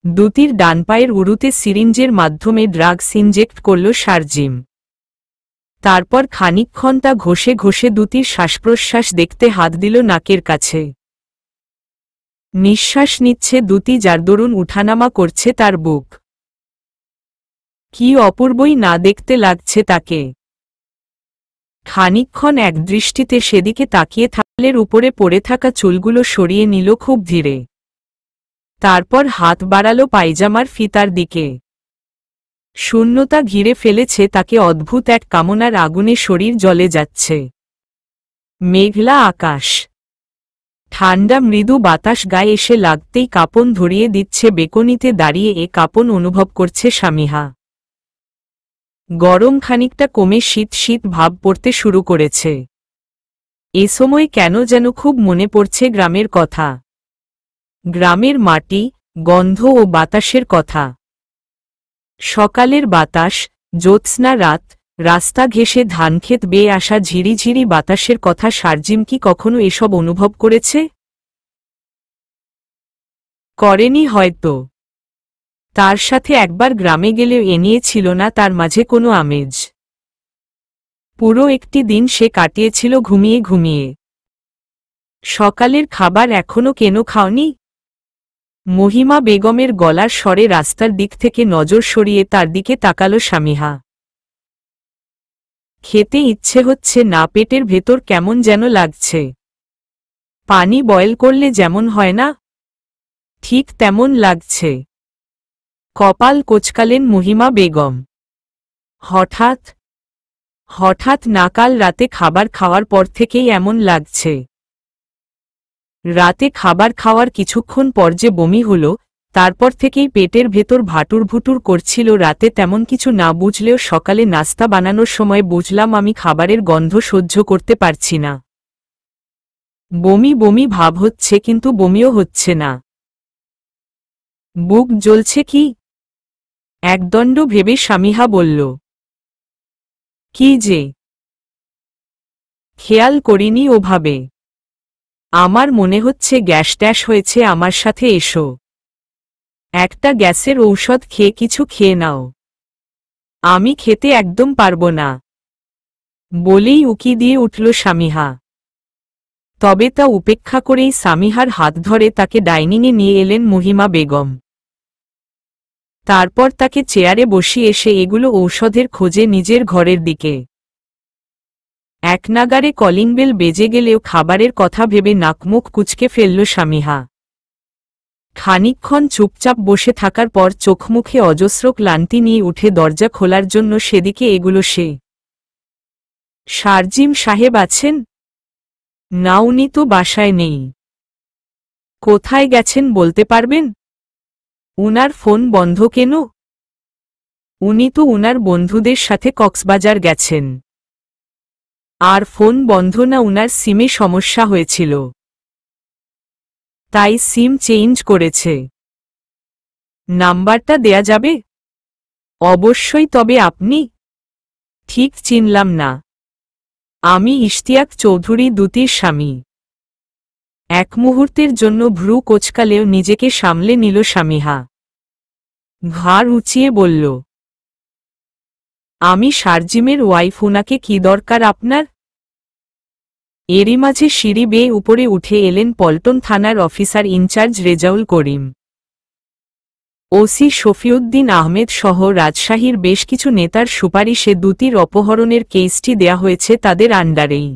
দ্যুতির ডান পায়ের উরুতে সিরিঞ্জের মাধ্যমে drugs inject করল শারজিম। তারপর খানিকক্ষণ তা ঘষে ঘষে দ্যুতির শ্বাসপ্রশ্বাস দেখতে হাত দিল নাকের কাছে। নিঃশ্বাস নিচ্ছে দ্যুতি, যার দরুন উঠানামা করছে তার বুক। কি অপূর্বই না দেখতে লাগছে তাকে। খানিকক্ষণ একদৃষ্টিতে সেদিকে তাকিয়ে থালের উপরে পড়ে থাকা চুলগুলো সরিয়ে নিল খুব ধীরে। তারপর হাত বাড়ালো পায়জামার ফিতার দিকে। শূন্যতা ঘিরে ফেলেছে তাকে, অদ্ভুত এক কামনার আগুনে শরীর জ্বলে যাচ্ছে। মেঘলা আকাশ, ঠান্ডা মৃদু বাতাস গায়ে এসে লাগতেই কাঁপন ধরিয়ে দিচ্ছে। বেকনিতে দাঁড়িয়ে এ কাঁপন অনুভব করছে সামিহা। গরম খানিকটা কমে শীত শীত ভাব পড়তে শুরু করেছে। এ সময় কেন যেন খুব মনে পড়ছে গ্রামের কথা, গ্রামের মাটি, গন্ধ ও বাতাসের কথা। সকালের বাতাস, জ্যোৎস্না রাত, রাস্তা ঘেঁষে ধানক্ষেত বেয়ে আসা ঝিরিঝিরি বাতাসের কথা। শারজিম কি কখনো এসব অনুভব করেছে? করেনি হয়তো। তার সাথে একবার গ্রামে গেলেও এ নিয়ে ছিল না তার মাঝে কোনো আমেজ। পুরো একটি দিন সে কাটিয়েছিল ঘুমিয়ে ঘুমিয়ে। সকালের খাবার এখনো কেন খাওনি? মহিমা বেগমের গলার স্বরে রাস্তার দিক থেকে নজর সরিয়ে তার দিকে তাকালো সামিহা। খেতে ইচ্ছে হচ্ছে না, পেটের ভেতর কেমন যেন লাগছে। পানি বয়েল করলে যেমন হয় না, ঠিক তেমন লাগছে। কপাল কোঁচকালেন মহিমা বেগম। হঠাৎ হঠাৎ না, কাল রাতে খাবার খাওয়ার পর থেকেই এমন লাগছে। রাতে খাবার খাওয়ার কিছুক্ষণ পর যে বমি হলো, তারপর থেকেই পেটের ভেতর ভাটুর ভুটুর করছিল। রাতে তেমন কিছু না বুঝলেও সকালে নাস্তা বানানোর সময় বুঝলাম আমি খাবারের গন্ধ সহ্য করতে পারছি না। বমি বমি ভাব হচ্ছে, কিন্তু বমিও হচ্ছে না। বুক জ্বলছে কি? একদণ্ড ভেবে সামিহা বলল, কি যে খেয়াল করিনি ওভাবে। আমার মনে হচ্ছে গ্যাস ট্যাস হয়েছে, আমার সাথে এসো। একটা গ্যাসের ঔষধ খেয়ে কিছু খেয়ে নাও। আমি খেতে একদম পারবো না, বলেই উকি দিয়ে উঠল সামিহা। তবে তা উপেক্ষা করেই সামিহার হাত ধরে তাকে ডাইনিংয়ে নিয়ে এলেন মহিমা বেগম। তারপর তাকে চেয়ারে বসিয়ে এসে এগুলো ঔষধের খোঁজে নিজের ঘরের দিকে। একনাগারে কলিং বেল বেজে গেলেও খাবারের কথা ভেবে নাকমুখ কুঁচকে ফেলল সামিহা। খানিকক্ষণ চুপচাপ বসে থাকার পর চোখমুখে অজস্র ক্লান্তি নিয়ে উঠে দরজা খোলার জন্য সেদিকে এগুলো সে। শারজিম সাহেব আছেন? না, উনি তো বাসায় নেই। কোথায় গেছেন বলতে পারবেন? উনার ফোন বন্ধ কেন? উনি তো উনার বন্ধুদের সাথে কক্সবাজার গেছেন। আর ফোন বন্ধ না, উনার সিমে সমস্যা হয়েছিল, তাই সিম চেঞ্জ করেছে। নাম্বারটা দেয়া যাবে? অবশ্যই। তবে আপনি? ঠিক চিনলাম না। আমি ইশতিয়াক চৌধুরী, দ্যুতির স্বামী। এক মুহূর্তের জন্য ভ্রু কোঁচকালেও নিজেকে সামলে নিল সামিহা। ঘাড় উঁচিয়ে বলল, আমি শারজিমের ওয়াইফ। উনাকে কি দরকার আপনার? এরই মাঝে সিঁড়ি বেয়ে উপরে উঠে এলেন পল্টন থানার officer in charge Rezaul Karim. OC Shafiuddin Ahmed সহ রাজশাহীর বেশ কিছু নেতার সুপারিশে দ্যুতির অপহরণের কেসটি দেয়া হয়েছে তাদের আন্ডারেই।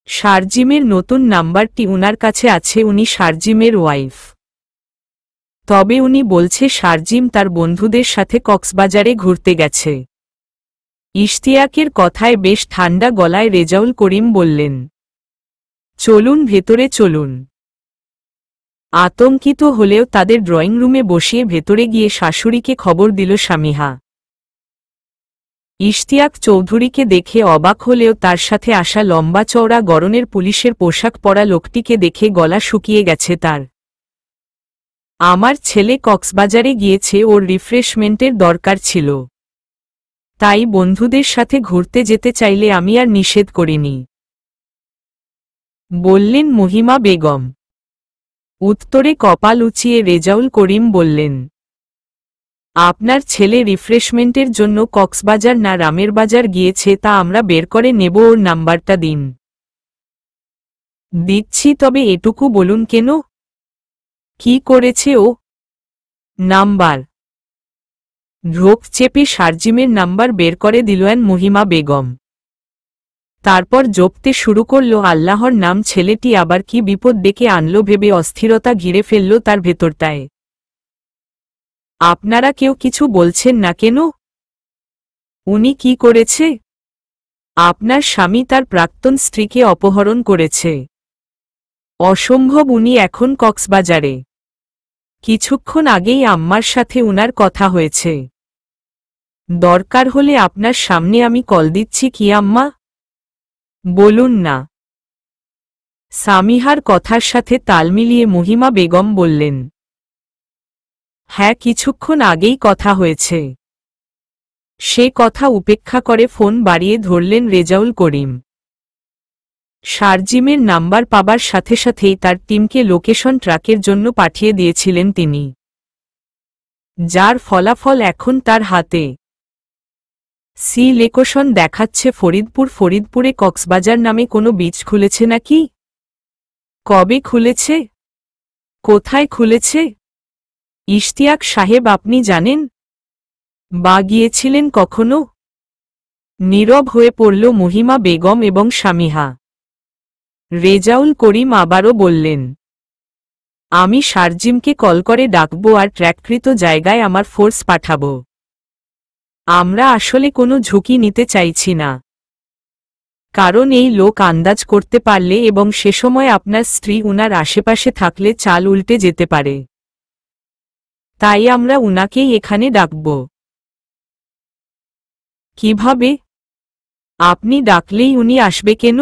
শারজিমের নতুন নাম্বারটি উনার কাছে আছে। উনি শারজিমের ওয়াইফ। তবে উনি বলছে শারজিম তার বন্ধুদের সাথে কক্সবাজারে ঘুরতে গেছে। ইশতিয়াকের কথায় বেশ ঠান্ডা গলায় রেজাউল করিম বললেন, চলুন ভেতরে চলুন। আতঙ্কিত হলেও তাদের ড্রয়িং রুমে বসিয়ে ভেতরে গিয়ে শাশুড়িকে খবর দিল সামিহা। ইশতিয়াক চৌধুরীকে দেখে অবাক হলেও তার সাথে আসা লম্বা চওড়া গরনের পুলিশের পোশাক পরা লোকটিকে দেখে গলা শুকিয়ে গেছে তার। আমার ছেলে কক্সবাজারে গিয়েছে, ওর রিফ্রেশমেন্টের দরকার ছিল, তাই বন্ধুদের সাথে ঘুরতে যেতে চাইলে আমি আর নিষেধ করিনি, বললেন মহিমা বেগম। উত্তরে কপাল উঁচিয়ে রেজাউল করিম বললেন, আপনার ছেলে রিফ্রেশমেন্টের জন্য কক্সবাজার না রামের বাজার গিয়েছে তা আমরা বের করে নেব, ওর নাম্বারটা দিন। দিচ্ছি, তবে এটুকু বলুন কেন? কি করেছে ও? নাম্বার। ঢোক চেপে শারজিমের নাম্বার বের করে দিলেন মহিমা বেগম। তারপর জপতে শুরু করল আল্লাহর নাম। ছেলেটি আবার কি বিপদ ডেকে আনলো ভেবে অস্থিরতা ঘিরে ফেলল তার ভেতরটায়। আপনারা কেউ কিছু বলছেন না কেন? উনি কি করেছে? আপনার স্বামী তার প্রাক্তন স্ত্রীকে অপহরণ করেছে। অসম্ভব, উনি এখন কক্সবাজারে। কিছুক্ষণ আগেই আম্মার সাথে উনার কথা হয়েছে। দরকার হলে আপনার সামনে আমি কল দিচ্ছি। কি আম্মা? বলুন না। সামিহার কথার সাথে তাল মিলিয়ে মহিমা বেগম বললেন, হ্যাঁ, কিছুক্ষণ আগেই কথা হয়েছে। সে কথা উপেক্ষা করে ফোন বাড়িয়ে ধরলেন রেজাউল করিম। শারজিমের নাম্বার পাবার সাথে সাথেই তার টিমকে লোকেশন ট্র্যাকের জন্য পাঠিয়ে দিয়েছিলেন তিনি, যার ফলাফল এখন তার হাতে। সি লোকেশন দেখাচ্ছে ফরিদপুর। ফরিদপুরে কক্সবাজার নামে কোনো বিচ খুলেছে নাকি? কবে খুলেছে? কোথায় খুলেছে? ইশতিয়াক সাহেব, আপনি জানেন? বা গিয়েছিলেন কখনো? নীরব হয়ে পড়ল মহিমা বেগম এবং সামিহা। রেজাউল করিম আবারও বললেন, আমি শারজিমকে কল করে ডাকব আর ট্র্যাককৃত জায়গায় আমার ফোর্স পাঠাব। আমরা আসলে কোনো ঝুঁকি নিতে চাইছি না, কারণ এই লোক আন্দাজ করতে পারলে এবং সে সময় আপনার স্ত্রী উনার আশেপাশে থাকলে চাল উল্টে যেতে পারে। তাই আমরা উনাকেই এখানে ডাকব। কিভাবে? আপনি ডাকলেই উনি আসবে কেন?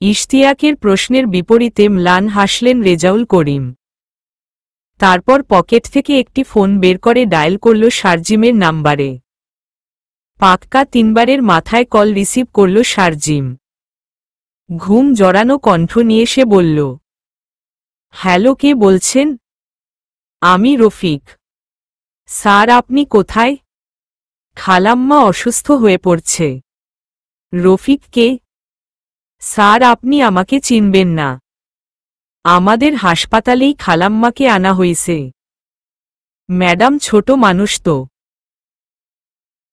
ইশতিয়াকের প্রশ্নের বিপরীতে ম্লান হাসলেন রেজাউল করিম। তারপর পকেট থেকে একটি ফোন বের করে ডায়াল করল শারজিমের নাম্বারে। পাক্কা 3 বারের মাথায় কল রিসিভ করল শারজিম। ঘুম জড়ানো কণ্ঠ নিয়ে সে বলল, হ্যালো, কে বলছেন? আমি রফিক। স্যার, আপনি কোথায়? খালাম্মা অসুস্থ হয়ে পড়ছে। রফিক কে? স্যার, আপনি আমাকে চিনবেন না। আমাদের হাসপাতালেই খালাম্মাকে আনা হয়েছে। ম্যাডাম ছোট মানুষ তো,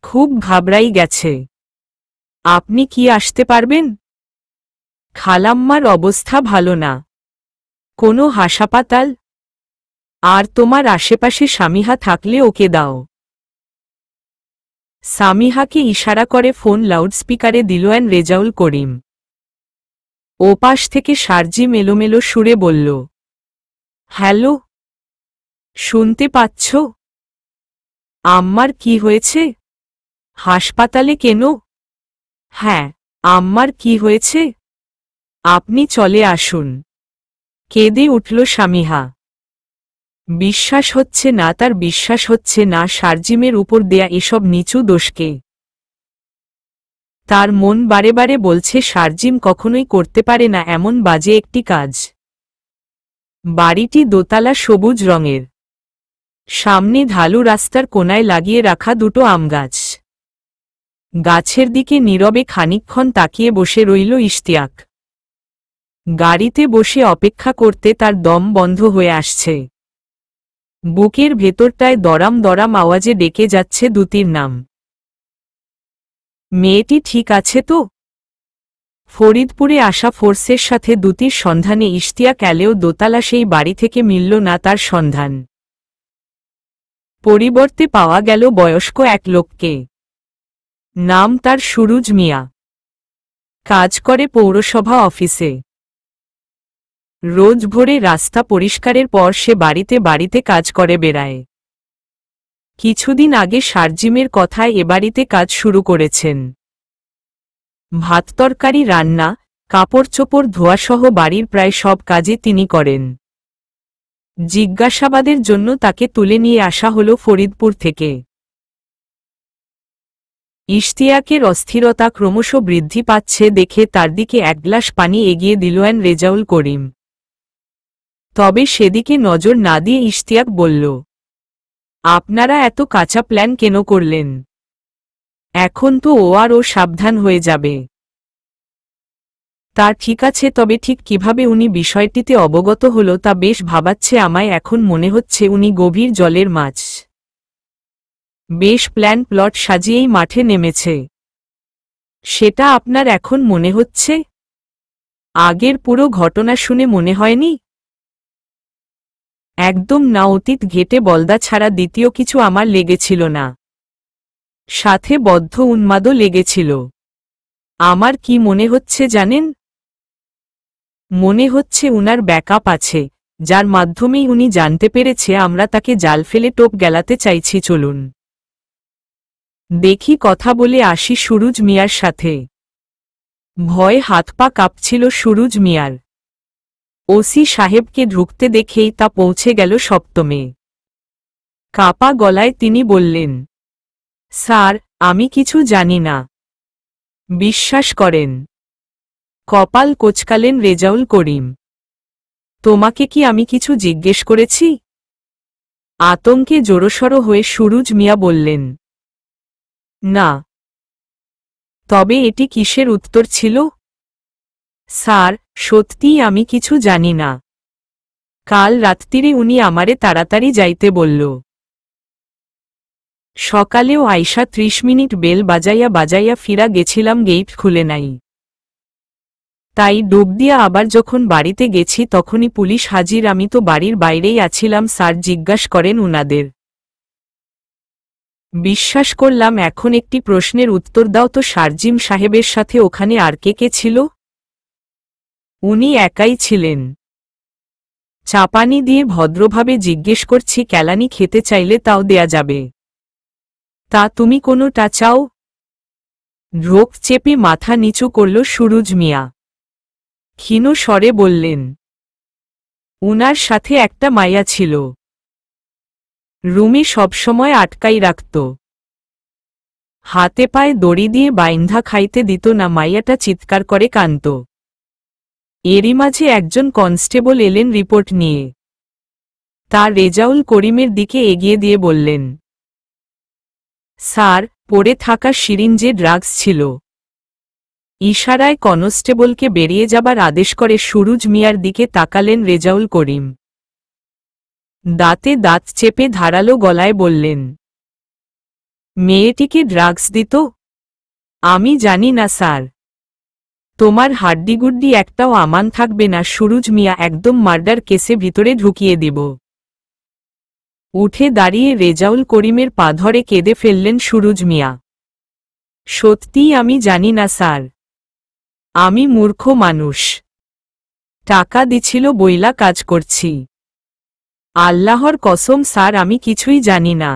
খুব ঘাবড়াই গেছে। আপনি কি আসতে পারবেন? খালাম্মার অবস্থা ভালো না। কোনো হাসপাতাল? আর তোমার আশেপাশে সামিহা থাকলে ওকে দাও। সামিহাকে ইশারা করে ফোন লাউডস্পিকারে দিলেন রেজাউল করিম। ওপাশ থেকে শারজিম এলোমেলো সুরে বলল, হ্যালো, শুনতে পাচ্ছ? আম্মার কি হয়েছে? হাসপাতালে কেন? হ্যাঁ, আম্মার কি হয়েছে? আপনি চলে আসুন। কেঁদে উঠল সামিহা। বিশ্বাস হচ্ছে না তার, বিশ্বাস হচ্ছে না শারজিমের উপর দেয়া এসব নিচু দোষকে। তার মন বারে বারে বলছে শারজিম কখনোই করতে পারে না এমন বাজে একটি কাজ। বাড়িটি দোতলা, সবুজ রঙের। সামনে ঢালু রাস্তার কোনায় লাগিয়ে রাখা দুটো আমগাছ। গাছের দিকে নীরবে খানিকক্ষণ তাকিয়ে বসে রইল ইশতিয়াক। গাড়িতে বসে অপেক্ষা করতে তার দম বন্ধ হয়ে আসছে। বুকের ভেতরটায় দরাম দরাম আওয়াজে ডেকে যাচ্ছে দুতির নাম। মেয়েটি ঠিক আছে তো? ফরিদপুরে আসা ফোর্সের সাথে দুতির সন্ধানে ইশতিয়াক এলেও দোতলা সেই বাড়ি থেকে মিলল না তার সন্ধান। পরিবর্তে পাওয়া গেল বয়স্ক এক লোককে। নাম তার সুরুজ মিয়া। কাজ করে পৌরসভা অফিসে। রোজ ভোরে রাস্তা পরিষ্কারের পর সে বাড়িতে বাড়িতে কাজ করে বেড়ায়। কিছুদিন আগে শারজিমের কথায় এ বাড়িতে কাজ শুরু করেছেন। ভাত তরকারি রান্না, কাপড় চোপড় ধোয়াসহ বাড়ির প্রায় সব কাজে তিনি করেন। জিজ্ঞাসাবাদের জন্য তাকে তুলে নিয়ে আসা হল ফরিদপুর থেকে। ইশতিয়াকের অস্থিরতা ক্রমশ বৃদ্ধি পাচ্ছে দেখে তার দিকে এক গ্লাস পানি এগিয়ে দিলেন রেজাউল করিম। তবে সেদিকে নজর না দিয়ে ইশতিয়াক বলল, আপনারা এত কাঁচা প্ল্যান কেন করলেন? এখন তো ও সাবধান হয়ে যাবে। তা ঠিক আছে, তবে ঠিক কিভাবে উনি বিষয়টিতে অবগত হলো তা বেশ ভাবাচ্ছে আমায়। এখন মনে হচ্ছে উনি গভীর জলের মাছ। বেশ প্ল্যান প্লট সাজিয়েই মাঠে নেমেছে। সেটা আপনার এখন মনে হচ্ছে? আগের পুরো ঘটনা শুনে মনে হয়নি? একদম না, অতীত ঘেটে বলদা ছাড়া দ্বিতীয় কিছু আমার লেগেছিল না। সাথে বদ্ধ উন্মাদও লেগেছিল। আমার কি মনে হচ্ছে জানেন? মনে হচ্ছে উনার ব্যাকআপ আছে, যার মাধ্যমেই উনি জানতে পেরেছে আমরা তাকে জাল ফেলে টোপ গেলাতে চাইছি। চলুন দেখি, কথা বলে আসি সুরুজ মিয়ার সাথে। ভয়ে হাত পা কাঁপছিল সুরুজ মিয়ার। ওসি সাহেবকে ঢুকতে দেখেই তা পৌঁছে গেল সপ্তমে। কাপা গলায় তিনি বললেন, স্যার, আমি কিছু জানি না। বিশ্বাস করেন। কপাল কোঁচকালেন রেজাউল করিম। তোমাকে কি আমি কিছু জিজ্ঞেস করেছি? আতঙ্কে জোরসড় হয়ে সুরুজ মিয়া বললেন, না। তবে এটি কিসের উত্তর ছিল? স্যার, সত্যিই আমি কিছু জানি না। কাল রাত্রিরে উনি আমারে তাড়াতাড়ি যাইতে বলল। সকালেও আইসা ৩০ মিনিট বেল বাজাইয়া বাজাইয়া ফিরা গেছিলাম, গেইট খুলে নাই। তাই ডুব দিয়া আবার যখন বাড়িতে গেছি তখনই পুলিশ হাজির। আমি তো বাড়ির বাইরেই আছিলাম। স্যার জিজ্ঞাস করেন উনাদের। বিশ্বাস করলাম। এখন একটি প্রশ্নের উত্তর দাও তো, শারজিম সাহেবের সাথে ওখানে আর কে কে ছিল? উনি একাই ছিলেন। চাপানি দিয়ে ভদ্রভাবে জিজ্ঞেস করছি, কেলানি খেতে চাইলে তাও দেয়া যাবে। তা তুমি কোনোটা চাও? ঢোক চেপে মাথা নিচু করল সুরুজ মিয়া। ক্ষীণ স্বরে বললেন, উনার সাথে একটা মাইয়া ছিল। রুমে সবসময় আটকাই রাখত। হাতে পায়ে দড়ি দিয়ে বাইন্ধা খাইতে দিত না। মাইয়াটা চিৎকার করে কাঁদত। এরই মাঝে একজন কনস্টেবল এলেন রিপোর্ট নিয়ে। তার রেজাউল করিমের দিকে এগিয়ে দিয়ে বললেন, স্যার, পড়ে থাকা সিরিঞ্জে ড্রাগস ছিল। ইশারায় কনস্টেবলকে বেরিয়ে যাবার আদেশ করে সুরুজ মিয়ার দিকে তাকালেন রেজাউল করিম। দাঁতে দাঁত চেপে ধারালো গলায় বললেন, মেয়েটিকে ড্রাগস দিত? আমি জানি না স্যার। তোমার হাড্ডিগুড্ডি একটাও আমান থাকবে না সুরুজ মিয়া, একদম মার্ডার কেসে ভিতরে ঢুকিয়ে দিব। উঠে দাঁড়িয়ে রেজাউল করিমের পা ধরে কেঁদে ফেললেন সুরুজ মিয়া। সত্যিই আমি জানি না স্যার। আমি মূর্খ মানুষ। টাকা দিছিল বইলা কাজ করছি। আল্লাহর কসম স্যার, আমি কিছুই জানি না।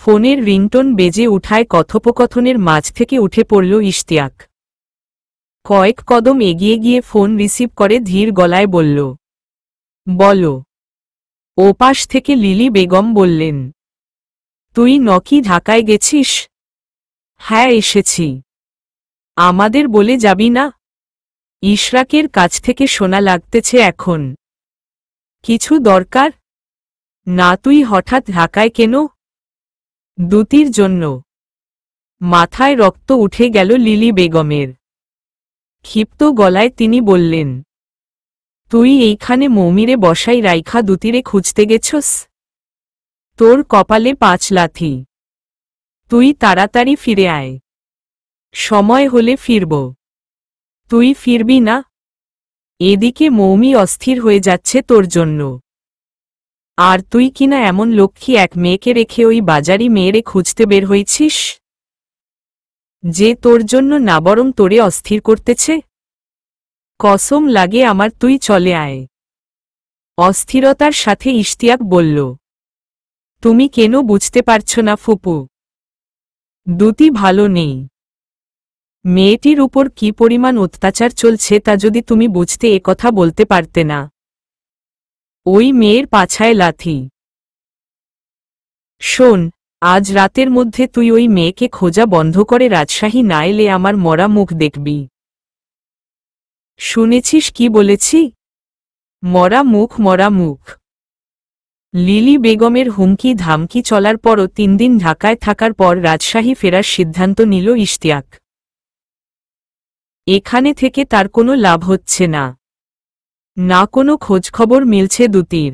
ফোনের রিংটোন বেজে উঠায় কথোপকথনের মাঝ থেকে উঠে পড়ল ইশতিয়াক। কয়েক কদম এগিয়ে গিয়ে ফোন রিসিভ করে ধীর গলায় বলল, বলো। ওপাশ থেকে লিলি বেগম বললেন, তুই নকি ঢাকায় গেছিস? হ্যাঁ, এসেছি। আমাদের বলে যাবি না? ইশরাকের কাছ থেকে শোনা লাগতেছে এখন। কিছু দরকার? না। তুই হঠাৎ ঢাকায় কেন? দুতির জন্য। মাথায় রক্ত উঠে গেল লিলি বেগমের। ক্ষিপ্ত গলায় তিনি বললেন, তুই এইখানে মৌমিরে বসাই রাইখা দুতিরে খুঁজতে গেছস? তোর কপালে ৫ লাথি। তুই তাড়াতাড়ি ফিরে আয়। সময় হলে ফিরব। তুই ফিরবি না? এদিকে মৌমি অস্থির হয়ে যাচ্ছে তোর জন্য। আর তুই কিনা এমন লক্ষ্মী এক মেয়েকে রেখে ওই বাজারি মেয়েরে খুঁজতে বের হয়েছিস, যে তোর জন্য না বরং তোরে অস্থির করতেছে। কসম লাগে আমার, তুই চলে আয়। অস্থিরতার সাথে ইশতিয়াক বলল, তুমি কেন বুঝতে পারছ না ফুপু? দুতি ভালো নেই। মেয়েটির উপর কি পরিমাণ অত্যাচার চলছে তা যদি তুমি বুঝতে এ কথা বলতে পারতে না। ওই মেয়ের পাছায় লাথি। শোন, আজ রাতের মধ্যে তুই ওই মেয়েকে খোঁজা বন্ধ করে রাজশাহী না এলে আমার মরা মুখ দেখবি। শুনেছিস কি বলেছি? মরা মুখ মরা মুখ। লিলি বেগমের হুমকি ধামকি চলার পরও 3 দিন ঢাকায় থাকার পর রাজশাহী ফেরার সিদ্ধান্ত নিল ইশতিয়াক। এখানে থেকে তার কোনো লাভ হচ্ছে না, না কোনো খোঁজখবর মিলছে দুতির।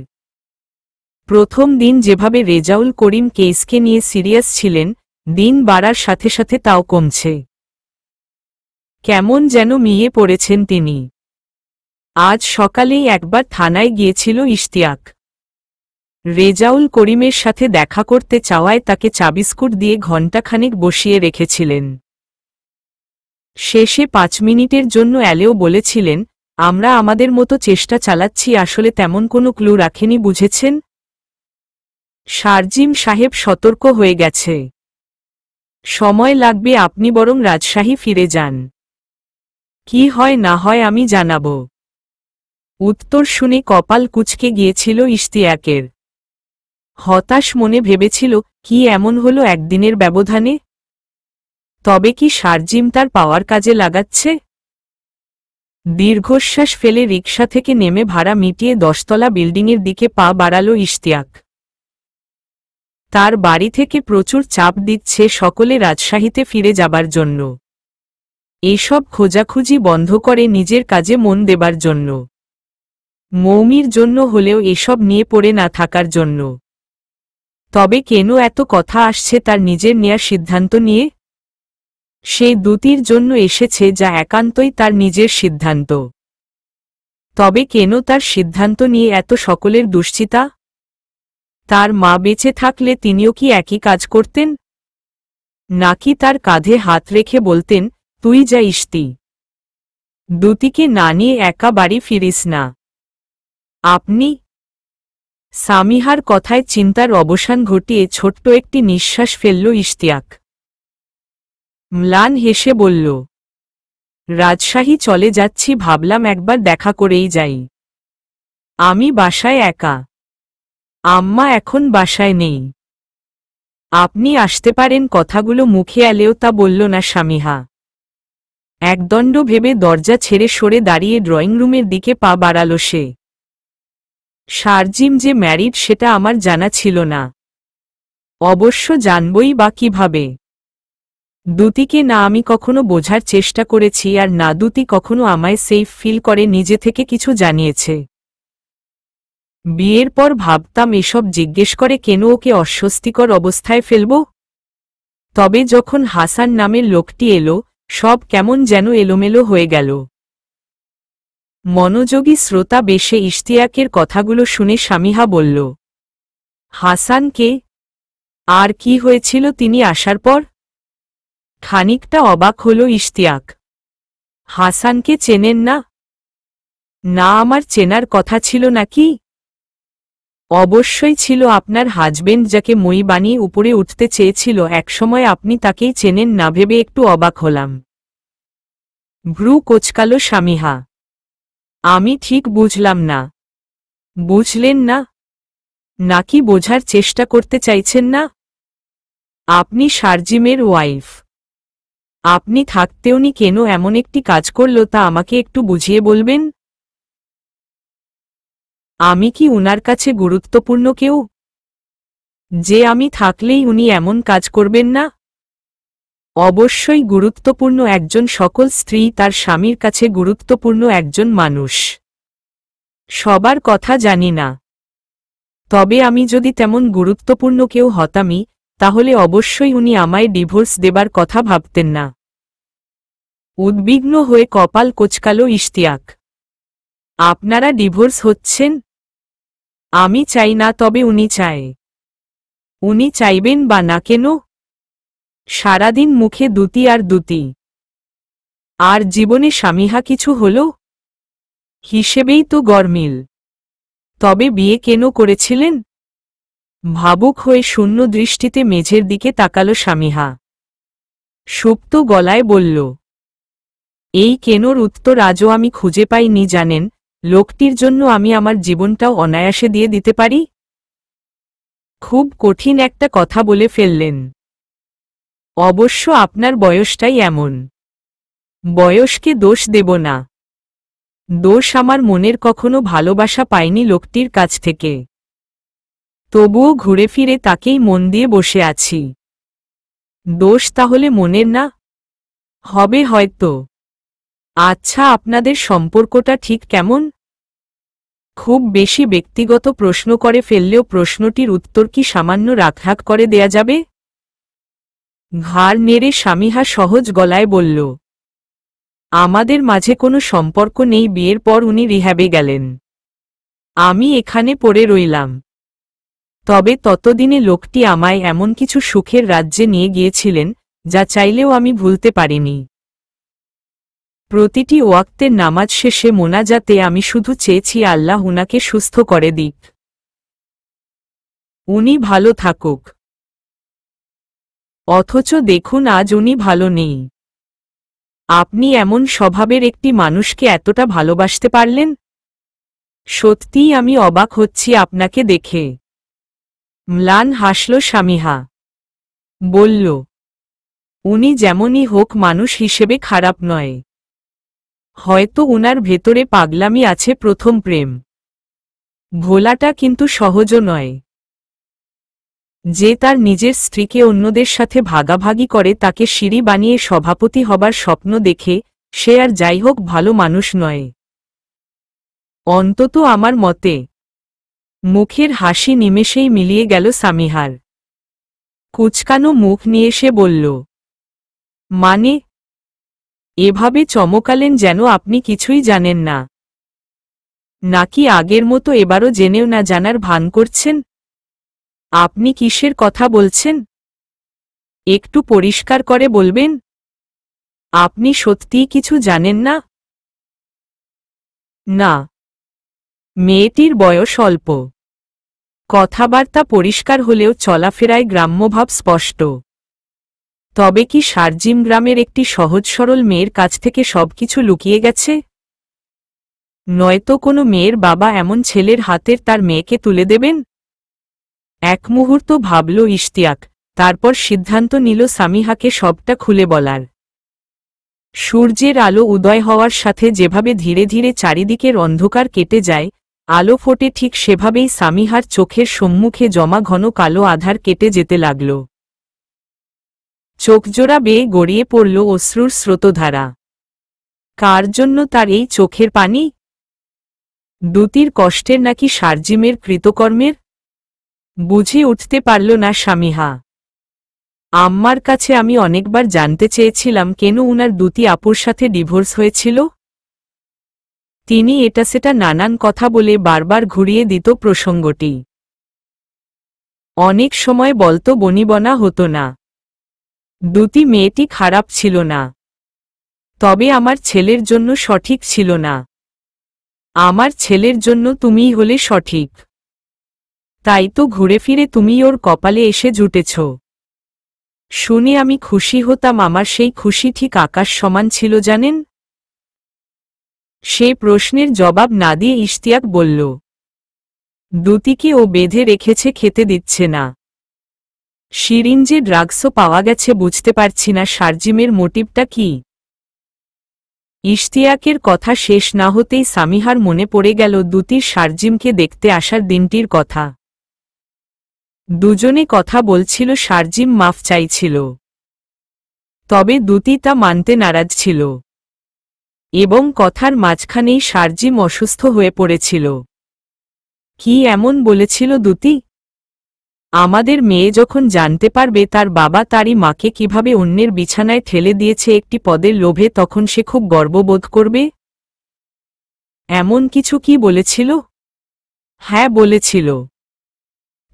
প্রথম দিন যেভাবে রেজাউল করিম কেসকে নিয়ে সিরিয়াস ছিলেন, দিন বাড়ার সাথে সাথে তাও কমছে। কেমন যেন মিয়ে পড়েছেন তিনি। আজ সকালেই একবার থানায় গিয়েছিল ইশতিয়াক। রেজাউল করিমের সাথে দেখা করতে চাওয়ায় তাকে চাবিস্কুট দিয়ে ঘণ্টাখানেক বসিয়ে রেখেছিলেন। শেষে 5 মিনিটের জন্য এলেও বলেছিলেন, আমরা আমাদের মতো চেষ্টা চালাচ্ছি, আসলে তেমন কোনো ক্লু রাখেনি, বুঝেছেন? শারজিম সাহেব সতর্ক হয়ে গেছে। সময় লাগবে, আপনি বরং রাজশাহী ফিরে যান। কি হয় না হয় আমি জানাব। উত্তর শুনে কপাল কুঁচকে গিয়েছিল ইশতিয়াকের। হতাশ মনে ভেবেছিল, কি এমন হলো একদিনের ব্যবধানে? তবে কি শারজিম তার পাওয়ার কাজে লাগাচ্ছে? দীর্ঘশ্বাস ফেলে রিকশা থেকে নেমে ভাড়া মিটিয়ে 10 তলা বিল্ডিংয়ের দিকে পা বাড়াল ইশতিয়াক। তার বাড়ি থেকে প্রচুর চাপ দিচ্ছে সকলে রাজশাহীতে ফিরে যাবার জন্য, এসব খোঁজাখুঁজি বন্ধ করে নিজের কাজে মন দেবার জন্য, মৌমির জন্য হলেও এসব নিয়ে পড়ে না থাকার জন্য। তবে কেন এত কথা আসছে তার নিজের নেয়ার সিদ্ধান্ত নিয়ে? সে দুতির জন্য এসেছে, যা একান্তই তার নিজের সিদ্ধান্ত। তবে কেন তার সিদ্ধান্ত নিয়ে এত সকলের দুশ্চিন্তা? তার মা বেঁচে থাকলে তিনিও কি একই কাজ করতেন? নাকি তার কাঁধে হাত রেখে বলতেন, তুই যা ইশতি, দুতিকে না নিয়ে একা বাড়ি ফিরিস না। আপনি? সামিহার কথায় চিন্তার অবসান ঘটিয়ে ছোট্ট একটি নিঃশ্বাস ফেলল ইশতিয়াক। ম্লান হেসে বলল, রাজশাহী চলে যাচ্ছি, ভাবলাম একবার দেখা করেই যাই। আমি বাসায় একা, আম্মা এখন বাসায় নেই। আপনি আসতে পারেন। কথাগুলো মুখে এলেও তা বলল না সামিহা। একদণ্ড ভেবে দরজা ছেড়ে সরে দাঁড়িয়ে ড্রয়িং রুমের দিকে পা বাড়াল সে। শারজিম যে ম্যারিড সেটা আমার জানা ছিল না। অবশ্য জানবই বা কিভাবে? দুতিকে না আমি কখনো বোঝার চেষ্টা করেছি, আর না দুতি কখনো আমায় সেফ ফিল করে নিজে থেকে কিছু জানিয়েছে। বিয়ের পর ভাবতাম এসব জিজ্ঞেস করে কেন ওকে অস্বস্তিকর অবস্থায় ফেলব। তবে যখন হাসান নামের লোকটি এলো, সব কেমন যেন এলোমেলো হয়ে গেল। মনোযোগী শ্রোতা বেশে ইশতিয়াকের কথাগুলো শুনে সামিহা বলল, হাসান কে? আর কি হয়েছিল তিনি আসার পর? খানিকটা অবাক হল ইশতিয়াক। হাসানকে চেনেন না? না, আমার চেনার কথা ছিল নাকি? অবশ্যই ছিল, আপনার হাজবেন্ড যাকে মই বানিয়ে উপরে উঠতে চেয়েছিল একসময়, আপনি তাকেই চেনেন না ভেবে একটু অবাক হলাম। ভ্রু কোঁচকাল সামিহা। আমি ঠিক বুঝলাম না। বুঝলেন না? নাকি বোঝার চেষ্টা করতে চাইছেন না? আপনি শারজিমের ওয়াইফ। আপনি থাকতেওনি কেন এমন একটি কাজ করল তা আমাকে একটু বুঝিয়ে বলবেন? আমি কি উনার কাছে গুরুত্বপূর্ণ কেউ, যে আমি থাকলেই উনি এমন কাজ করবেন না? অবশ্যই গুরুত্বপূর্ণ একজন, সকল স্ত্রী তার স্বামীর কাছে গুরুত্বপূর্ণ একজন মানুষ। সবার কথা জানি না, তবে আমি যদি তেমন গুরুত্বপূর্ণ কেউ হতামই, তাহলে অবশ্যই উনি আমায় ডিভোর্স দেবার কথা ভাবতেন না। উদ্বিগ্ন হয়ে কপাল কোঁচকাল ইশতিয়াক। আপনারা ডিভোর্স হচ্ছেন? আমি চাই না, তবে উনি চায়। উনি চাইবেন বা না কেন? সারাদিন মুখে দুতি আর দুতি, আর জীবনে সামিহা কিছু হল হিসেবেই তো গরমিল। তবে বিয়ে কেন করেছিলেন? ভাবুক হয়ে শূন্য দৃষ্টিতে মেঝের দিকে তাকাল সামিহা। সুপ্ত গলায় বলল, এই কেনর উত্তর আজও আমি খুঁজে পাইনি। জানেন, লোকটির জন্য আমি আমার জীবনটাও অনায়াসে দিয়ে দিতে পারি। খুব কঠিন একটা কথা বলে ফেললেন। অবশ্য আপনার বয়সটাই এমন। বয়সকে দোষ দেব না। দোষ আমার মনের কখনো ভালোবাসা পায়নি লোকটির কাছ থেকে। তবুও ঘুরে ফিরে তাকেই মন দিয়ে বসে আছি। দোষ তাহলে মনের না? হবে হয়তো। আচ্ছা, আপনাদের সম্পর্কটা ঠিক কেমন? খুব বেশি ব্যক্তিগত প্রশ্ন করে ফেললেও প্রশ্নটির উত্তর কি সামান্য রাখরাখ করে দেয়া যাবে? ঘাড় নেড়ে স্বামীহা সহজ গলায় বলল, আমাদের মাঝে কোনো সম্পর্ক নেই। বিয়ের পর উনি রিহ্যাবে গেলেন, আমি এখানে পড়ে রইলাম। তবে ততদিনে লোকটি আমায় এমন কিছু সুখের রাজ্যে নিয়ে গিয়েছিলেন যা চাইলেও আমি ভুলতে পারিনি। প্রতিটি ওয়াক্তের নামাজ শেষে মোনাজাতে আমি শুধু চেয়েছি আল্লাহ উনাকে সুস্থ করে দিক, উনি ভালো থাকুক। অথচ দেখুন আজ উনি ভালো নেই। আপনি এমন স্বভাবের একটি মানুষকে এতটা ভালোবাসতে পারলেন? সত্যিই আমি অবাক হচ্ছি আপনাকে দেখে। ম্লান হাসল স্বামীহা। বলল, উনি যেমনই হোক মানুষ হিসেবে খারাপ নয়। হয়তো উনার ভেতরে পাগলামি আছে, প্রথম প্রেম। ভোলাটা কিন্তু সহজও নয়। যে তার নিজের স্ত্রীকে অন্যদের সাথে ভাগাভাগি করে, তাকে সিঁড়ি বানিয়ে সভাপতি হবার স্বপ্ন দেখে, সে আর যাই হোক ভালো মানুষ নয়, অন্তত আমার মতে। মুখের হাসি নিমেষেই মিলিয়ে গেল সামিহার। কুচকানো মুখ নিয়ে সে বলল, মানে? এভাবে চমকালেন যেন আপনি কিছুই জানেন না। নাকি আগের মতো এবারও জেনেও না জানার ভান করছেন? আপনি কিসের কথা বলছেন? একটু পরিষ্কার করে বলবেন। আপনি সত্যিই কিছু জানেন না? না। মেয়েটির বয়স অল্প, কথাবার্তা পরিষ্কার হলেও চলাফেরায় গ্রাম্যভাব স্পষ্ট। তবে কি শারজিম গ্রামের একটি সহজ সরল মেয়ের কাছ থেকে সবকিছু লুকিয়ে গেছে? নয়তো কোনো মেয়ের বাবা এমন ছেলের হাতের তার মেয়েকে তুলে দেবেন? এক মুহূর্ত ভাবল ইশতিয়াক, তারপর সিদ্ধান্ত নিল সামিহাকে সবটা খুলে বলার। সূর্যের আলো উদয় হওয়ার সাথে যেভাবে ধীরে ধীরে চারিদিকের অন্ধকার কেটে যায়, আলো ফোটে ঠিক সেভাবেই সামিহার চোখের সম্মুখে জমা ঘন কালো আধার কেটে যেতে লাগল। চোখজোড়া বেয়ে গড়িয়ে পড়ল অশ্রুর স্রোতধারা। কার জন্য তার এই চোখের পানি? দুতির কষ্টের নাকি শারজিমের কৃতকর্মের? বুঝে উঠতে পারল না সামিহা। আম্মার কাছে আমি অনেকবার জানতে চেয়েছিলাম কেন উনার দুতি আপুর সাথে ডিভোর্স হয়েছিল। তিনি এটা সেটা নানান কথা বলে বারবার ঘুরিয়ে দিত প্রসঙ্গটি। অনেক সময় বলতো বনিবনা হতো না, দুতি মেয়েটি খারাপ ছিল না, তবে আমার ছেলের জন্য সঠিক ছিল না। আমার ছেলের জন্য তুমিই হলে সঠিক, তাই তো ঘুরে ফিরে তুমি ওর কপালে এসে জুটেছ। শুনে আমি খুশি হতাম, আমার সেই খুশি ঠিক আকাশ সমান ছিল জানেন। সে প্রশ্নের জবাব না দিয়ে ইশতিয়াক বলল, দুতিকে ও বেঁধে রেখেছে, খেতে দিচ্ছে না। সিরিঞ্জে ড্রাগসও পাওয়া গেছে, বুঝতে পারছি না শারজিমের মোটিভটা কি। ইশতিয়াকের কথা শেষ না হতেই সামিহার মনে পড়ে গেল দুতির শারজিমকে দেখতে আসার দিনটির কথা। দুজনে কথা বলছিল, শারজিম মাফ চাইছিল, তবে দুতি তা মানতে নারাজ ছিল। এবং কথার মাঝখানেই শারজিম অসুস্থ হয়ে পড়েছিল। কি এমন বলেছিল দুতি? আমাদের মেয়ে যখন জানতে পারবে তার বাবা তারই মাকে কিভাবে অন্যের বিছানায় ঠেলে দিয়েছে একটি পদের লোভে, তখন সে খুব গর্ববোধ করবে। এমন কিছু কি বলেছিল? হ্যাঁ বলেছিল,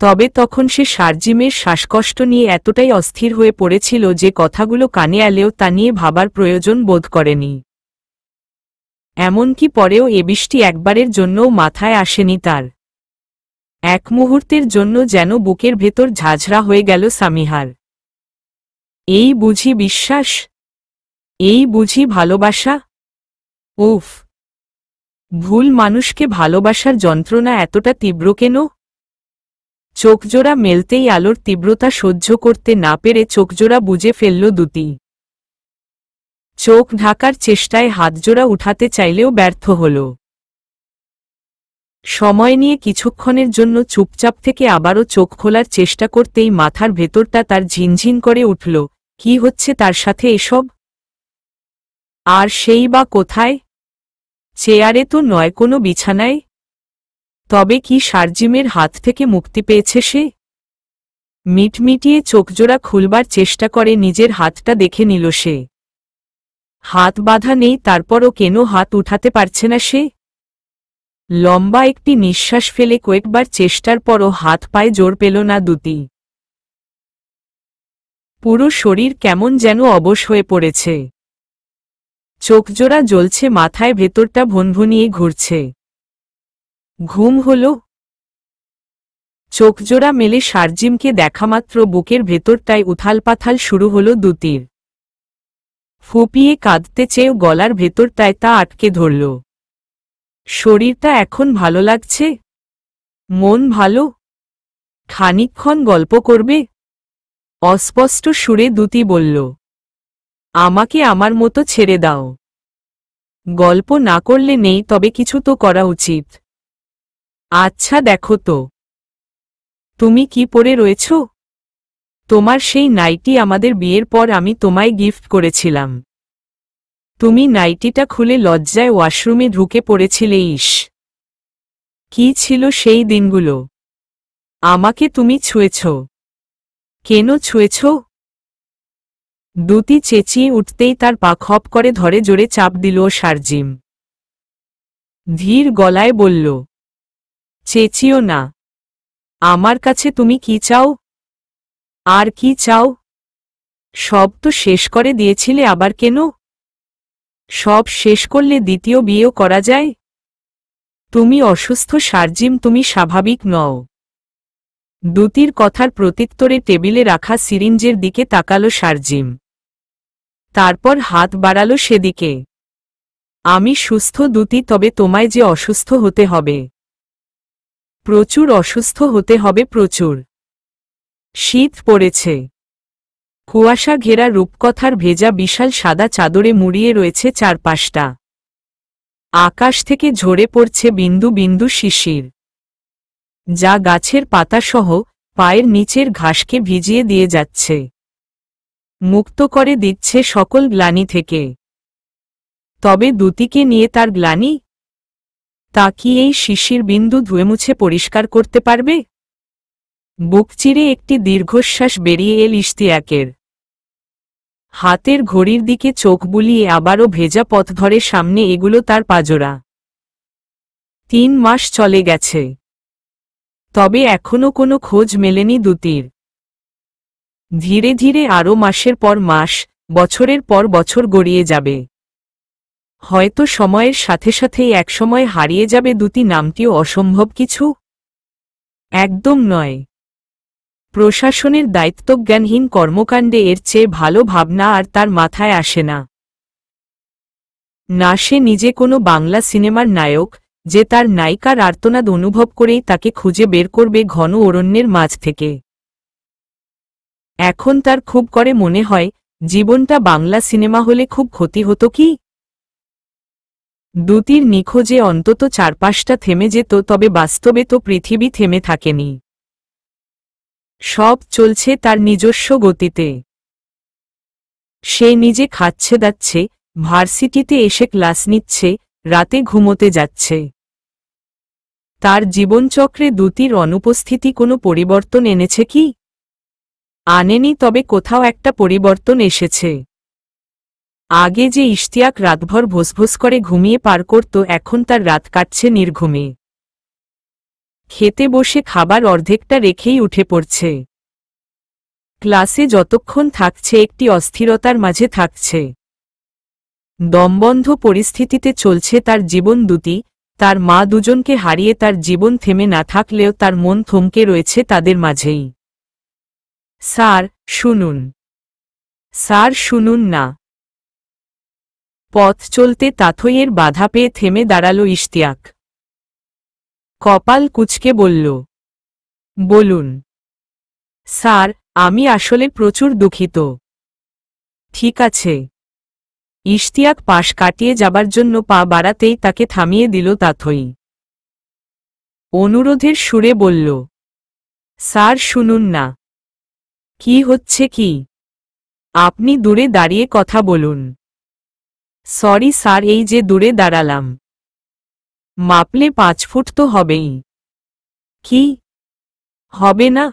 তবে তখন সে শারজিমের শ্বাসকষ্ট নিয়ে এতটাই অস্থির হয়ে পড়েছিল যে কথাগুলো কানে এলেও তা নিয়ে ভাবার প্রয়োজন বোধ করেনি। এমনকি পরেও এ বৃষ্টি একবারের জন্যও মাথায় আসেনি তার। এক মুহূর্তের জন্য যেন বুকের ভেতর ঝাঁঝরা হয়ে গেল সামিহার। এই বুঝি বিশ্বাস? এই বুঝি ভালোবাসা? উফ, ভুল মানুষকে ভালোবাসার যন্ত্রণা এতটা তীব্র কেন? চোখজোড়া মেলতেই আলোর তীব্রতা সহ্য করতে না পেরে চোখজোড়া বুজে ফেলল দুতি। চোখ ঢাকার চেষ্টায় হাতজোড়া উঠাতে চাইলেও ব্যর্থ হল। সময় নিয়ে কিছুক্ষণের জন্য চুপচাপ থেকে আবারও চোখ খোলার চেষ্টা করতেই মাথার ভেতরটা তার ঝিনঝিন করে উঠল। কি হচ্ছে তার সাথে এসব? আর সেই বা কোথায়? চেয়ারে তো নয়, কোনো বিছানায়। তবে কি শারজিমের হাত থেকে মুক্তি পেয়েছে সে? মিটমিটিয়ে চোখজোড়া খুলবার চেষ্টা করে নিজের হাতটা দেখে নিল সে। হাত বাঁধা নেই, তারপরও কেন হাত উঠাতে পারছে না সে? লম্বা একটি নিঃশ্বাস ফেলে কয়েকবার চেষ্টার পরও হাত পায়ে জোর পেল না দুটি। পুরো শরীর কেমন যেন অবশ হয়ে পড়েছে। চোখজোড়া জ্বলছে, মাথায় ভেতরটা ভনভনিয়ে ঘুরছে। ঘুম হল? চোখজোড়া মেলে শারজিমকে দেখামাত্র বুকের ভেতরটায় উথালপাথাল শুরু হল দুতির। ফুপিয়ে কাঁদতে চেয়েও গলার ভেতরটায় তা আটকে ধরল। শরীরটা এখন ভালো লাগছে? মন ভালো? খানিকক্ষণ গল্প করবে? অস্পষ্ট সুরে দুতি বলল। আমাকে আমার মতো ছেড়ে দাও। গল্প না করলে নেই, তবে কিছু তো করা উচিত। আচ্ছা দেখো তো, তুমি কি পরে রয়েছ? তোমার সেই নাইটি আমাদের বিয়ের পর আমি তোমায় গিফট করেছিলাম। তুমি নাইটিটা খুলে লজ্জায় ওয়াশরুমে ঢুকে পড়েছিলে। ইস, কি ছিল সেই দিনগুলো! আমাকে তুমি ছুঁয়েছ। কেন ছুঁয়েছ? দুতি চেঁচিয়ে উঠতেই তার পা খপ করে ধরে জোরে চাপ দিল শারজিম। ধীর গলায় বলল, চেঁচিও না। আমার কাছে তুমি কি চাও? আর কি চাও? সব তো শেষ করে দিয়েছিলে, আবার কেন? সব শেষ করলে দ্বিতীয় বিয়েও করা যায়? তুমি অসুস্থ শারজিম, তুমি স্বাভাবিক নও। দুতির কথার প্রত্যুত্তরে টেবিলে রাখা সিরিঞ্জের দিকে তাকালো শারজিম। তারপর হাত বাড়ালো সেদিকে। আমি সুস্থ দুতি, তবে তোমায় যে অসুস্থ হতে হবে। প্রচুর অসুস্থ হতে হবে, প্রচুর। শীত পড়েছে। কুয়াশা ঘেরা রূপকথার ভেজা বিশাল সাদা চাদরে মুড়িয়ে রয়েছে চারপাশটা। আকাশ থেকে ঝরে পড়ছে বিন্দু বিন্দু শিশির, যা গাছের পাতাসহ পায়ের নিচের ঘাসকে ভিজিয়ে দিয়ে যাচ্ছে, মুক্ত করে দিচ্ছে সকল গ্লানি থেকে। তবে দুতিকে নিয়ে তার গ্লানি? তা কি এই শিশির বিন্দু ধুয়ে মুছে পরিষ্কার করতে পারবে? বুক চিরে একটি দীর্ঘশ্বাস বেরিয়ে এল ইশতিয়াকের। হাতের ঘড়ির দিকে চোখ বুলিয়ে আবারও ভেজা পথ ধরে সামনে এগুলো তার পাজোরা। 3 মাস চলে গেছে, তবে এখনো কোনো খোঁজ মেলেনি দুতির। ধীরে ধীরে আরও মাসের পর মাস, বছরের পর বছর গড়িয়ে যাবে। হয়তো সময়ের সাথে সাথেই একসময় হারিয়ে যাবে দুতি নামটিও অসম্ভব কিছু? একদম নয়। প্রশাসনের দায়িত্বজ্ঞানহীন কর্মকাণ্ডে এর চেয়ে ভালো ভাবনা আর তার মাথায় আসে না। না সে নিজে কোনো বাংলা সিনেমার নায়ক, যে তার নায়িকার আর্তনাদ অনুভব করেই তাকে খুঁজে বের করবে ঘন অরণ্যের মাঝ থেকে। এখন তার খুব করে মনে হয়, জীবনটা বাংলা সিনেমা হলে খুব ক্ষতি হতো কি? দুতির নিখোঁজে অন্তত চারপাশটা থেমে যেত, তবে বাস্তবে তো পৃথিবী থেমে থাকেনি। সব চলছে তার নিজস্ব গতিতে। সে নিজে খাচ্ছে দাচ্ছে, ভার্সিটিতে এসে ক্লাস নিচ্ছে, রাতে ঘুমোতে যাচ্ছে। তার জীবনচক্রে দুতির অনুপস্থিতি কোনো পরিবর্তন এনেছে কি? আনেনি, তবে কোথাও একটা পরিবর্তন এসেছে। আগে যে ইশতিয়াক রাতভর ভোসভোস করে ঘুমিয়ে পার করত, এখন তার রাত কাটছে নির্ঘুমে। খেতে বসে খাবার অর্ধেকটা রেখেই উঠে পড়ছে। ক্লাসে যতক্ষণ থাকছে একটি অস্থিরতার মাঝে থাকছে। দমবন্ধ পরিস্থিতিতে চলছে তার জীবন। দুতি, তার মা দুজনকে হারিয়ে তার জীবন থেমে না থাকলেও তার মন থমকে রয়েছে তাদের মাঝেই। স্যার, শুনুন। স্যার, শুনুন না। পথ চলতে তাথইয়ের বাধা পেয়ে থেমে দাঁড়ালো ইশতিয়াক। কপাল কুঁচকে বলল, বলুন। স্যার, আমি আসলে প্রচুর দুঃখিত। ঠিক আছে। ইশতিয়াক পাশ কাটিয়ে যাবার জন্য পা বাড়াতেই তাকে থামিয়ে দিল তাথই। অনুরোধের সুরে বলল, স্যার শুনুন না। কি হচ্ছে কি? আপনি দূরে দাঁড়িয়ে কথা বলুন। সরি স্যার, এই যে দূরে দাঁড়ালাম। মাপলে 5 ফুট তো হবেই। কি হবে না?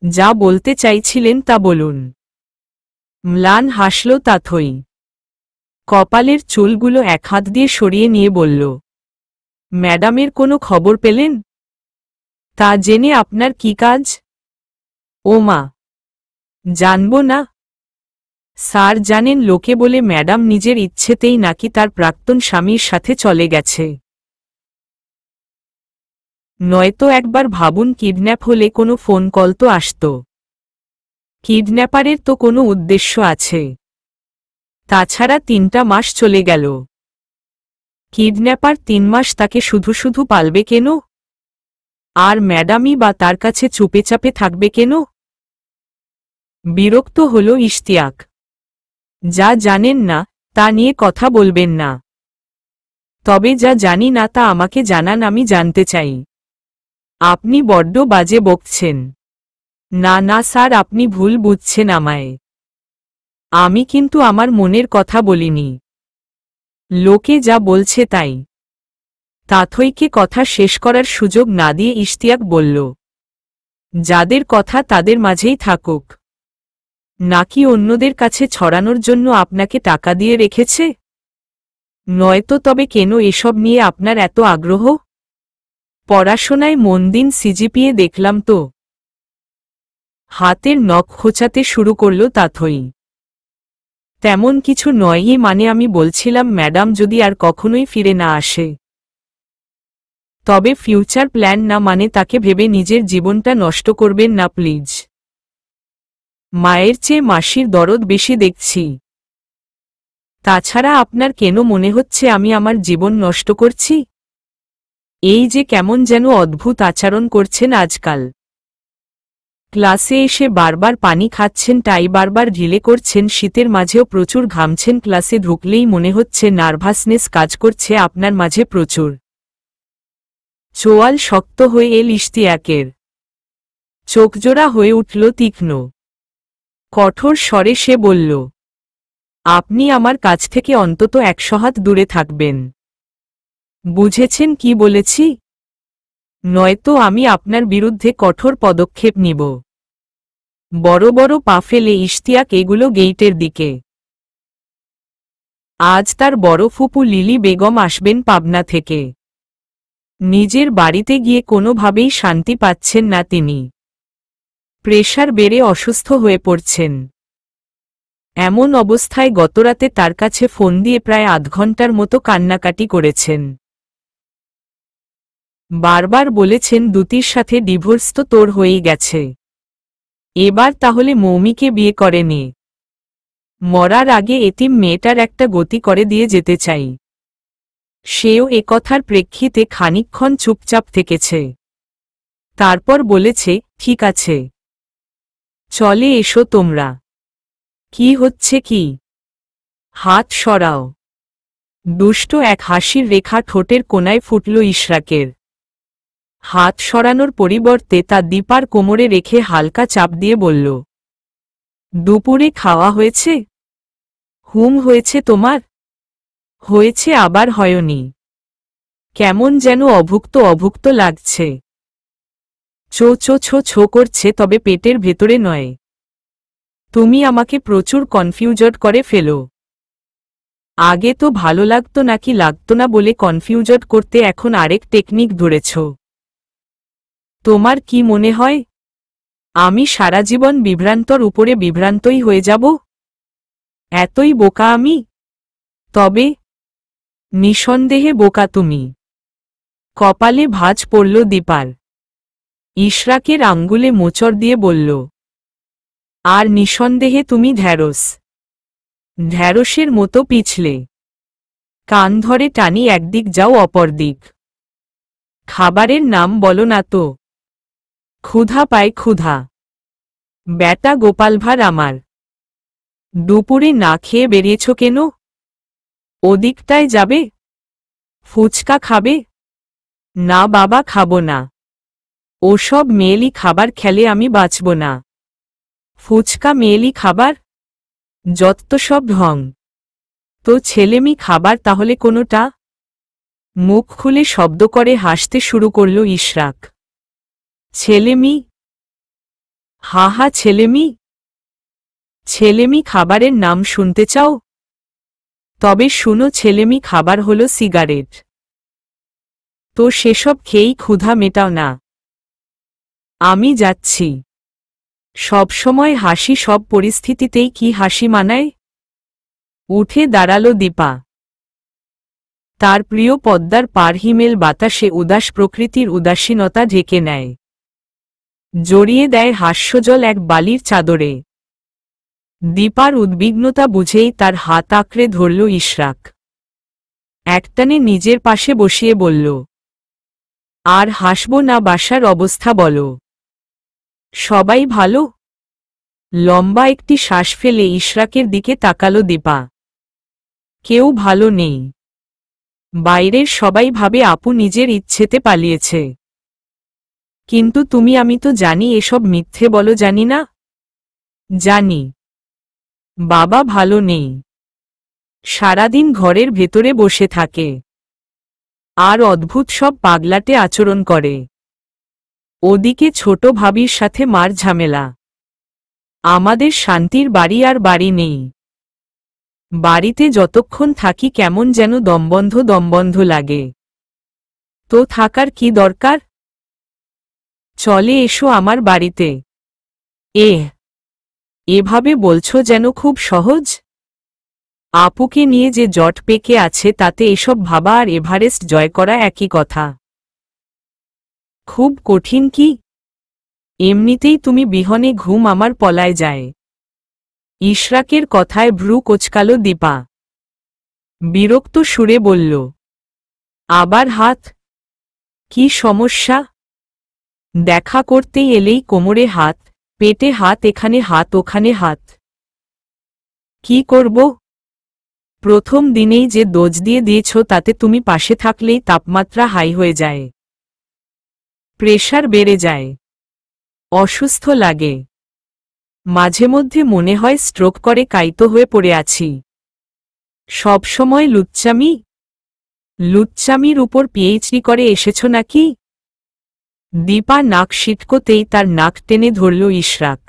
যা বলতে চাইছিলেন তা বলুন। ম্লান হাসল তাথই। কপালের চুলগুলো এক হাত দিয়ে সরিয়ে নিয়ে বলল, ম্যাডামের কোনো খবর পেলেন? তা জেনে আপনার কি কাজ? ও মা, জানব না? স্যার জানেন, লোকে বলে ম্যাডাম নিজের ইচ্ছেতেই নাকি তার প্রাক্তন স্বামীর সাথে চলে গেছে। নয়তো একবার ভাবুন, কিডন্যাপ হলে কোনো ফোন কল তো আসত। কিডন্যাপারের তো কোনো উদ্দেশ্য আছে। তাছাড়া 3টা মাস চলে গেল। কিডন্যাপার 3 মাস তাকে শুধু শুধু পালবে কেন? আর ম্যাডামই বা তার কাছে চুপেচাপে থাকবে কেন? বিরক্ত হল ইশতিয়াক। যা জানেন না তা নিয়ে কথা বলবেন না। তবে যা জানি না তা আমাকে জানান, আমি জানতে চাই। আপনি বড্ড বাজে বকছেন। না না স্যার, আপনি ভুল বুঝছেন আমায়। আমি কিন্তু আমার মনের কথা বলিনি। লোকে যা বলছে তাই। তাথইকে কথা শেষ করার সুযোগ না দিয়ে ইশতিয়াক বলল, যাদের কথা তাদের মাঝেই থাকুক। নাকি অন্যদের কাছে ছড়ানোর জন্য আপনাকে টাকা দিয়ে রেখেছে? নয়তো তবে কেন এসব নিয়ে আপনার এত আগ্রহ? পড়াশোনায় মন দিন, সিজিপিএ দেখলাম তো। হাতের নখ খোঁচাতে শুরু করল তাথই। তেমন কিছু নয়ই, মানে আমি বলছিলাম ম্যাডাম যদি আর কখনোই ফিরে না আসে। তবে ফিউচার প্ল্যান না মানে তাকে ভেবে নিজের জীবনটা নষ্ট করবেন না প্লিজ। মায়ের চেয়ে মাসির দরদ বেশি দেখছি। তাছাড়া আপনার কেন মনে হচ্ছে আমি আমার জীবন নষ্ট করছি? এই যে কেমন যেন অদ্ভুত আচরণ করছেন আজকাল। ক্লাসে এসে বারবার পানি খাচ্ছেন, টাই বারবার ঢিলে করছেন, শীতের মাঝেও প্রচুর ঘামছেন, ক্লাসে ঢুকলেই মনে হচ্ছে নার্ভাসনেস কাজ করছে আপনার মাঝে প্রচুর। চোয়াল শক্ত হয়ে এল ইশতিয়াকের। চোখজোড়া হয়ে উঠল তীক্ষ্ণ। কঠোর স্বরে সে বলল, আপনি আমার কাছ থেকে অন্তত 100 হাত দূরে থাকবেন। বুঝেছেন কি বলেছি? নয়তো আমি আপনার বিরুদ্ধে কঠোর পদক্ষেপ নিব। বড় বড় পা ফেলে ইশতিয়াক এগুলো গেইটের দিকে। আজ তার বড় ফুপু লিলি বেগম আসবেন পাবনা থেকে। নিজের বাড়িতে গিয়ে কোনোভাবেই শান্তি পাচ্ছেন না তিনি। প্রেশার বেড়ে অসুস্থ হয়ে পড়ছেন। এমন অবস্থায় গতরাতে তার কাছে ফোন দিয়ে প্রায় আধ ঘন্টার মতো কান্নাকাটি করেছেন। বারবার বলেছেন দ্যুতির সাথে ডিভোর্স তো তোর হয়েই গেছে, এবার তাহলে মৌমিকে বিয়ে করে নে। মরার আগে এতিম মেয়েটার একটা গতি করে দিয়ে যেতে চাই। সেও একথার প্রেক্ষিতে খানিকক্ষণ চুপচাপ থেকেছে। তারপর বলেছে, ঠিক আছে, চলে এসো তোমরা। কি হচ্ছে কি? হাত সরাও। দুষ্ট এক হাসির রেখা ঠোঁটের কোণায় ফুটল ইশরাকের। হাত সরানোর পরিবর্তে তা দীপার কোমরে রেখে হালকা চাপ দিয়ে বলল, দুপুরে খাওয়া হয়েছে? হুম হয়েছে, তোমার? হয়েছে আবার হয়নি। কেমন যেন অভুক্ত অভুক্ত লাগছে। চো চো ছো ছো করছে, তবে পেটের ভেতরে নয়। তুমি আমাকে প্রচুর কনফিউজড করে ফেলো। আগে তো ভালো লাগতো নাকি লাগতো না বলে কনফিউজড করতে এখন আরেক টেকনিক ধরেছ। তোমার কি মনে হয় আমি সারা জীবন বিভ্রান্তর উপরে বিভ্রান্তই হয়ে যাব? এতই বোকা আমি? তবে নিঃসন্দেহে বোকা তুমি। কপালে ভাঁজ পড়ল দীপার। ইশরাকের আঙ্গুলে মোচড় দিয়ে বলল, আর নিঃসন্দেহে তুমি ঢ্যাঁড়স। ঢ্যাঁড়সের মতো পিছলে। কান ধরে টানি, একদিক যাও অপর দিক। খাবারের নাম বলো না তো। ক্ষুধা পায় ক্ষুধা। ব্যাটা গোপাল ভাঁড় আমার। দুপুরে না খেয়ে বেরিয়েছ কেন? ওদিকটায় যাবে? ফুচকা খাবে? না বাবা, খাবো না। ওসব মেয়েলি খাবার খেলে আমি বাঁচব না। ফুচকা মেয়েলি খাবার? যত সব ঢং। তো ছেলেমি খাবার তাহলে কোনোটা? মুখ খুলে শব্দ করে হাসতে শুরু করল ইশরাক। ছেলেমি? হা হা, ছেলেমি। ছেলেমি খাবারের নাম শুনতে চাও? তবে শুনো, ছেলেমি খাবার হলো সিগারেট। তো সেসব খেয়েই ক্ষুধা মেটাও না। আমি যাচ্ছি। সবসময় হাসি সব পরিস্থিতিতেই কি হাসি মানায়? উঠে দাঁড়ালো দীপা। তার প্রিয় পদ্মার পার হিমেল বাতাসে উদাস প্রকৃতির উদাসীনতা ঢেকে নেয়। জড়িয়ে দেয় হাস্যজল এক বালির চাদরে। দীপার উদ্বিগ্নতা বুঝেই তার হাত আঁকড়ে ধরল ইশরাক। একটানে নিজের পাশে বসিয়ে বলল, আর হাসব না? বাসার অবস্থা বলো। সবাই ভালো? লম্বা একটি শ্বাস ফেলে ইশরাকের দিকে তাকালো দীপা। কেউ ভালো নেই। বাইরের সবাই ভাবে আপু নিজের ইচ্ছেতে পালিয়েছে। কিন্তু তুমি, আমি তো জানি এসব মিথ্যে বলো। জানি না? জানি। বাবা ভালো নেই। সারাদিন ঘরের ভেতরে বসে থাকে। আর অদ্ভুত সব পাগলাটে আচরণ করে। ওদিকে ছোট ভাবির সাথে মার ঝামেলা। আমাদের শান্তির বাড়ি আর বাড়ি নেই। বাড়িতে যতক্ষণ থাকি কেমন যেন দমবন্ধ দমবন্ধ লাগে। তো থাকার কি দরকার? চলে এসো আমার বাড়িতে। এভাবে বলছো যেন খুব সহজ। আপুকে নিয়ে যে জট পেকে আছে তাতে এসব ভাবা আর এভারেস্ট জয় করা একই কথা। খুব কঠিন কি? এমনিতেই তুমি বিহনে ঘুম আমার পলায় যায়। ইশরাকের কথায় ভ্রু কোচকালো দীপা। বিরক্ত সুরে বলল, আবার হাত? কি সমস্যা? দেখা করতেই এলেই কোমরে হাত, পেটে হাত, এখানে হাত, ওখানে হাত। কি করব? প্রথম দিনেই যে ডোজ দিয়েছ তাতে তুমি পাশে থাকলেই তাপমাত্রা হাই হয়ে যায়, প্রেশার বেড়ে যায়, অসুস্থ লাগে। মাঝে মধ্যে মনে হয় স্ট্রোক করে কাইতো হয়ে পড়ে আছি। সবসময় লুচ্চামি? লুচ্চামির উপর পিএইচডি করে এসেছ নাকি? দীপা নাক সিটকোতেই তার নাক টেনে ধরল ইশরাক।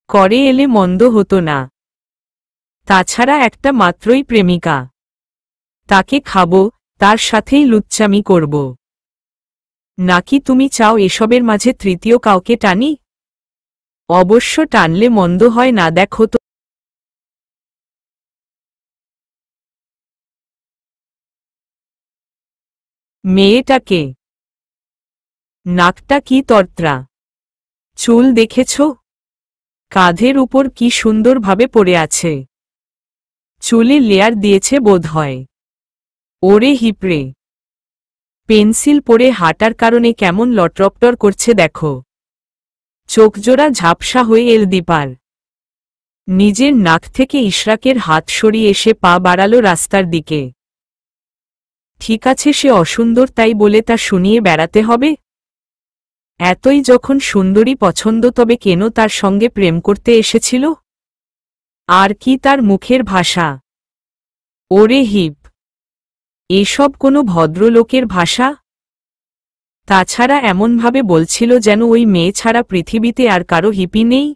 করে এলে মন্দ হতো না। তাছাড়া একটা মাত্রই প্রেমিকা। তাকে খাবো, তার সাথেই লুচ্চামি করব। নাকি তুমি চাও এসবের মাঝে তৃতীয় কাউকে টানি? অবশ্য টানলে মন্দ হয় না। দেখো তো মেয়েটাকে। নাকটা কি তর্ত্রা। চুল দেখেছ? কাঁধের উপর কি সুন্দরভাবে পড়ে আছে। চুলে লেয়ার দিয়েছে বোধহয়। ওরে হিপড়ে। পেন্সিল পরে হাঁটার কারণে কেমন লটরপটর করছে দেখো। চোখজোড়া ঝাপসা হয়ে এল দীপার। নিজের নাক থেকে ইশরাকের হাত সরিয়ে এসে পা বাড়ালো রাস্তার দিকে। ঠিক আছে, সে অসুন্দর তাই বলে তা শুনিয়ে বেড়াতে হবে? এতই যখন সুন্দরী পছন্দ তবে কেন তার সঙ্গে প্রেম করতে এসেছিল? আর কি তার মুখের ভাষা। ওরে হিপ। এসব কোনো ভদ্রলোকের ভাষা? তাছাড়া এমনভাবে বলছিল যেন ওই মেয়ে ছাড়া পৃথিবীতে আর কারো হিপি নেই।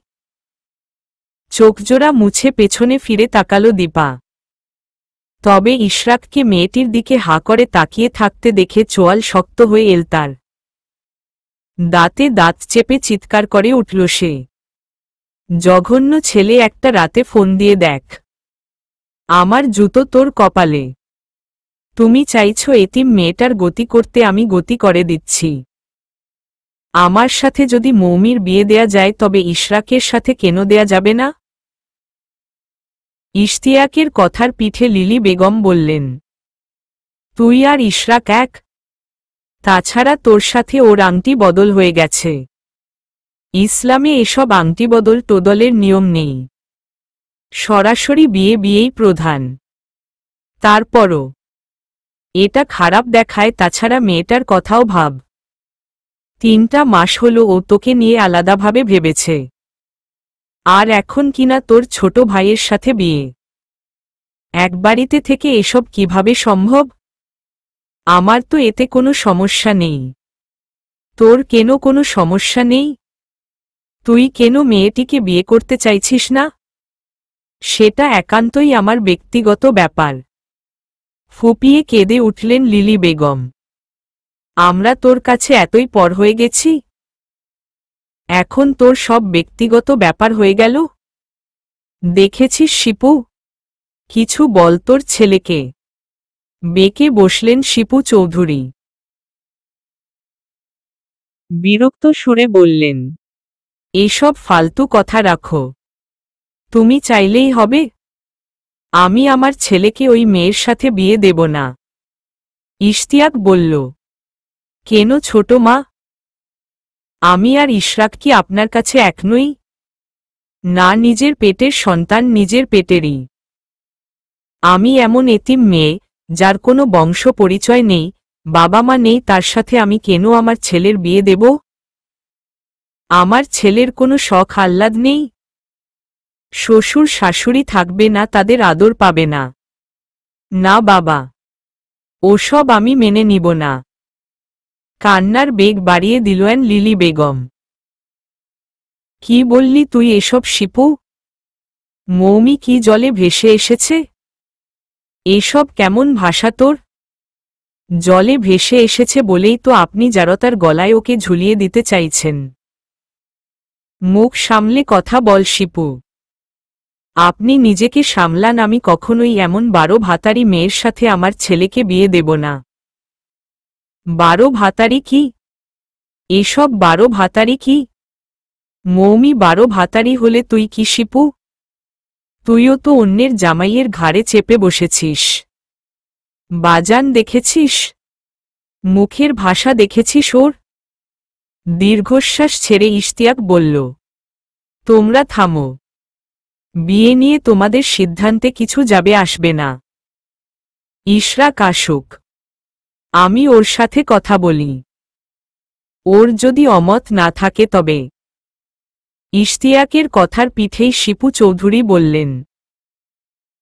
চোখজোড়া মুছে পেছনে ফিরে তাকালো দীপা। তবে ইশরাককে মেয়েটির দিকে হা করে তাকিয়ে থাকতে দেখে চোয়াল শক্ত হয়ে এল তার। দাঁতে দাঁত চেপে চিৎকার করে উঠল সে। জঘন্য ছেলে একটা, রাতে ফোন দিয়ে দেখ। আমার জুতো তোর কপালে। তুমি চাইছো এতিম মেয়েটার গতি করতে, আমি গতি করে দিচ্ছি। আমার সাথে যদি মৌমির বিয়ে দেয়া যায় তবে ইশরাকের সাথে কেন দেয়া যাবে না? ইশতিয়াকের কথার পিঠে লিলি বেগম বললেন, তুই আর ইশরাক এক? তাছাড়া তোর সাথে ওর আংটি বদল হয়ে গেছে। ইসলামে এসব আংটি বদল টোদলের নিয়ম নেই। সরাসরি বিয়েই প্রধান। তারপরও এটা খারাপ দেখায়, তাছাড়া মেয়েটার কথাও ভাব। 3টা মাস হলো ও তোকে নিয়ে আলাদাভাবে ভেবেছে, আর এখন কিনা তোর ছোট ভাইয়ের সাথে বিয়ে। এক বাড়িতে থেকে এসব কিভাবে সম্ভব? আমার তো এতে কোনো সমস্যা নেই। তোর কেন কোনো সমস্যা নেই? তুই কেন মেয়েটিকে বিয়ে করতে চাইছিস না? সেটা একান্তই আমার ব্যক্তিগত ব্যাপার। ফুপিয়ে কেঁদে উঠলেন লিলি বেগম। আমরা তোর কাছে এতই পর হয়ে গেছি? এখন তোর সব ব্যক্তিগত ব্যাপার হয়ে গেল? দেখেছিস শিপু, কিছু বল তোর ছেলেকে। বেঁকে বসলেন শিপু চৌধুরী। বিরক্ত সুরে বললেন, এসব ফালতু কথা রাখো। তুমি চাইলেই হবে? আমি আমার ছেলেকে ওই মেয়ের সাথে বিয়ে দেব না। ইশতিয়াক বলল, কেন ছোট মা? আমি আর ইশরাক কি আপনার কাছে এক নই? না, নিজের পেটের সন্তান নিজের পেটেরই। আমি এমন এতিম মেয়ে, যার কোনো বংশ পরিচয় নেই, বাবা মা নেই, তার সাথে আমি কেন আমার ছেলের বিয়ে দেব? আমার ছেলের কোনো শখ আহ্লাদ নেই? শ্বশুর শাশুড়ি থাকবে না, তাদের আদর পাবে না? না বাবা, ওসব আমি মেনে নিব না। কান্নার বেগ বাড়িয়ে দিলেন লিলি বেগম। কি বললি তুই এসব শিপু? মৌমি কি জলে ভেসে এসেছে? এসব কেমন ভাষা তোর? জলে ভেসে এসেছে বলেই তো আপনি জারতার গলায় ওকে ঝুলিয়ে দিতে চাইছেন। মুখ সামলে কথা বল শিপু। আপনি নিজেকে সামলান। আমি কখনোই এমন 12 ভাতারি মেয়ের সাথে আমার ছেলেকে বিয়ে দেব না। 12 ভাতারি কি? এসব 12 ভাতারি কি? মৌমি 12 ভাতারি হলে তুই কি শিপু? তুইও তো অন্যের জামাইয়ের ঘাড়ে চেপে বসেছিস। বাজান দেখেছিস? মুখের ভাষা দেখেছিস ওর? দীর্ঘশ্বাস ছেড়ে ইশতিয়াক বলল, তোমরা থামো। বিয়ে নিয়ে তোমাদের সিদ্ধান্তে কিছু যাবে আসবে না। ইশরাক আসুক, আমি ওর সাথে কথা বলি। ওর যদি অমত না থাকে তবে। ইশতিয়াকের কথার পিঠেই শিপু চৌধুরী বললেন,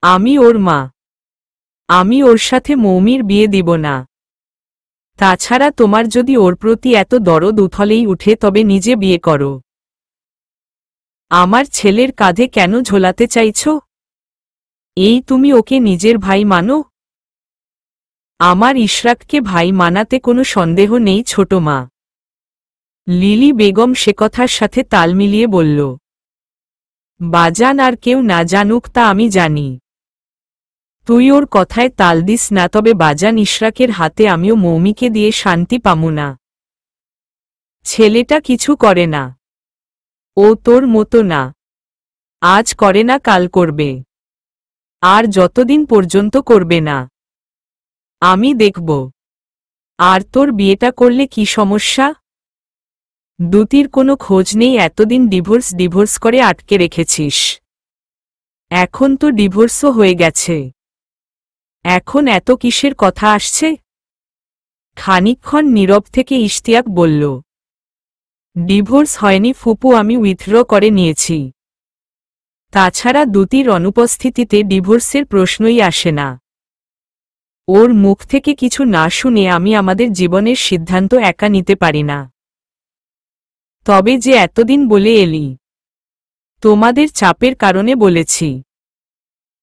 আমি ওর মা। আমি ওর সাথে মৌমির বিয়ে দিব না। তাছাড়া তোমার যদি ওর প্রতি এত দরদ উথলেই উঠে তবে নিজে বিয়ে করো। আমার ছেলের কাঁধে কেন ঝোলাতে চাইছ? এই তুমি ওকে নিজের ভাই মানো? আমার ইশরাককে ভাই মানাতে কোনো সন্দেহ নেই ছোট মা। লিলি বেগম সে কথার সাথে তাল মিলিয়ে বলল, বাজান আর কেউ না জানুক তা আমি জানি। তুই ওর কথায় তাল দিস না, তবে বাজান ইশরাকের হাতে আমিও মৌমিকে দিয়ে শান্তি পামু না। ছেলেটা কিছু করে না। ও তোর মতো না। আজ করে না কাল করবে, আর যতদিন পর্যন্ত করবে না আমি দেখব। আর তোর বিয়েটা করলে কি সমস্যা? দুতির কোনো খোঁজ নেই, এতদিন ডিভোর্স করে আটকে রেখেছিস। এখন তো ডিভোর্সও হয়ে গেছে, এখন এত কিসের কথা আসছে? খানিকক্ষণ নীরব থেকে ইশতিয়াক বলল, ডিভোর্স হয়নি ফুপু, আমি উইথড্র করে নিয়েছি। তাছাড়া দুতির অনুপস্থিতিতে ডিভোর্সের প্রশ্নই আসে না। ওর মুখ থেকে কিছু না শুনে আমি আমাদের জীবনের সিদ্ধান্ত একা নিতে পারি না। তবে যে এতদিন বলে এলি, তোমাদের চাপের কারণে বলেছি।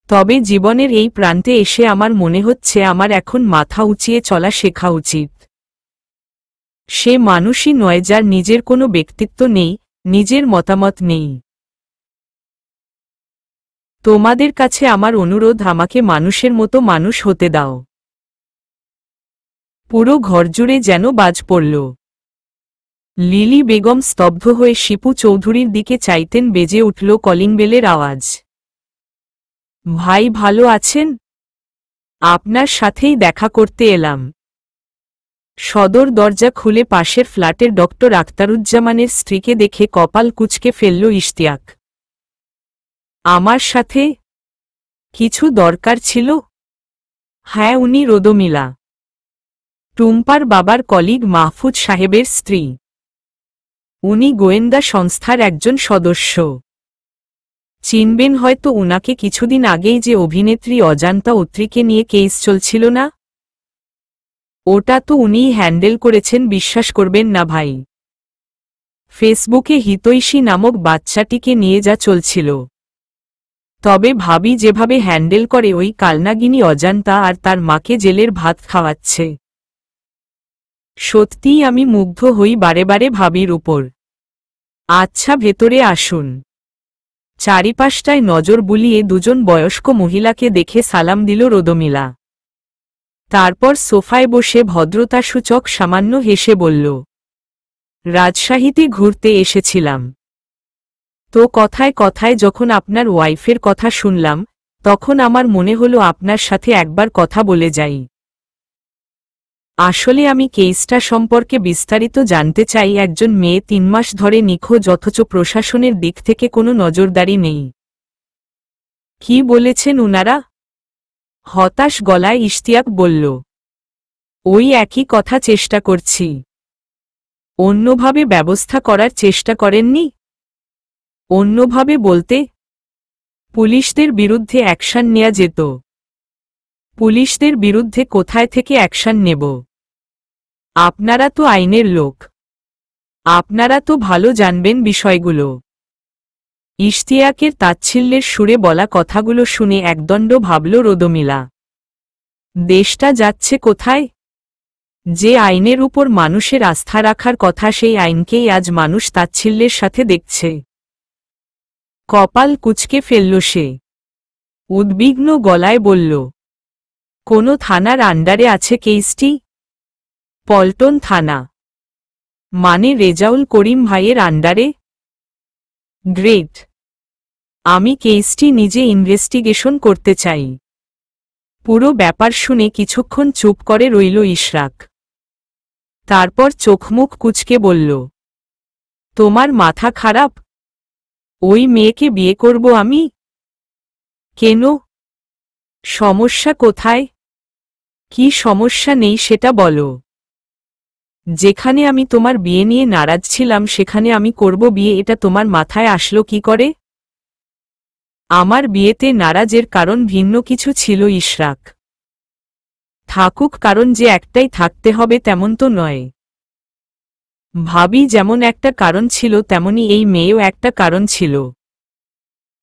তবে জীবনের এই প্রান্তে এসে আমার মনে হচ্ছে আমার এখন মাথা উঁচিয়ে চলা শেখা উচিত। সে মানুষই নয় যার নিজের কোনো ব্যক্তিত্ব নেই, নিজের মতামত নেই। তোমাদের কাছে আমার অনুরোধ, আমাকে মানুষের মতো মানুষ হতে দাও। পুরো ঘরজুড়ে যেন বাজ পড়ল। লিলি বেগম স্তব্ধ হয়ে শিপু চৌধুরীর দিকে চাইতেন। বেজে উঠল কলিং বেলের আওয়াজ। ভাই ভালো আছেন? আপনার সাথেই দেখা করতে এলাম। সদর দরজা খুলে পাশের ফ্ল্যাটের ডক্টর আখতারুজ্জামানের স্ত্রীকে দেখে কপাল কুঁচকে ফেলল ইশতিয়াক। আমার সাথে কিছু দরকার ছিল? হ্যাঁ, উনি রোদমিলা, টুম্পার বাবার কলিগ মাহফুজ সাহেবের স্ত্রী। উনি গোয়েন্দা সংস্থার একজন সদস্য। চিনবেন হয়তো উনাকে। কিছুদিন আগেই যে অভিনেত্রী অজান্তা অত্রিকে নিয়ে কেস চলছিল না, ওটা তো উনিই হ্যান্ডেল করেছেন। বিশ্বাস করবেন না ভাই, ফেসবুকে হিতৈষী নামক বাচ্চাটিকে নিয়ে যা চলছিল। তবে ভাবি যেভাবে হ্যান্ডেল করে ওই কালনাগিনী অজান্তা আর তার মাকে জেলের ভাত খাওয়াচ্ছে, সত্যিই আমি মুগ্ধ হই বারে বারে ভাবির উপর। আচ্ছা, ভেতরে আসুন। চারিপাশটায় নজর বুলিয়ে দুজন বয়স্ক মহিলাকে দেখে সালাম দিল রোদমিলা। তারপর সোফায় বসে ভদ্রতাসূচক সামান্য হেসে বলল, রাজশাহীতে ঘুরতে এসেছিলাম তো কথায় কথায় যখন আপনার ওয়াইফের কথা শুনলাম, তখন আমার মনে হলো আপনার সাথে একবার কথা বলে যাই। আসলে আমি কেসটা সম্পর্কে বিস্তারিত জানতে চাই। একজন মেয়ে 3 মাস ধরে নিখোঁজ, অথচ প্রশাসনের দিক থেকে কোনো নজরদারি নেই। কি বলেছেন উনারা? হতাশ গলায় ইশতিয়াক বলল, ওই একই কথা, চেষ্টা করছি। অন্যভাবে ব্যবস্থা করার চেষ্টা করেননি? অন্যভাবে বলতে, পুলিশদের বিরুদ্ধে অ্যাকশন নেয়া যেত। পুলিশদের বিরুদ্ধে কোথায় থেকে অ্যাকশন নেব? আপনারা তো আইনের লোক, আপনারা তো ভালো জানবেন বিষয়গুলো। ইশতিয়াকের তাচ্ছিল্যের সুরে বলা কথাগুলো শুনে একদণ্ড ভাবল রোদমিলা। দেশটা যাচ্ছে কোথায়? যে আইনের উপর মানুষের আস্থা রাখার কথা, সেই আইনকেই আজ মানুষ তাচ্ছিল্যের সাথে দেখছে। কপাল কুঁচকে ফেলল সে। উদ্বিগ্ন গলায় বলল, কোন থানার আন্ডারে আছে কেসটি? পল্টন থানা। মানে রেজাউল করিম ভাইয়ের আন্ডারে? গ্রেট। আমি কেসটি নিজে ইনভেস্টিগেশন করতে চাই। পুরো ব্যাপার শুনে কিছুক্ষণ চুপ করে রইল ইশরাক। তারপর চোখমুখ কুঁচকে বলল, তোমার মাথা খারাপ? ওই মেয়েকে বিয়ে করব আমি? কেন? সমস্যা কোথায়? কি সমস্যা নেই সেটা বলো। যেখানে আমি তোমার বিয়ে নিয়ে নারাজ ছিলাম সেখানে আমি করব বিয়ে, এটা তোমার মাথায় আসলো কি করে? আমার বিয়েতে নারাজের কারণ ভিন্ন কিছু ছিল ইশরাক। থাকুক, কারণ যে একটাই থাকতে হবে তেমন তো নয়। ভাবি যেমন একটা কারণ ছিল, তেমনি এই মেয়েও একটা কারণ ছিল।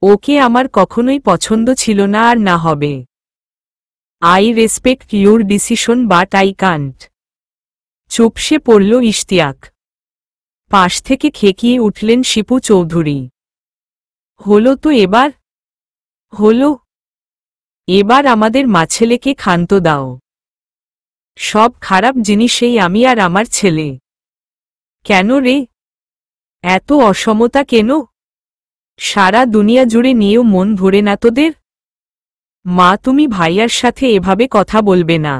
ওকে আমার কখনোই পছন্দ ছিল না, আর না হবে। I respect your decision but I can't. চুপসে পড়ল ইশতিয়াক। পাশ থেকে খেকিয়ে উঠলেন শিপু চৌধুরী। হলো তো এবার? হলো। এবার আমাদের মাছেলেকে ক্ষান্ত দাও। সব খারাপ জিনিসেই আমি আর আমার ছেলে। কেন রে? এত অসমতা কেন? সারা দুনিয়া জুড়ে নিয়েও মন ভরে না তোদের? মা, তুমি ভাইয়ার সাথে এভাবে কথা বলবে না।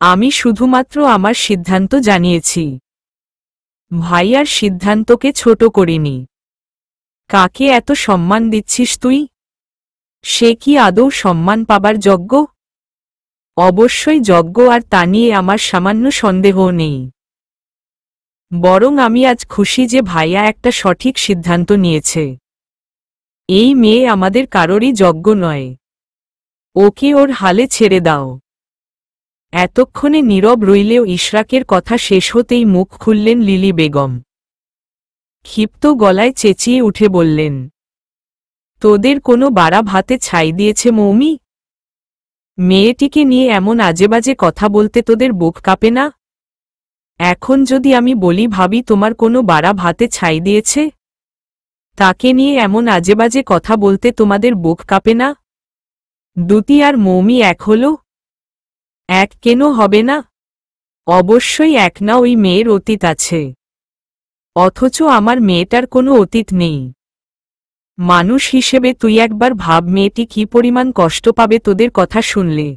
আমি শুধুমাত্র আমার সিদ্ধান্ত জানিয়েছি। ভাইয়ার সিদ্ধান্তকে ছোট করিনি। কাকে এত সম্মান দিচ্ছিস তুই? সে কি আদৌ সম্মান পাবার যোগ্য? অবশ্যই যোগ্য, আর তা নিয়ে আমার সামান্য সন্দেহ নেই। বরং আমি আজ খুশি যে ভাইয়া একটা সঠিক সিদ্ধান্ত নিয়েছে। এই মেয়ে আমাদের কারোরই যোগ্য নয়। ওকে ওর হালে ছেড়ে দাও। এতক্ষণে নীরব রইলেও ইশরাকের কথা শেষ হতেই মুখ খুললেন লিলি বেগম। ক্ষিপ্ত গলায় চেঁচিয়ে উঠে বললেন, তোদের কোনো বাড়া ভাতে ছাই দিয়েছে মৌমি? মেয়েটিকে নিয়ে এমন আজেবাজে কথা বলতে তোদের বুক কাঁপে না? এখন যদি আমি বলি ভাবি তোমার কোনো বাড়া ভাতে ছাই দিয়েছে, তাকে নিয়ে এমন আজেবাজে কথা বলতে তোমাদের বুক কাঁপে না? দুতি আর মৌমি এক হলো? এক কেন হবে না? অবশ্যই এক না। ওই মেয়ের অতীত আছে, অথচ আমার মেয়েটার কোনো অতীত নেই। মানুষ হিসেবে তুই একবার ভাব, মেয়েটি কি পরিমাণ কষ্ট পাবে তোদের কথা শুনলে।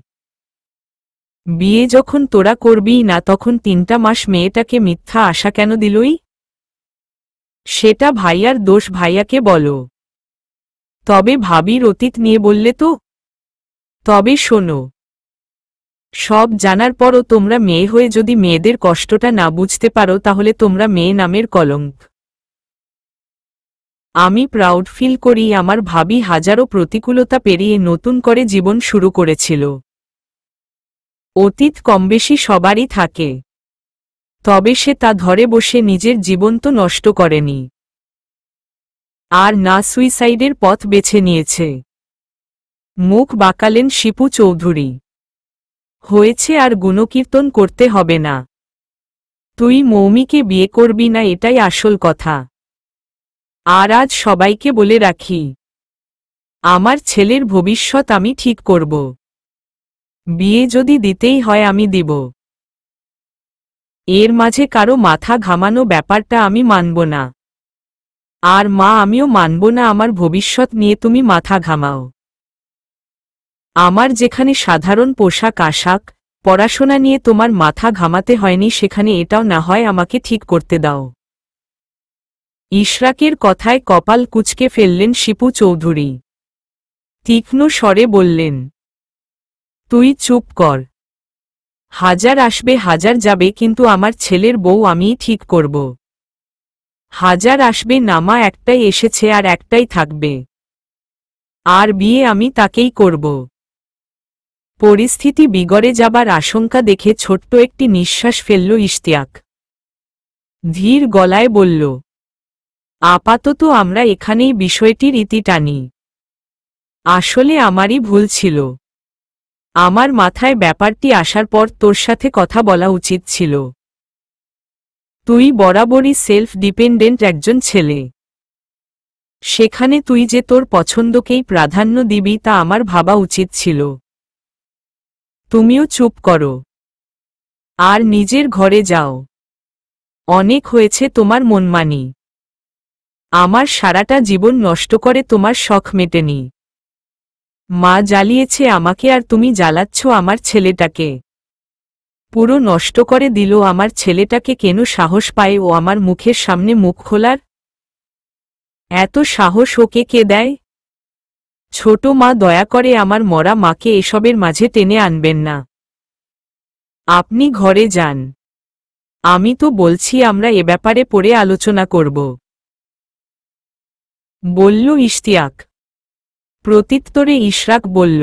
বিয়ে যখন তোরা করবিই না, তখন 3টা মাস মেয়েটাকে মিথ্যা আশা কেন দিলই? সেটা ভাইয়ার দোষ, ভাইয়াকে বলো। তবে ভাবির অতীত নিয়ে বললে তো? তবে শোনো, সব জানার পরও তোমরা মেয়ে হয়ে যদি মেয়েদের কষ্টটা না বুঝতে পারো তাহলে তোমরা মেয়ে নামের কলঙ্ক। আমি প্রাউড ফিল করি আমার ভাবি হাজারো প্রতিকূলতা পেরিয়ে নতুন করে জীবন শুরু করেছিল। অতীত কমবেশি সবারই থাকে, তবে সে তা ধরে বসে নিজের জীবন তো নষ্ট করেনি, আর না সুইসাইডের পথ বেছে নিয়েছে। মুখ বাঁকালেন শিপু চৌধুরী। হয়েছে, আর গুণকীর্তন করতে হবে না। তুই মৌমিকে বিয়ে করবি না, এটাই আসল কথা। আর আজ সবাইকে বলে রাখি, আমার ছেলের ভবিষ্যৎ আমি ঠিক করব। বিয়ে যদি দিতেই হয় আমি দিব। এর মাঝে কারো মাথা ঘামানো ব্যাপারটা আমি মানব না। আর মা, আমিও মানব না আমার ভবিষ্যৎ নিয়ে তুমি মাথা ঘামাও। আমার যেখানে সাধারণ পোশাক আশাক, পড়াশোনা নিয়ে তোমার মাথা ঘামাতে হয়নি, সেখানে এটাও না হয় আমাকে ঠিক করতে দাও। ইশরাকের কথায় কপাল কুঁচকে ফেললেন শিপু চৌধুরী। তীক্ষ্ণ স্বরে বললেন, তুই চুপ কর। হাজার আসবে হাজার যাবে, কিন্তু আমার ছেলের বউ আমিই ঠিক করব। হাজার আসবে নামা, একটাই এসেছে আর একটাই থাকবে, আর বিয়ে আমি তাকেই করব। পরিস্থিতি বিগড়ে যাবার আশঙ্কা দেখে ছোট্ট একটি নিঃশ্বাস ফেলল ইশতিয়াক। ধীর গলায় বলল, আপাতত আমরা এখানেই বিষয়টির ইতি টানি। আসলে আমারই ভুল ছিল। আমার মাথায় ব্যাপারটি আসার পর তোর সাথে কথা বলা উচিত ছিল। তুই বরাবরই সেলফ ডিপেন্ডেন্ট একজন ছেলে। সেখানে তুই যে তোর পছন্দকেই প্রাধান্য দিবি তা আমার ভাবা উচিত ছিল। তুমিও চুপ করো আর নিজের ঘরে যাও। অনেক হয়েছে তোমার মনমানি। আমার সারাটা জীবন নষ্ট করে তোমার শখ মেটেনি। মা জ্বালিয়েছে আমাকে, আর তুমি জ্বালাচ্ছ আমার ছেলেটাকে। পুরো নষ্ট করে দিল আমার ছেলেটাকে। কেন সাহস পায় ও আমার মুখের সামনে মুখ খোলার? এত সাহস ওকে কে দেয়? ছোট মা, দয়া করে আমার মরা মাকে এসবের মাঝে টেনে আনবেন না। আপনি ঘরে যান। আমি তো বলছি আমরা এ ব্যাপারে পরে আলোচনা করব, বলল ইশতিয়াক। প্রত্যুত্তরে ইশরাক বলল,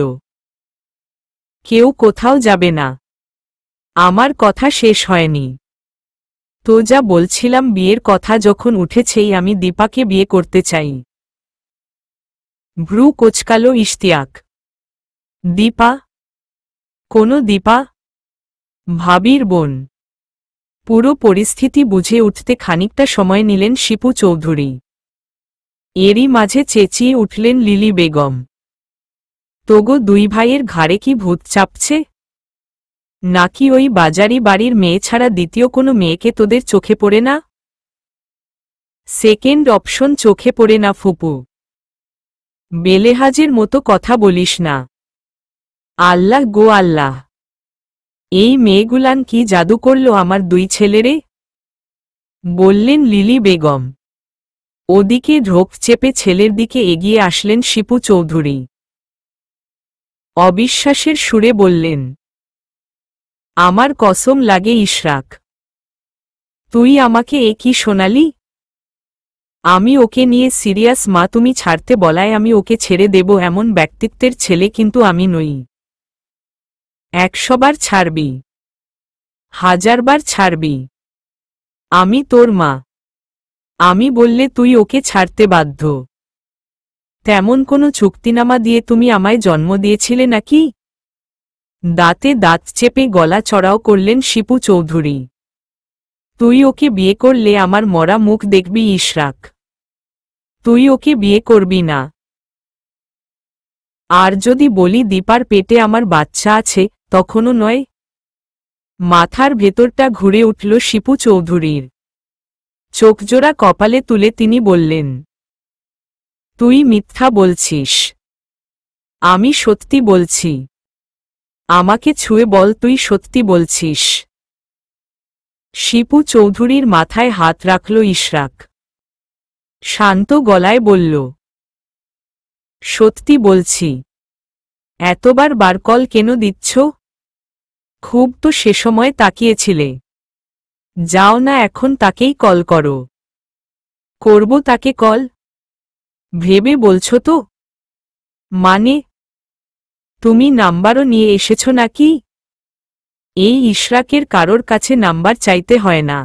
কেউ কোথাও যাবে না। আমার কথা শেষ হয়নি। তো যা বলছিলাম, বিয়ের কথা যখন উঠেছেই আমি দীপাকে বিয়ে করতে চাই। ভ্রু কোঁচকালো ইশতিয়াক। দীপা? কোনো দীপা? ভাবির বোন। পুরো পরিস্থিতি বুঝে উঠতে খানিকটা সময় নিলেন শিপু চৌধুরী। এরই মাঝে চেঁচিয়ে উঠলেন লিলি বেগম, তোগো দুই ভাইয়ের ঘাড়ে কি ভূত চাপছে? নাকি ওই বাজারি বাড়ির মেয়ে ছাড়া দ্বিতীয় কোনো মেয়েকে তোদের চোখে পড়ে না? সেকেন্ড অপশন চোখে পড়ে না ফুপু। বেলেহাজের মতো কথা বলিস না। আল্লাহ গো আল্লাহ, এই মেয়েগুলান কি জাদু করল আমার দুই ছেলেরে? বললেন লিলি বেগম। ওদিকে ঢোক চেপে ছেলের দিকে এগিয়ে আসলেন শিপু চৌধুরী। অবিশ্বাসের সুরে বললেন, আমার কসম লাগে ইশরাক, তুই আমাকে এ কি শোনালি? আমি ওকে নিয়ে সিরিয়াস মা, তুমি ছাড়তে বলায় আমি ওকে ছেড়ে দেব এমন ব্যক্তিত্বের ছেলে কিন্তু আমি নই। 100 বার ছাড়বি, 1000 বার ছাড়বি, আমি তোর মা। আমি বললে তুই ওকে ছাড়তে বাধ্য। তেমন কোনো চুক্তিনামা দিয়ে তুমি আমায় জন্ম দিয়েছিলে নাকি? দাঁতে দাঁত চেপে গলা চড়াও করলেন শিপু চৌধুরী। তুই ওকে বিয়ে করলে আমার মরা মুখ দেখবি ইশরাক। তুই ওকে বিয়ে করবি না। আর যদি বলি দীপার পেটে আমার বাচ্চা আছে, তখনও নয়। মাথার ভেতরটা ঘুরে উঠল শিপু চৌধুরীর। চোখজোড়া কপালে তুলে তিনি বললেন, তুই মিথ্যা বলছিস। আমি সত্যি বলছি। আমাকে ছুঁয়ে বল তুই সত্যি বলছিস। শিপু চৌধুরীর মাথায় হাত রাখল ইশরাক। শান্ত গলায় বলল, সত্যি বলছি। এতবার বারকল কেন দিচ্ছ? খুব তো সে সময় তাকিয়েছিলে। যাও না এখন তাকেই কল করো। করব তাকে কল? ভেবে বলছো তো? মানে? তুমি নাম্বারও নিয়ে এসেছো নাকি? এই ইশরাকের কারোর কাছে নাম্বার চাইতে হয় না,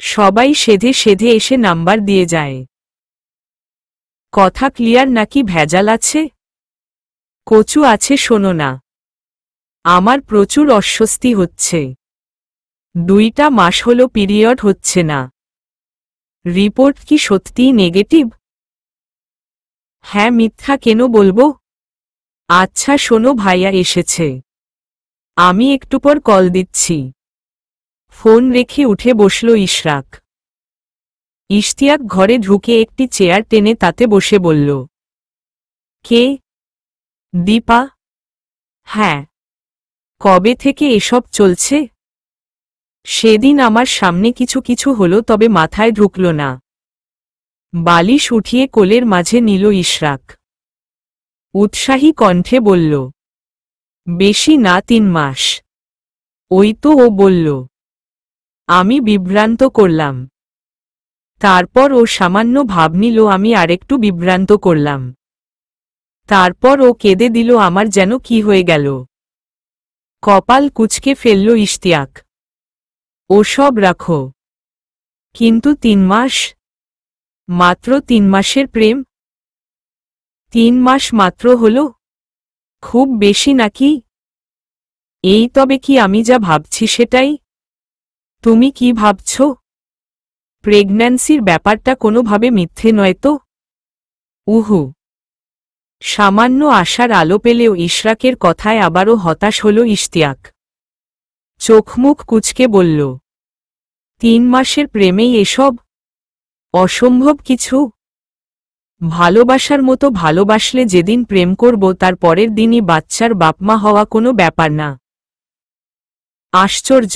সবাই সেধে সেধে এসে নাম্বার দিয়ে যায়। কথা ক্লিয়ার নাকি ভেজাল আছে? কচু আছে শোনো না, আমার প্রচুর অস্বস্তি হচ্ছে। 2টা মাস হলো পিরিয়ড হচ্ছে না। রিপোর্ট কি সত্যিই নেগেটিভ? হ্যাঁ, মিথ্যা কেন বলবো? আচ্ছা শোনো, ভাইয়া এসেছে, আমি একটু পর কল দিচ্ছি। ফোন রেখে উঠে বসল ইশরাক। ইশতিয়াক ঘরে ঢুকে একটি চেয়ার টেনে তাতে বসে বলল, কে? দীপা? হ্যাঁ। কবে থেকে এসব চলছে? সেদিন আমার সামনে কিছু কিছু হলো, তবে মাথায় ঢুকল না। বালিশ উঠিয়ে কোলের মাঝে নিল ইশরাক। উৎসাহী কণ্ঠে বলল, বেশি না 3 মাস। ওই তো ও বলল। আমি বিভ্রান্ত করলাম। তারপর ও সামান্য ভাব নিল, আমি আরেকটু বিভ্রান্ত করলাম। তারপর ও কেঁদে দিল। আমার যেন কি হয়ে গেল। কপাল কুঁচকে ফেলল ইশতিয়াক। ওসব রাখো। কিন্তু 3 মাস? মাত্র 3 মাসের প্রেম? 3 মাস মাত্র হলো? খুব বেশি নাকি? এই তবে কি আমি যা ভাবছি সেটাই? তুমি কি ভাবছ? প্রেগন্যান্সির ব্যাপারটা কোনোভাবে মিথ্যে নয় তো? উহু। সামান্য আশার আলো পেলেও ইশরাকের কথায় আবারও হতাশ হল ইশতিয়াক। চোখমুখ কুঁচকে বলল, 3 মাসের প্রেমেই এসব? অসম্ভব কিছু। ভালোবাসার মতো ভালোবাসলে যেদিন প্রেম করব তার পরের দিনই বাচ্চার বাপমা হওয়া কোনো ব্যাপার না। আশ্চর্য,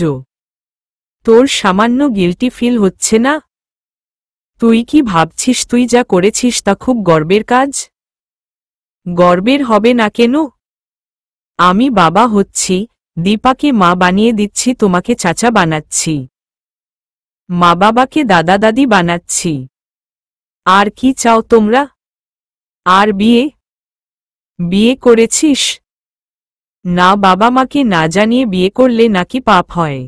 তোর সামান্য গিল্টি ফিল হচ্ছে না? তুই কি ভাবছিস তুই যা করেছিস তা খুব গর্বের কাজ? গর্বের হবে না কেন? আমি বাবা হচ্ছি, দীপাকে মা বানিয়ে দিচ্ছি, তোমাকে চাচা বানাচ্ছি, মা বাবাকে দাদা দাদি বানাচ্ছি। আর কি চাও তোমরা? আর বিয়ে? বিয়ে করেছিস? না, বাবা মাকে না জানিয়ে বিয়ে করলে নাকি পাপ হয়?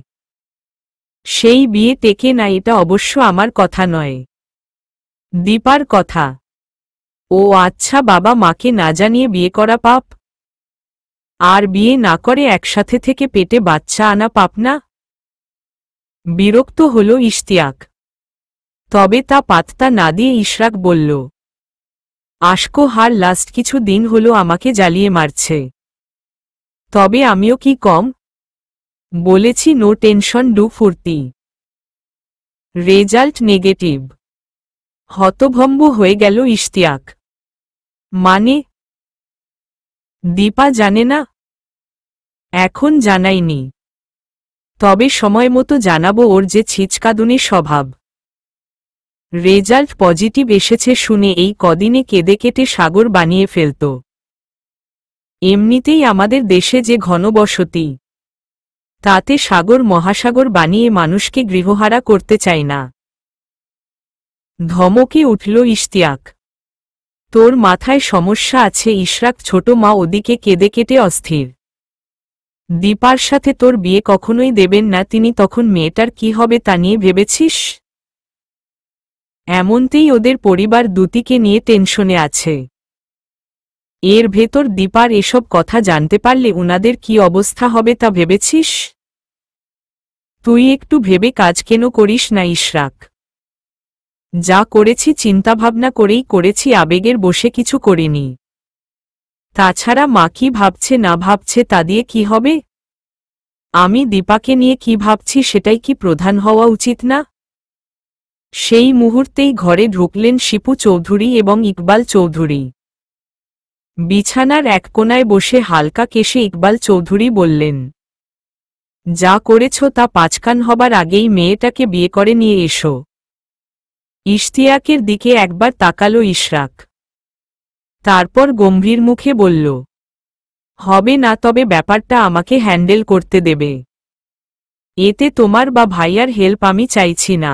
সেই বিয়ে টেকে না, এটা অবশ্য আমার কথা নয়, দীপার কথা। ও আচ্ছা, বাবা মাকে না জানিয়ে বিয়ে করা পাপ? আর বিয়ে না করে একসাথে থেকে পেটে বাচ্চা আনা পাপ না? বিরক্ত হল ইশতিয়াক। তবে তা পাত্তা না দিয়ে ইশরাক বলল, আশকো হার লাস্ট কিছু দিন হলো আমাকে জ্বালিয়ে মারছে। তবে আমিও কি কম? বলেছি নো টেনশন, ডু ফুর্তি। Result negative. হতভম্ব হয়ে গেল ইশতিয়াক। মানে? দীপা জানে না? এখন জানাইনি, তবে সময় মতো জানাবো। ওর যে ছিচকাদুনি স্বভাব। রেজাল্ট পজিটিভ এসেছে শুনে এই কদিনে কেঁদে কেটে সাগর বানিয়ে ফেলত। এমনিতেই আমাদের দেশে যে ঘনবসতি, তাতে সাগর মহাসাগর বানিয়ে মানুষকে গৃহহারা করতে চায় না। ধমকে উঠল ইশতিয়াক। তোর মাথায় সমস্যা আছে ইশরাক। ছোট মা ওদিকে কেঁদে কেটে অস্থির। দীপার সাথে তোর বিয়ে কখনোই দেবেন না তিনি, তখন মেয়েটার কি হবে তা নিয়ে ভেবেছিস? এমনতেই ওদের পরিবার দুটিকে নিয়ে টেনশনে আছে। এর ভেতর দীপার এসব কথা জানতে পারলে উনাদের কি অবস্থা হবে তা ভেবেছিস? তুই একটু ভেবে কাজ কেন করিস না ইশরাক? যা করেছি চিন্তাভাবনা করেই করেছি, আবেগের বসে কিছু করিনি। তাছাড়া মা কি ভাবছে না ভাবছে তা দিয়ে কি হবে? আমি দীপাকে নিয়ে কি ভাবছি সেটাই কি প্রধান হওয়া উচিত না? সেই মুহূর্তেই ঘরে ঢুকলেন শিপু চৌধুরী এবং ইকবাল চৌধুরী। বিছানার এক কোনায় বসে হালকা কেশে ইকবাল চৌধুরী বললেন, যা করেছ তা 5 কান হবার আগেই মেয়েটাকে বিয়ে করে নিয়ে এসো। ইশতিয়াকের দিকে একবার তাকালো ইশরাক। তারপর গম্ভীর মুখে বলল, হবে না, তবে ব্যাপারটা আমাকে হ্যান্ডেল করতে দেবে। এতে তোমার বা ভাইয়ার হেল্প আমি চাইছি না।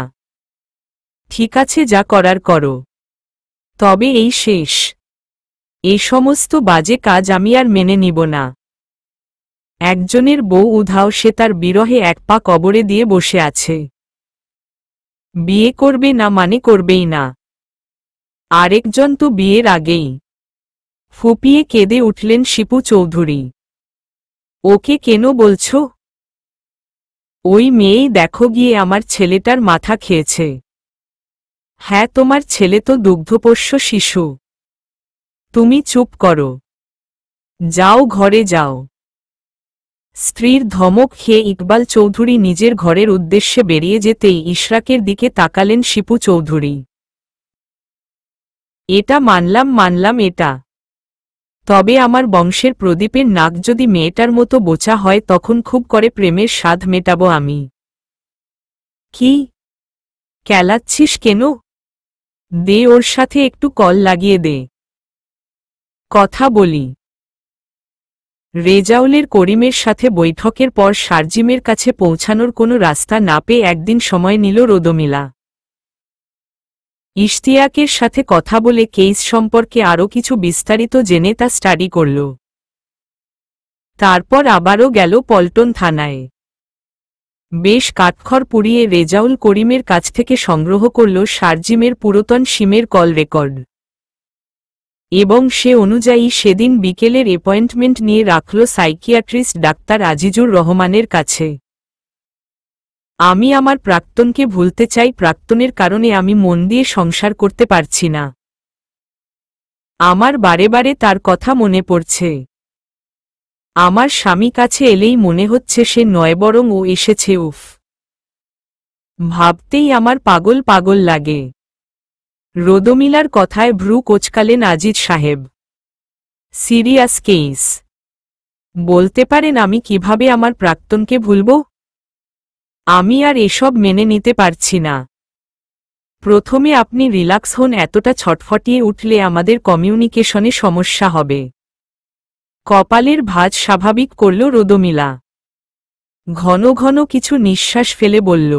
ঠিক আছে, যা করার করো। তবে এই শেষ। এই সমস্ত বাজে কাজ আমি আর মেনে নিব না। একজনের বউ উধাও, সে তার বিরহে এক পা কবরে দিয়ে বসে আছে। বিয়ে করবে না মানে করবেই না। আরেকজন তো বিয়ের আগেই। ফুপিয়ে কেঁদে উঠলেন শিপু চৌধুরী। ওকে কেন বলছো? ওই মেয়েই দেখো গিয়ে আমার ছেলেটার মাথা খেয়েছে। হ্যাঁ, তোমার ছেলে তো দুগ্ধপোষ্য শিশু। তুমি চুপ করো। যাও, ঘরে যাও। স্ত্রীর ধমক খেয়ে ইকবাল চৌধুরী নিজের ঘরের উদ্দেশ্যে বেরিয়ে যেতেই ইশরাকের দিকে তাকালেন শিপু চৌধুরী। এটা মানলাম এটা। তবে আমার বংশের প্রদীপের নাক যদি মেয়েটার মতো বোচা হয়, তখন খুব করে প্রেমের স্বাদ মেটাবো আমি। কি ক্যালাচ্ছিস কেন? দে, ওর সাথে একটু কল লাগিয়ে দে, কথা বলি। রেজাউলের করিমের সাথে বৈঠকের পর শারজিমের কাছে পৌঁছানোর কোনো রাস্তা না পেয়ে একদিন সময় নিল রোদমিলা। ইশতিয়াকের সাথে কথা বলে কেস সম্পর্কে আরও কিছু বিস্তারিত জেনে তা স্টাডি করল। তারপর আবারও গেল পল্টন থানায়। বেশ কাঠখড় পুড়িয়ে রেজাউল করিমের কাছ থেকে সংগ্রহ করল শারজিমের পুরাতন সিমের কল রেকর্ড। এবং সে অনুযায়ী সেদিন বিকেলের অ্যাপয়েন্টমেন্ট নিয়ে রাখল সাইকিয়াট্রিস্ট ডাক্তার আজিজুর রহমানের কাছে। আমি আমার প্রাক্তনকে ভুলতে চাই, প্রাক্তনের কারণে আমি মন দিয়ে সংসার করতে পারছি না। আমার বারে বারে তার কথা মনে পড়ছে। আমার স্বামী কাছে এলেই মনে হচ্ছে সে নয়, বরং ও এসেছে। উফ, ভাবতেই আমার পাগল পাগল লাগে। রোদমিলার কথায় ভ্রু কোচকালেন আজিজ সাহেব। Serious case. বলতে পারেন আমি কিভাবে আমার প্রাক্তনকে ভুলব? আমি আর এসব মেনে নিতে পারছি না। প্রথমে আপনি রিল্যাক্স হন, এতটা ছটফটিয়ে উঠলে আমাদের কমিউনিকেশনে সমস্যা হবে। কপালের ভাঁজ স্বাভাবিক করল রোদমিলা। ঘন ঘন কিছু নিঃশ্বাস ফেলে বলল,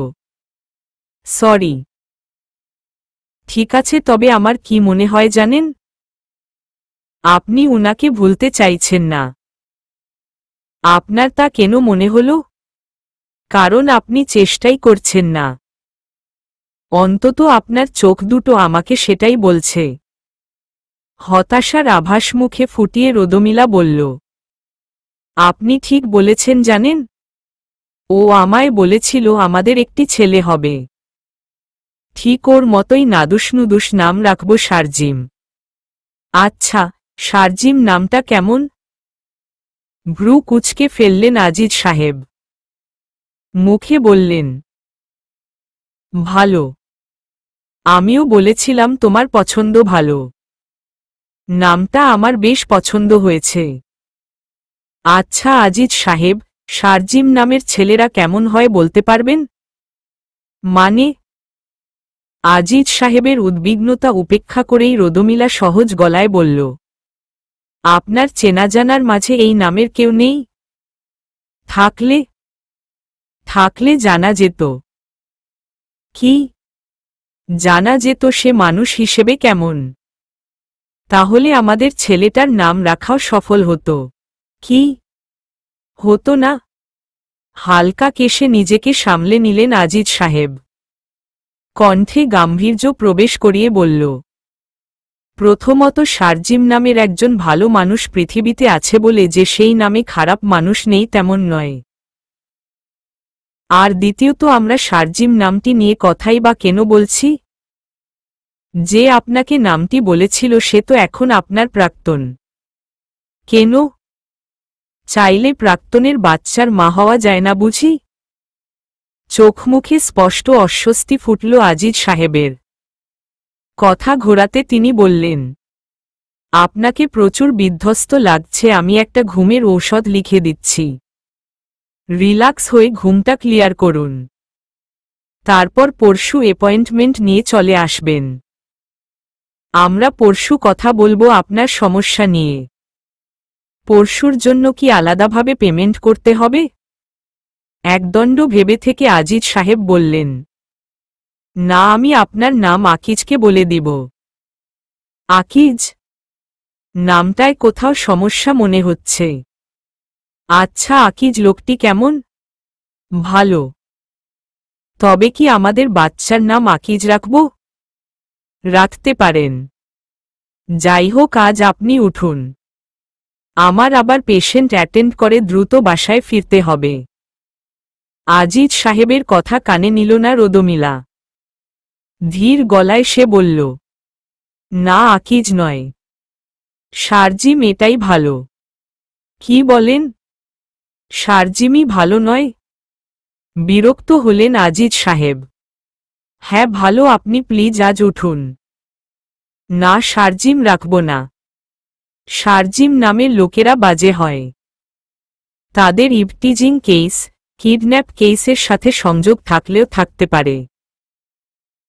সরি। ঠিক আছে, তবে আমার কি মনে হয় জানেন? আপনি উনাকে ভুলতে চাইছেন না। আপনার তা কেন মনে হল? কারণ আপনি চেষ্টাই করছেন না। অন্তত আপনার চোখ দুটো আমাকে সেটাই বলছে। হতাশার আভাস মুখে ফুটিয়ে রোদমিলা বলল, আপনি ঠিক বলেছেন জানেন। ও আমায় বলেছিল আমাদের একটি ছেলে হবে। ঠিক ওর মতোই নাদুস নাম রাখব শারজিম। আচ্ছা, শারজিম নামটা কেমন? ভ্রু কুঁচকে ফেললেন আজিজ সাহেব। মুখে বললেন, ভালো। আমিও বলেছিলাম তোমার পছন্দ ভালো। নামটা আমার বেশ পছন্দ হয়েছে। আচ্ছা আজিজ সাহেব, শারজিম নামের ছেলেরা কেমন হয় বলতে পারবেন? মানে? আজিজ সাহেবের উদ্বিগ্নতা উপেক্ষা করেই রোদমিলা সহজ গলায় বলল, আপনার চেনাজানার মাঝে এই নামের কেউ নেই? থাকলে জানা যেত। কি জানা যেত? সে মানুষ হিসেবে কেমন? তাহলে আমাদের ছেলেটার নাম রাখাও সফল হতো। কি হতো না? হালকা কেশে নিজেকে সামলে নিলেন আজিজ সাহেব। কণ্ঠে গাম্ভীর্য প্রবেশ করিয়ে বলল, প্রথমত শারজিম নামের একজন ভালো মানুষ পৃথিবীতে আছে বলে যে সেই নামে খারাপ মানুষ নেই তেমন নয়। আর দ্বিতীয়ত আমরা শারজিম নামটি নিয়ে কথাই বা কেন বলছি? যে আপনাকে নামটি বলেছিল সে তো এখন আপনার প্রাক্তন। কেন? চাইলে প্রাক্তনের বাচ্চার মা হওয়া যায় না বুঝি? চোখমুখে স্পষ্ট অস্বস্তি ফুটল আজিজ সাহেবের। কথা ঘোরাতে তিনি বললেন, আপনাকে প্রচুর বিধ্বস্ত লাগছে, আমি একটা ঘুমের ঔষধ লিখে দিচ্ছি। রিল্যাক্স হয়ে ঘুমটা ক্লিয়ার করুন। তারপর পরশু অ্যাপয়েন্টমেন্ট নিয়ে চলে আসবেন। আমরা পরশু কথা বলবো আপনার সমস্যা নিয়ে। পরশুর জন্য কি আলাদাভাবে পেমেন্ট করতে হবে? একদণ্ড ভেবে থেকে আজিজ সাহেব বললেন, না, আমি আপনার নাম আকিজকে বলে দিব। আকিজ? নামটায় কোথাও সমস্যা মনে হচ্ছে। আচ্ছা, আকিজ লোকটি কেমন? ভালো। তবে কি আমাদের বাচ্চার নাম আকিজ রাখব? রাখতে পারেন। যাই হোক, আজ আপনি উঠুন। আমার আবার পেশেন্ট অ্যাটেন্ড করে দ্রুত বাসায় ফিরতে হবে। আজিজ সাহেবের কথা কানে নিল না রোদমিলা। ধীর গলায় সে বলল, না, আকিজ নয়, শারজিম, এটাই ভালো। কি বলেন? শারজিমই ভালো নয়? বিরক্ত হলেন আজিজ সাহেব। হ্যাঁ ভালো, আপনি প্লিজ আজ উঠুন। না, শারজিম রাখব না। শারজিম নামের লোকেরা বাজে হয়। তাদের ইভটিজিং কেস, কিডন্যাপ কেসের সাথে সংযোগ থাকলেও থাকতে পারে।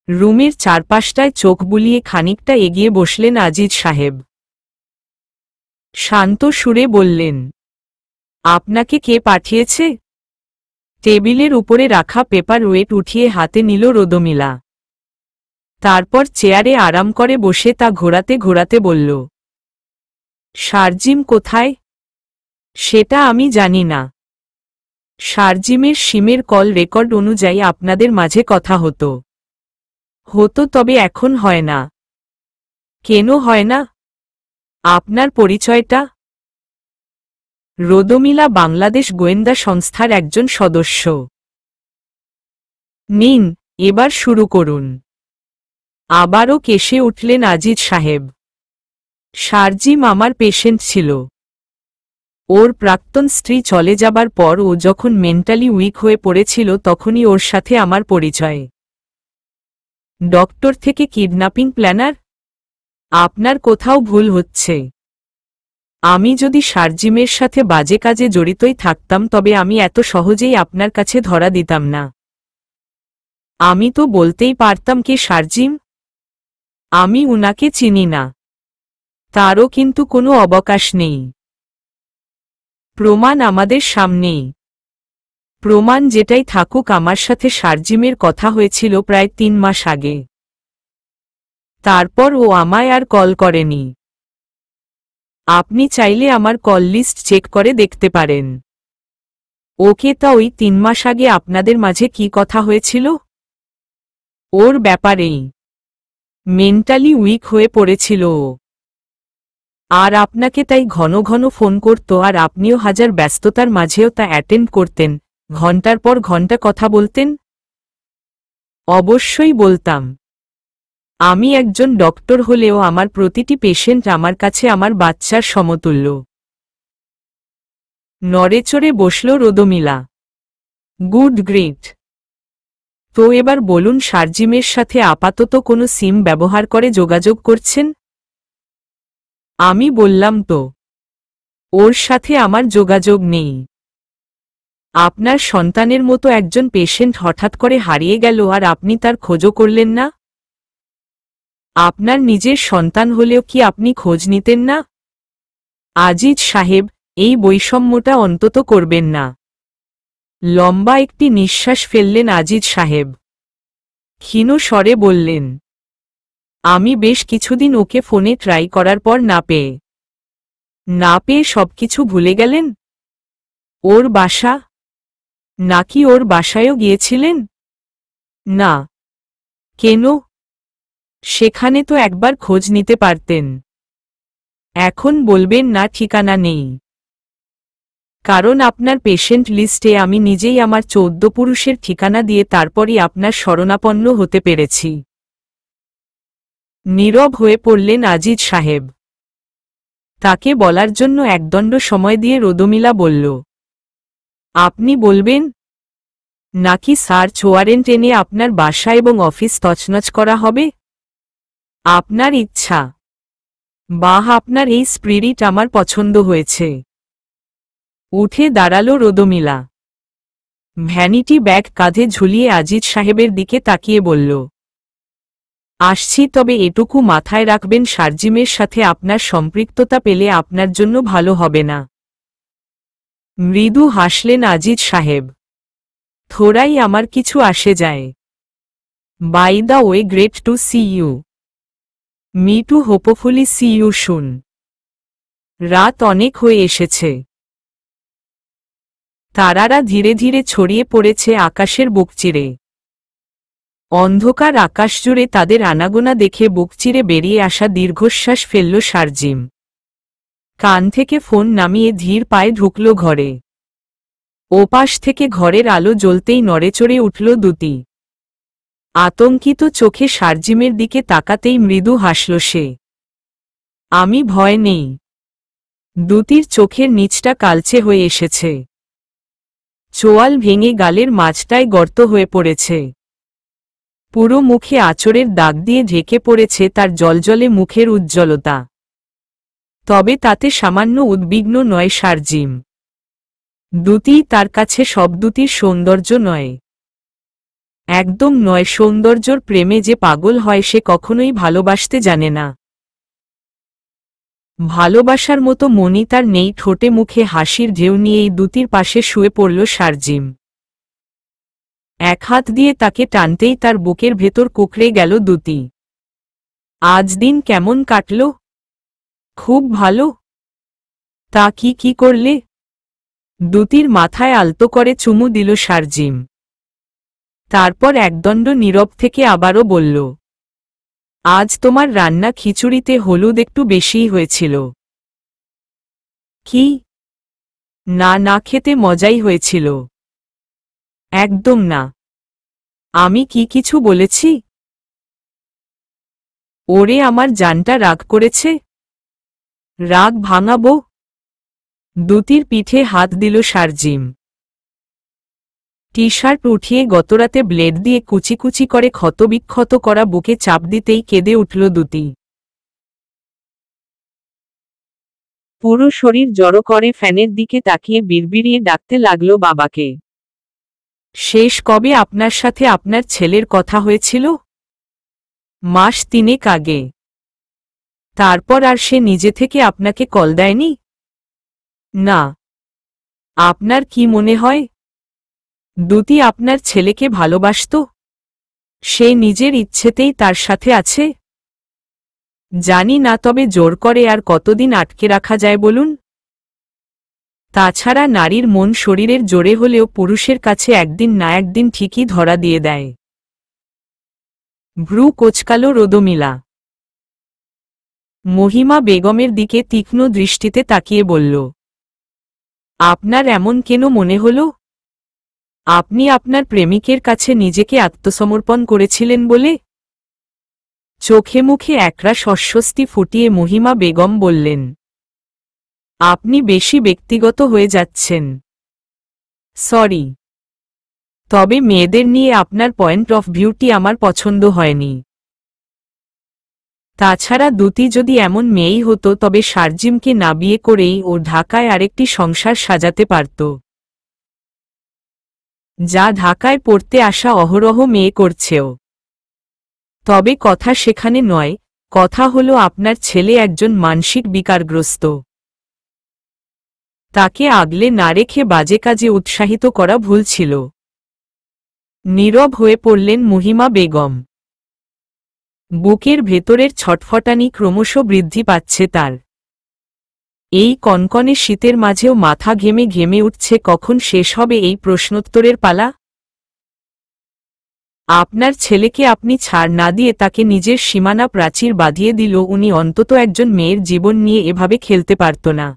রুমের চারপাশটায় চোখ বুলিয়ে খানিকটা এগিয়ে বসলেন আজিজ সাহেব। শান্ত সুরে বললেন, আপনাকে কে পাঠিয়েছে? টেবিলের উপরে রাখা পেপার ওয়েট উঠিয়ে হাতে নিল রোদমিলা। তারপর চেয়ারে আরাম করে বসে তা ঘোরাতে ঘোরাতে বলল, শারজিম কোথায়? সেটা আমি জানি না। শারজিমের সিমের কল রেকর্ড অনুযায়ী আপনাদের মাঝে কথা হতো। তবে এখন হয় না। কেন হয় না? আপনার পরিচয়টা? রোদমিলা বাংলাদেশ গোয়েন্দা সংস্থার একজন সদস্য। নিন, এবার শুরু করুন। আবারও কেসে উঠলেন আজিজ সাহেব। শারজিম আমার পেশেন্ট ছিল। ওর প্রাক্তন স্ত্রী চলে যাবার পর ও যখন মেন্টালি উইক হয়ে পড়েছিল তখনই ওর সাথে আমার পরিচয়। ডক্টর থেকে কিডন্যাপিং প্ল্যানার? আপনার কোথাও ভুল হচ্ছে। আমি যদি শারজিমের সাথে বাজে কাজে জড়িতই থাকতাম তবে আমি এত সহজেই আপনার কাছে ধরা দিতাম না। আমি তো বলতেই পারতাম কে শারজিম। আমি উনাকে চিনি না। তারও কিন্তু কোনো অবকাশ নেই। প্রমাণ আমাদের সামনেই। প্রমাণ যেটাই থাকুক, আমার সাথে শারজিমের কথা হয়েছিল প্রায় 3 মাস আগে। তারপর ও আমায় আর কল করেনি। আপনি চাইলে আমার কল লিস্ট চেক করে দেখতে পারেন। ওকে, তা ওই 3 মাস আগে আপনাদের মাঝে কি কথা হয়েছিল? ওর ব্যাপারেই। মেন্টালি উইক হয়ে পড়েছিল ও। আর আপনাকে তাই ঘন ঘন ফোন করত, আর আপনিও হাজার ব্যস্ততার মাঝেও তা অ্যাটেন্ড করতেন, ঘন্টার পর ঘন্টা কথা বলতেন। অবশ্যই বলতাম। আমি একজন ডক্টর হলেও আমার প্রতিটি পেশেন্ট আমার কাছে আমার বাচ্চার সমতুল্য। নড়েচড়ে বসল রোদমিলা। Good, great. তো এবার বলুন, শারজিমের সাথে আপাতত কোনো সিম ব্যবহার করে যোগাযোগ করছেন? আমি বললাম তো, ওর সাথে আমার যোগাযোগ নেই। আপনার সন্তানের মতো একজন পেশেন্ট হঠাৎ করে হারিয়ে গেল আর আপনি তার খোঁজও করলেন না? আপনার নিজের সন্তান হলেও কি আপনি খোঁজ নিতেন না? আজিজ সাহেব, এই বৈষম্যটা অন্তত করবেন না। লম্বা একটি নিঃশ্বাস ফেললেন আজিজ সাহেব। ক্ষীণ স্বরে বললেন, আমি বেশ কিছুদিন ওকে ফোনে ট্রাই করার পর না পেয়ে সবকিছু ভুলে গেলেন? ওর বাসা? নাকি ওর বাসায়ও গিয়েছিলেন? না। কেন? সেখানে তো একবার খোঁজ নিতে পারতেন। এখন বলবেন না ঠিকানা নেই। কারণ আপনার পেশেন্ট লিস্টে আমি নিজেই আমার 14 পুরুষের ঠিকানা দিয়ে তারপরই আপনার শরণাপন্ন হতে পেরেছি। নীরব হয়ে পড়লেন আজিজ সাহেব। তাকে বলার জন্য একদণ্ড সময় দিয়ে রোদমিলা বলল, আপনি বলবেন? নাকি সার্চ ওয়ারেন্ট এনে আপনার বাসা এবং অফিস তছনছ করা হবে? আপনার ইচ্ছা। বাহ, আপনার এই স্পিরিট আমার পছন্দ হয়েছে। উঠে দাঁড়ালো রোদমিলা। ভ্যানিটি ব্যাগ কাঁধে ঝুলিয়ে আজিজ সাহেবের দিকে তাকিয়ে বলল, আসছি, তবে এটুকু মাথায় রাখবেন শারজিমের সাথে আপনার সম্পৃক্ততা পেলে আপনার জন্য ভালো হবে না। মৃদু হাসলেন আজিজ সাহেব। থোড়াই আমার কিছু আসে যায়। By the way, great to see you. Me too, hopefully see you soon. রাত অনেক হয়ে এসেছে। তারারা ধীরে ধীরে ছড়িয়ে পড়েছে আকাশের বুক চিরে। অন্ধকার আকাশ জুড়ে তাদের আনাগোনা দেখে বুক চিরে বেরিয়ে আসা দীর্ঘশ্বাস ফেলল শারজিম। কান থেকে ফোন নামিয়ে ধীর পায়ে ঢুকল ঘরে। ওপাশ থেকে ঘরের আলো জ্বলতেই নড়েচড়ে উঠল দুতি। আতঙ্কিত চোখে শারজিমের দিকে তাকাতেই মৃদু হাসল সে। আমি ভয় নেই। দুতির চোখের নিচটা কালচে হয়ে এসেছে। চোয়াল ভেঙে গালের মাঝটায় গর্ত হয়ে পড়েছে। পুরো মুখে আঁচড়ের দাগ দিয়ে ঢেকে পড়েছে তার জ্বলজ্বলে মুখের উজ্জ্বলতা। তবে তাতে সামান্য উদ্বিগ্ন নয় শারজিম। দুতিই তার কাছে সব। দুতির সৌন্দর্য নয়, একদম নয়। সৌন্দর্যর প্রেমে যে পাগল হয় সে কখনোই ভালোবাসতে জানে না। ভালোবাসার মতো মনই তার নেই। ঠোঁটে মুখে হাসির ঢেউ নিয়েই দুতির পাশে শুয়ে পড়ল শারজিম। এক হাত দিয়ে তাকে টানতেই তার বুকের ভেতর কুঁকড়ে গেল দুতি। আজ দিন কেমন কাটল? খুব ভালো। তা কি কি করলে? দুতির মাথায় আলতো করে চুমু দিল শারজিম। তারপর একদণ্ড নীরব থেকে আবারও বলল, আজ তোমার রান্না খিচুড়িতে হলুদ একটু বেশিই হয়েছিল। কি? না না, খেতে মজাই হয়েছিল। একদম না। আমি কি কিছু বলেছি? ওরে, আমার জানটা রাগ করেছে। রাগ ভাঙাবো? দুতির পিঠে হাত দিল শারজিম। টি শার্ট উঠিয়ে গতরাতে ব্লেড দিয়ে কুচি কুচি করে ক্ষতবিক্ষত করা বুকে চাপ দিতেই কেঁদে উঠল দুতি। পুরো শরীর জড়ো করে ফ্যানের দিকে তাকিয়ে বিড়বিড়িয়ে ডাকতে লাগল বাবাকে। শেষ কবে আপনার সাথে আপনার ছেলের কথা হয়েছিল? মাস 3 আগে। তারপর আর সে নিজে থেকে আপনাকে কল দেয়নি? না। আপনার কি মনে হয় দুতি আপনার ছেলেকে ভালোবাসত? সে নিজের ইচ্ছেতেই তার সাথে আছে? জানি না, তবে জোর করে আর কতদিন আটকে রাখা যায় বলুন? তাছাড়া নারীর মন শরীরের জোরে হলেও পুরুষের কাছে একদিন না একদিন ঠিকই ধরা দিয়ে দেয়। ভ্রু কোচকালো রোদমিলা। মহিমা বেগমের দিকে তীক্ষ্ণ দৃষ্টিতে তাকিয়ে বলল, আপনার এমন কেন মনে হল? আপনি আপনার প্রেমিকের কাছে নিজেকে আত্মসমর্পণ করেছিলেন বলে? চোখে মুখে একরাশ অস্বস্তি ফুটিয়ে মহিমা বেগম বললেন, আপনি বেশি ব্যক্তিগত হয়ে যাচ্ছেন। সরি, তবে মেয়েদের নিয়ে আপনার পয়েন্ট অফ ভিউটি আমার পছন্দ হয়নি। তাছাড়া দুতি যদি এমন মেয়েই হতো তবে শারজিমকে না বিয়ে করেই ও ঢাকায় আরেকটি সংসার সাজাতে পারত, যা ঢাকায় পড়তে আসা অহরহ মেয়ে করছেও। তবে কথা সেখানে নয়, কথা হলো আপনার ছেলে একজন মানসিক বিকারগ্রস্ত। তাকে আগলে না রেখে বাজে কাজে উৎসাহিত করা ভুল ছিল। নীরব হয়ে পড়লেন মহিমা বেগম। বুকের ভেতরের ছটফটানি ক্রমশ বৃদ্ধি পাচ্ছে তার। এই কনকনে শীতের মাঝেও মাথা ঘেমে ঘেমে উঠছে কখন শেষ হবে এই প্রশ্নোত্তরের পালা। আপনার ছেলেকে আপনি ছাড় না দিয়ে তাকে নিজের সীমানা প্রাচীর বাঁধিয়ে দিল। উনি অন্তত একজন মেয়ের জীবন নিয়ে এভাবে খেলতে পারত না।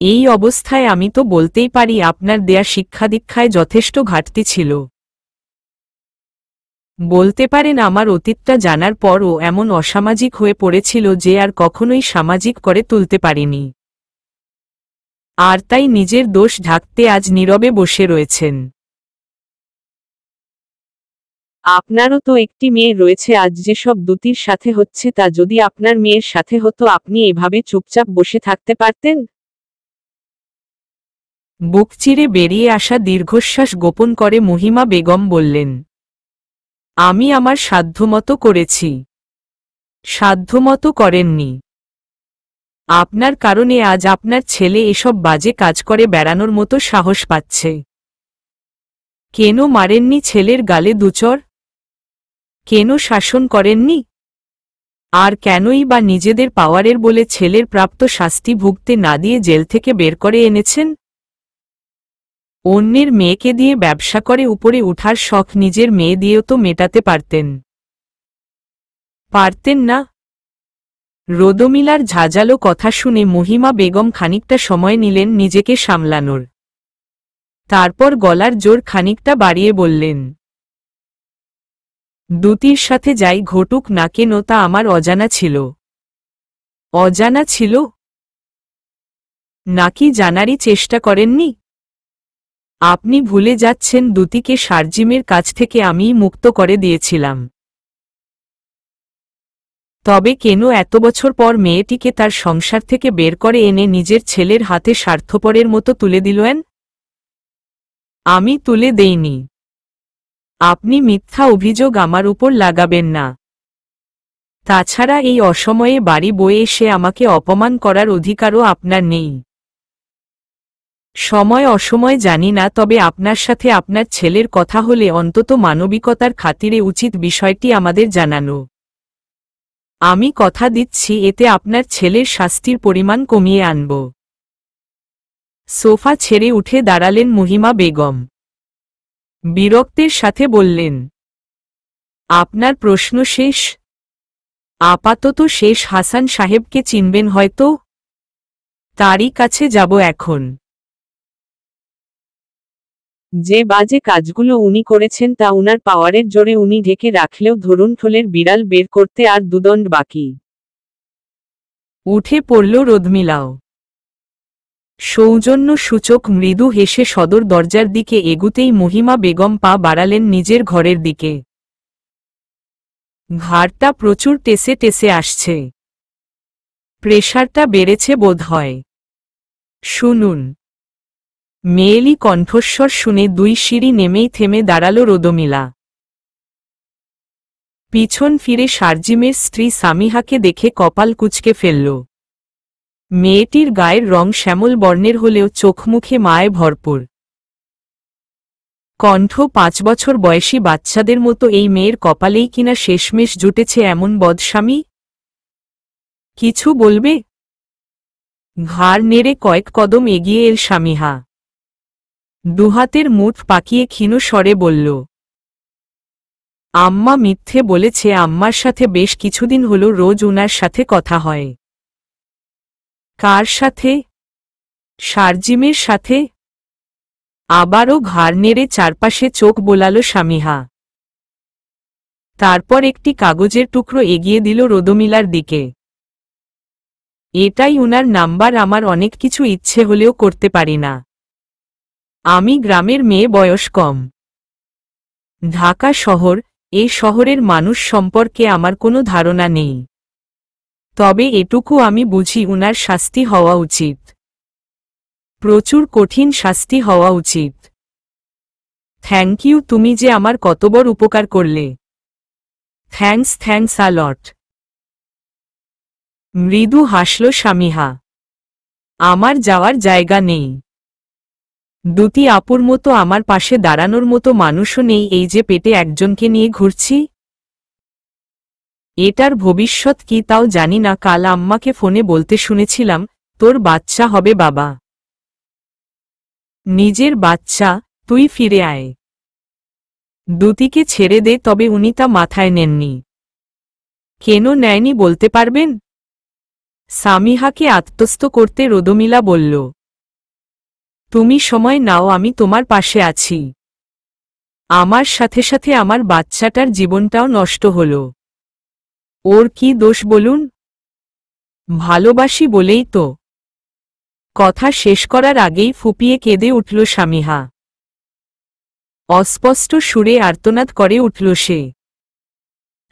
এই অবস্থায় আমি তো বলতেই পারি আপনার দেয়া শিক্ষাদীক্ষায় যথেষ্ট ঘাটতি ছিল। বলতে পারেন আমার অতীতটা জানার পরও এমন অসামাজিক হয়ে পড়েছিল যে আর কখনোই সামাজিক করে তুলতে পারিনি। আর তাই নিজের দোষ ঢাকতে আজ নীরবে বসে রয়েছেন। আপনারও তো একটি মেয়ে রয়েছে। আজ যেসব দুতির সাথে হচ্ছে তা যদি আপনার মেয়ের সাথে হতো আপনি এভাবে চুপচাপ বসে থাকতে পারতেন? বুক চিরে বেরিয়ে আসা দীর্ঘশ্বাস গোপন করে মহিমা বেগম বললেন, আমি আমার সাধ্যমতো করেছি। সাধ্যমতো করেননি। আপনার কারণে আজ আপনার ছেলে এসব বাজে কাজ করে বেড়ানোর মতো সাহস পাচ্ছে। কেন মারেননি ছেলের গালে দুচর? কেন শাসন করেননি? আর কেনই বা নিজেদের পাওয়ারের বলে ছেলের প্রাপ্ত শাস্তি ভুগতে না দিয়ে জেল থেকে বের করে এনেছেন? অন্যের মেয়েকে দিয়ে ব্যবসা করে উপরে উঠার শখ নিজের মেয়ে দিয়েও তো মেটাতে পারতেন। পারতেন না? রোদমিলার ঝাঁঝালো কথা শুনে মহিমা বেগম খানিকটা সময় নিলেন নিজেকে সামলানোর। তারপর গলার জোর খানিকটা বাড়িয়ে বললেন, দুতির সাথে যাই ঘটুক না কেন তা আমার অজানা ছিল। অজানা ছিল? নাকি জানারই চেষ্টা করেননি? আপনি ভুলে যাচ্ছেন দুতিকে শারজিমের কাছ থেকে আমিই মুক্ত করে দিয়েছিলাম। তবে কেন এত বছর পর মেয়েটিকে তার সংসার থেকে বের করে এনে নিজের ছেলের হাতে স্বার্থপরের মতো তুলে দিলেন? আমি তুলে দেইনি। আপনি মিথ্যা অভিযোগ আমার উপর লাগাবেন না। তাছাড়া এই অসময়ে বাড়ি বয়ে এসে আমাকে অপমান করার অধিকারও আপনার নেই। সময় অসময় জানি না, তবে আপনার সাথে আপনার ছেলের কথা হলে অন্তত মানবিকতার খাতিরে উচিত বিষয়টি আমাদের জানানো। আমি কথা দিচ্ছি এতে আপনার ছেলের শাস্তির পরিমাণ কমিয়ে আনব। সোফা ছেড়ে উঠে দাঁড়ালেন মহিমা বেগম। বিরক্তের সাথে বললেন, আপনার প্রশ্ন শেষ? আপাতত শেষ। হাসান সাহেবকে চিনবেন হয়তো? তারই কাছে যাব এখন। যে বাজে কাজগুলো উনি করেছেন তা উনার পাওয়ারের জোরে উনি ঢেকে রাখলেও ধরুন ঠোলের বিড়াল বের করতে আর দুদণ্ড বাকি। উঠে পড়ল রোদমিলাও। সৌজন্য সূচক মৃদু হেসে সদর দরজার দিকে এগুতেই মহিমা বেগম পা বাড়ালেন নিজের ঘরের দিকে। ঘাড়টা প্রচুর টেসে টেসে আসছে। প্রেশারটা বেড়েছে বোধ হয়। শুনুন। মেয়েলি কণ্ঠস্বর শুনে দুই সিঁড়ি নেমেই থেমে দাঁড়াল রোদমিলা। পিছন ফিরে শারজিমের স্ত্রী সামিহাকে দেখে কপাল কুঁচকে ফেলল। মেয়েটির গায়ের রং শ্যামল বর্ণের হলেও চোখমুখে মায়ে ভরপুর। কণ্ঠ 5 বছর বয়সী বাচ্চাদের মতো এই মেয়ের কপালেই কিনা শেষমেশ জুটেছে এমন বদস্বামী। কিছু বলবে? ঘাড় নেড়ে কয়েক কদম এগিয়ে এল সামিহা। দুহাতের মুঠ পাকিয়ে ক্ষীণ স্বরে বলল, আম্মা মিথ্যে বলেছে। আম্মার সাথে বেশ কিছুদিন হল রোজ উনার সাথে কথা হয়। কার সাথে? শারজিমের সাথে। আবারও ঘাড় নেড়ে চারপাশে চোখ বোলাল সামিহা। তারপর একটি কাগজের টুকরো এগিয়ে দিল রোদমিলার দিকে। এটাই উনার নাম্বার। আমার অনেক কিছু ইচ্ছে হলেও করতে পারি না। আমি গ্রামের মেয়ে, বয়স কম। ঢাকা শহর, এ শহরের মানুষ সম্পর্কে আমার কোনো ধারণা নেই। তবে এটুকু আমি বুঝি উনার শাস্তি হওয়া উচিত। প্রচুর কঠিন শাস্তি হওয়া উচিত। Thank you. তুমি যে আমার কত বড় উপকার করলে। Thanks a lot. মৃদু হাসল সামিহা। আমার যাওয়ার জায়গা নেই। দুতি আপুর মতো আমার পাশে দাঁড়ানোর মতো মানুষও নেই। এই যে পেটে একজনকে নিয়ে ঘুরছি। এটার ভবিষ্যৎ কি তাও জানি না। কাল আম্মাকে ফোনে বলতে শুনেছিলাম, তোর বাচ্চা হবে বাবা। নিজের বাচ্চা, তুই ফিরে আয়। দুতিকে ছেড়ে দে। তবে উনি তা মাথায় নেননি। কেন নেয়নি বলতে পারবেন? সামিহাকে আত্মস্থ করতে রোদমিলা বলল, তুমি সময় নাও, আমি তোমার পাশে আছি। আমার সাথে সাথে আমার বাচ্চাটার জীবনটাও নষ্ট হল। ওর কি দোষ বলুন? ভালোবাসি বলেই তো। কথা শেষ করার আগেই ফুপিয়ে কেঁদে উঠল সামিহা। অস্পষ্ট সুরে আর্তনাদ করে উঠল সে।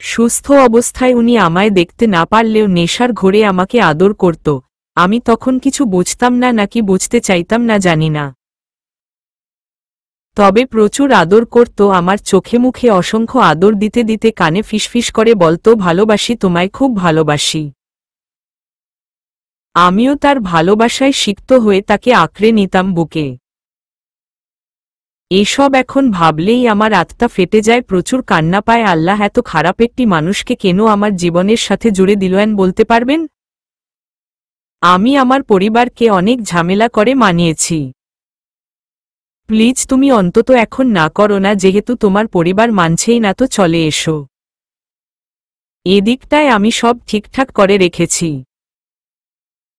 সুস্থ অবস্থায় উনি আমায় দেখতে না পারলেও নেশার ঘোরে আমাকে আদর করত। আমি তখন কিছু বুঝতাম না, নাকি বুঝতে চাইতাম না জানি না। তবে প্রচুর আদর করত, আমার চোখে মুখে অসংখ্য আদর দিতে দিতে কানে ফিসফিস করে বলতো, ভালোবাসি তোমায়, খুব ভালোবাসি। আমিও তার ভালোবাসায় সিক্ত হয়ে তাকে আঁকড়ে নিতাম বুকে। এসব এখন ভাবলেই আমার আত্মা ফেটে যায়, প্রচুর কান্না পায়। আল্লাহ এত খারাপ একটি মানুষকে কেন আমার জীবনের সাথে জুড়ে দিলেন বলতে পারবেন? আমি আমার পরিবারকে অনেক ঝামেলা করে মানিয়েছি। প্লিজ তুমি অন্তত এখন না করো না, যেহেতু তোমার পরিবার মানছেই না তো চলে এসো। এদিকটায় আমি সব ঠিকঠাক করে রেখেছি।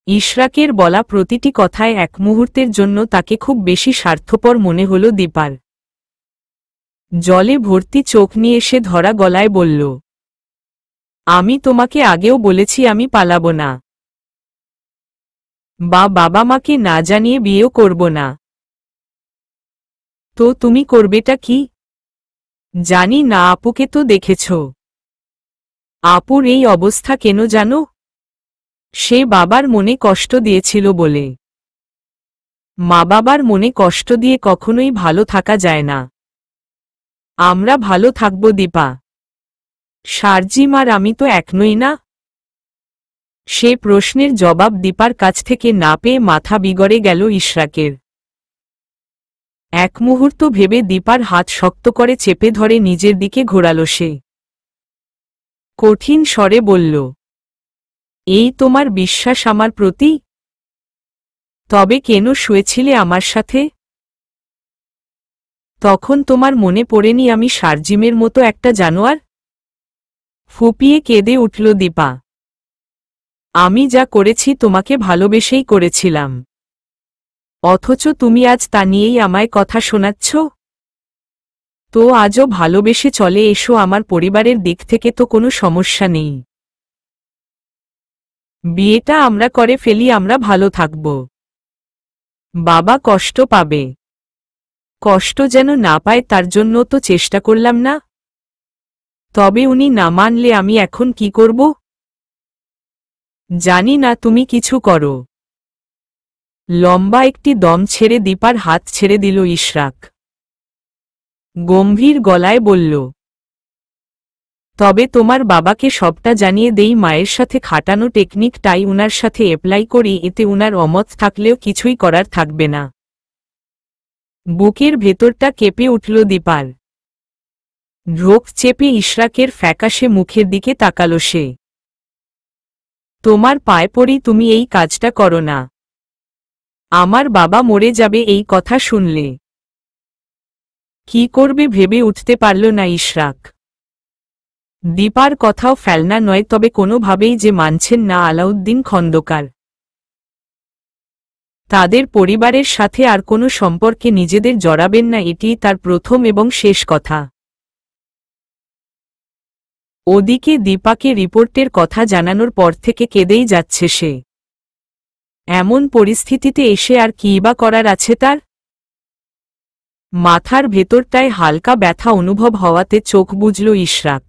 ইশরাকের বলা প্রতিটি কথায় এক মুহূর্তের জন্য তাকে খুব বেশি স্বার্থপর মনে হল দীপার। জলে ভর্তি চোখ নিয়ে সে ধরা গলায় বলল, আমি তোমাকে আগেও বলেছি আমি পালাবো না, বা বাবা মাকে না জানিয়ে বিয়েও করব না। তো তুমি করবেটা কি? জানি না, আপুকে তো দেখেছ। আপুর এই অবস্থা কেন জানো? সে বাবার মনে কষ্ট দিয়েছিল বলে। মা বাবার মনে কষ্ট দিয়ে কখনোই ভালো থাকা যায় না। আমরা ভালো থাকব দীপা। সার্জিম আর আমি তো এক নই না? সে প্রশ্নের জবাব দীপার কাছ থেকে না পেয়ে মাথা বিগড়ে গেল ইশরাকের। এক মুহূর্ত ভেবে দীপার হাত শক্ত করে চেপে ধরে নিজের দিকে ঘোরাল সে। কঠিন স্বরে বলল, এই তোমার বিশ্বাস আমার প্রতি? তবে কেন শুয়েছিলে আমার সাথে? তখন তোমার মনে পড়েনি আমি সার্জিমের মতো একটা জানোয়ার? ফুপিয়ে কেঁদে উঠল দীপা। আমি যা করেছি তোমাকে ভালোবেসেই করেছিলাম, অথচ তুমি আজ তা নিয়েই আমায় কথা শোনাচ্ছ। তো আজও ভালোবেসে চলে এসো, আমার পরিবারের দিক থেকে তো কোনো সমস্যা নেই। বিয়েটা আমরা করে ফেলি, আমরা ভালো থাকব। বাবা কষ্ট পাবে, কষ্ট যেন না পায় তার জন্য তো চেষ্টা করলাম না। তবে উনি না মানলে আমি এখন কি করব? জানি না, তুমি কিছু করো। লম্বা একটি দম ছেড়ে দীপার হাত ছেড়ে দিল ইশরাক। গম্ভীর গলায় বলল, তবে তোমার বাবাকে সবটা জানিয়ে দেই, মায়ের সাথে খাটানো টেকনিকটাই উনার সাথে অ্যাপ্লাই করি, এতে উনার অমত থাকলেও কিছুই করার থাকবে না। বুকের ভেতরটা কেঁপে উঠল দীপার। ঢোক চেপে ইশরাকের ফ্যাকাশে মুখের দিকে তাকাল সে। তোমার পায়ে পড়ি, তুমি এই কাজটা করো না। আমার বাবা মরে যাবে এই কথা শুনলে। কি করবে ভেবে উঠতে পারল না ইশরাক। দীপার কথাও ফেলনা নয়, তবে কোনোভাবেই যে মানছেন না আলাউদ্দিন খন্দকার। তাদের পরিবারের সাথে আর কোনো সম্পর্কে নিজেদের জড়াবেন না, এটিই তার প্রথম এবং শেষ কথা। ওদিকে দীপাকে রিপোর্টের কথা জানানোর পর থেকে কেঁদেই যাচ্ছে সে। এমন পরিস্থিতিতে এসে আর কী বা করার আছে তার? মাথার ভেতরটায় হালকা ব্যথা অনুভব হওয়াতে চোখ বুজল ইশরাক।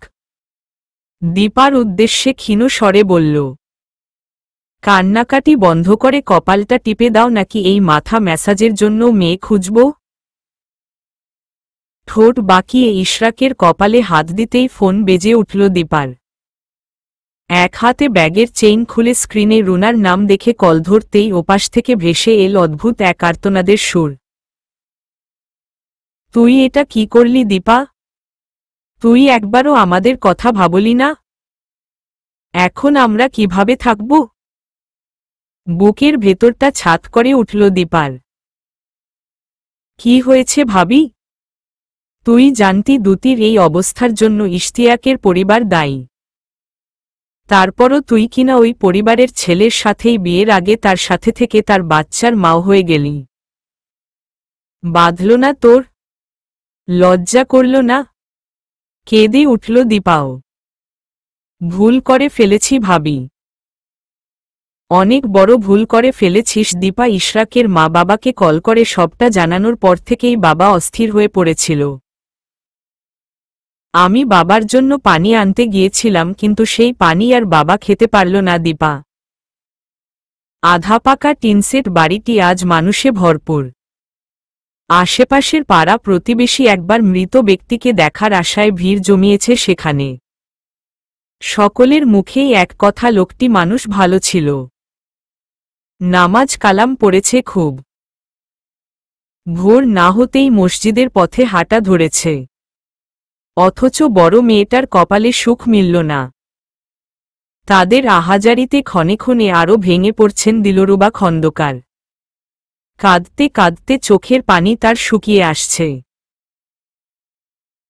দীপার উদ্দেশ্যে ক্ষীণ স্বরে বলল, কান্নাকাটি বন্ধ করে কপালটা টিপে দাও, নাকি এই মাথা ম্যাসাজের জন্য মেয়ে খুঁজব? ঠোঁট বাঁকিয়ে ইশরাকের কপালে হাত দিতেই ফোন বেজে উঠল দীপার। এক হাতে ব্যাগের চেইন খুলে স্ক্রিনে রুনার নাম দেখে কল ধরতেই ওপাশ থেকে ভেসে এল অদ্ভুত এক আর্তনাদের সুর। তুই এটা কি করলি দীপা? তুই একবারও আমাদের কথা ভাবলি না? এখন আমরা কিভাবে থাকব? বুকের ভেতরটা ছাত করে উঠল দীপার। কি হয়েছে ভাবি? তুই জানতি দুতির এই অবস্থার জন্য ইশতিয়াকের পরিবার দায়ী। তারপরও তুই কিনা ওই পরিবারের ছেলের সাথেই বিয়ের আগে তার সাথে থেকে তার বাচ্চার মাও হয়ে গেলি। বাঁধল না তোর? লজ্জা করল না? কেঁদে উঠল দীপাও। ভুল করে ফেলেছি ভাবি। অনেক বড় ভুল করে ফেলেছিস দীপা। ইশরাকের মা বাবাকে কল করে সবটা জানানোর পর থেকেই বাবা অস্থির হয়ে পড়েছিল। আমি বাবার জন্য পানি আনতে গিয়েছিলাম, কিন্তু সেই পানি আর বাবা খেতে পারল না দীপা। আধা পাকা টিনসেট বাড়িটি আজ মানুষে ভরপুর। আশেপাশের পাড়া প্রতিবেশী একবার মৃত ব্যক্তিকে দেখার আশায় ভিড় জমিয়েছে সেখানে। সকলের মুখেই এক কথা, লোকটি মানুষ ভালো ছিল, নামাজ কালাম পড়েছে খুব। ভোর না হতেই মসজিদের পথে হাঁটা ধরেছে, অথচ বড় মেয়েটার কপালে সুখ মিলল না। তাদের আহাজারিতে ক্ষণে ক্ষণে আরও ভেঙে পড়ছেন দিলরুবা খন্দকার। কাঁদতে কাঁদতে চোখের পানি তার শুকিয়ে আসছে।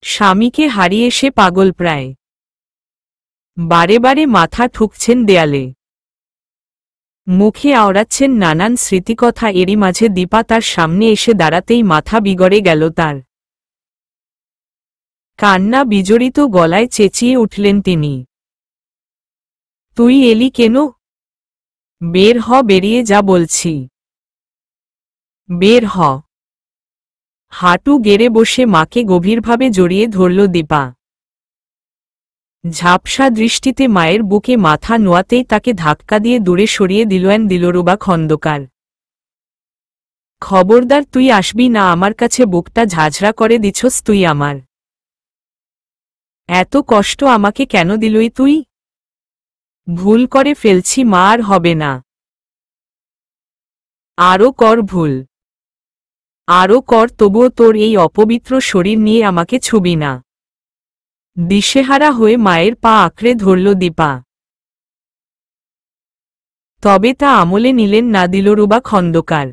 স্বামীকে হারিয়ে সে পাগল প্রায়। বারে বারে মাথা ঠুকছেন দেয়ালে, মুখে আওড়াচ্ছেন নানান স্মৃতিকথা। এরই মাঝে দীপা তার সামনে এসে দাঁড়াতেই মাথা বিগড়ে গেল তার। কান্না বিজড়িত গলায় চেঁচিয়ে উঠলেন তিনি, তুই এলি কেন? বের হ, বেরিয়ে যা বলছি, বের হ। হাঁটু গেড়ে বসে মাকে গভীরভাবে জড়িয়ে ধরল দীপা। ঝাপসা দৃষ্টিতে মায়ের বুকে মাথা নোয়াতেই তাকে ধাক্কা দিয়ে দূরে সরিয়ে দিলেন দিলরুবা খন্দকার। খবরদার, তুই আসবি না আমার কাছে, বুকটা ঝাঁঝরা করে দিছস তুই আমার। এত কষ্ট আমাকে কেন দিলই তুই? ভুল করে ফেলছি মা, আর হবে না। আরও কর ভুল, আরও কর, তবুও তোর এই অপবিত্র শরীর নিয়ে আমাকে ছুবি না। দিশেহারা হয়ে মায়ের পা আঁকড়ে ধরল দীপা। তবে তা আমলে নিলেন না দিলরুবা খন্দকার।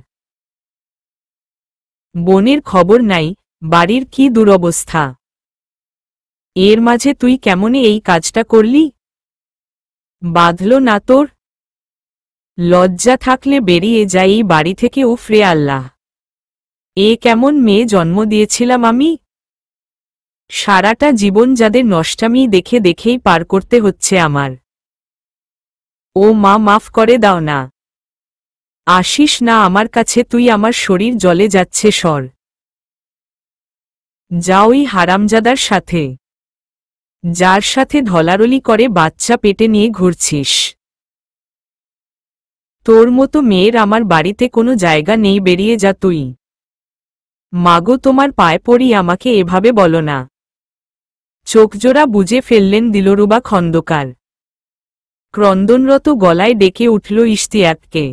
বোনের খবর নাই, বাড়ির কি দুরবস্থা, এর মাঝে তুই কেমনে এই কাজটা করলি? বাঁধল না তোর? লজ্জা থাকলে বেরিয়ে যাই এই বাড়ি থেকে, উফরে আল্লাহ, এ কেমন মেয়ে জন্ম দিয়েছিলাম আমি? সারাটা জীবন যাদের নষ্টামি দেখে দেখেই পার করতে হচ্ছে আমার। ও মা, মাফ করে দাও না, আসিস না আমার কাছে তুই, আমার শরীর জ্বলে যাচ্ছে। সর, যা ওই হারামজাদার সাথে, যার সাথে ঢলারলি করে বাচ্চা পেটে নিয়ে ঘুরছিস। তোর মতো মেয়ের আমার বাড়িতে কোনো জায়গা নেই, বেরিয়ে যা তুই। মাগো, তোমার পায়ে পড়ি, আমাকে এভাবে বলো না। চোখজোড়া বুজে ফেললেন দিলরুবা খন্দকার। ক্রন্দনরত গলায় ডেকে উঠল ইশতিয়াককে।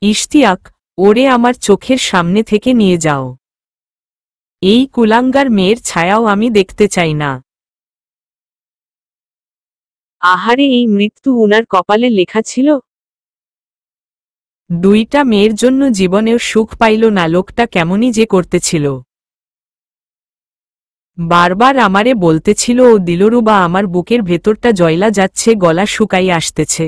ইশতিয়াক, ওরে আমার চোখের সামনে থেকে নিয়ে যাও, এই কুলাঙ্গার মেয়ের ছায়াও আমি দেখতে চাই না। আহারে, এই মৃত্যু উনার কপালে লেখা ছিল? দুইটা মেয়ের জন্য জীবনেও সুখ পাইল না, লোকটা কেমনই যে করতেছিল। বারবার আমারে বলতেছিল, ও দিলরুবা, আমার বুকের ভেতরটা জয়লা যাচ্ছে, গলা শুকাই আসতেছে,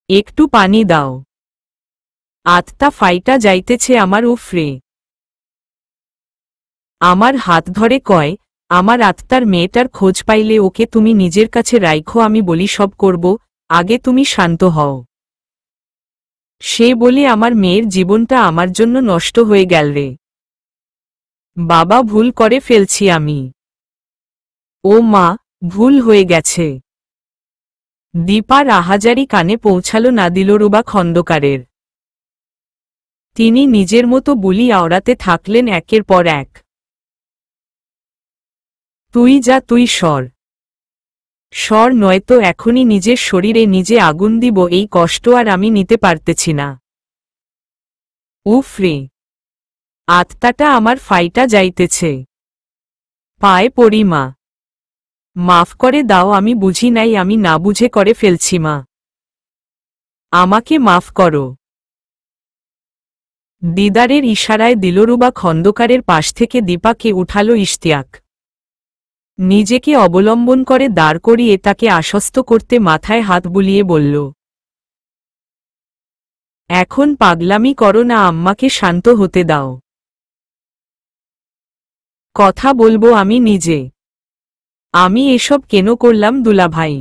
একটু পানি দাও, আত্মা ফাইটা যাইতেছে আমার, উফরে। আমার হাত ধরে কয়, আমার আত্মার মেয়েটার খোঁজ পাইলে ওকে তুমি নিজের কাছে রাইখো, আমি বলি সব করব, আগে তুমি শান্ত হও। সে বলে আমার মেয়ের জীবনটা আমার জন্য নষ্ট হয়ে গেল রে। বাবা, ভুল করে ফেলছি আমি। ও মা, ভুল হয়ে গেছে। দীপার আহাজারি কানে পৌঁছাল না দিলরুবা খন্দকারের। তিনি নিজের মতো বুলি আওড়াতে থাকলেন একের পর এক। তুই যা, তুই সর, সর, নয়তো এখনই নিজের শরীরে নিজে আগুন দিব, এই কষ্ট আর আমি নিতে পারতেছি না। উফরে, আত্মাটা আমার ফাইটা যাইতেছে। পায়ে পড়ি মা, মাফ করে দাও, আমি বুঝি নাই, আমি না বুঝে করে ফেলছি মা, আমাকে মাফ করো। দিদারের ইশারায় দিলরুবা খন্দকারের পাশ থেকে দীপাকে উঠালো ইশতিয়াক। নিজেকে অবলম্বন করে দাঁড় করিয়ে তাকে আশ্বস্ত করতে মাথায় হাত বুলিয়ে বলল, এখন পাগলামি করো না, আম্মাকে শান্ত হতে দাও। কথা বলবো আমি নিজে। আমি এসব কেন করলাম দুলাভাই?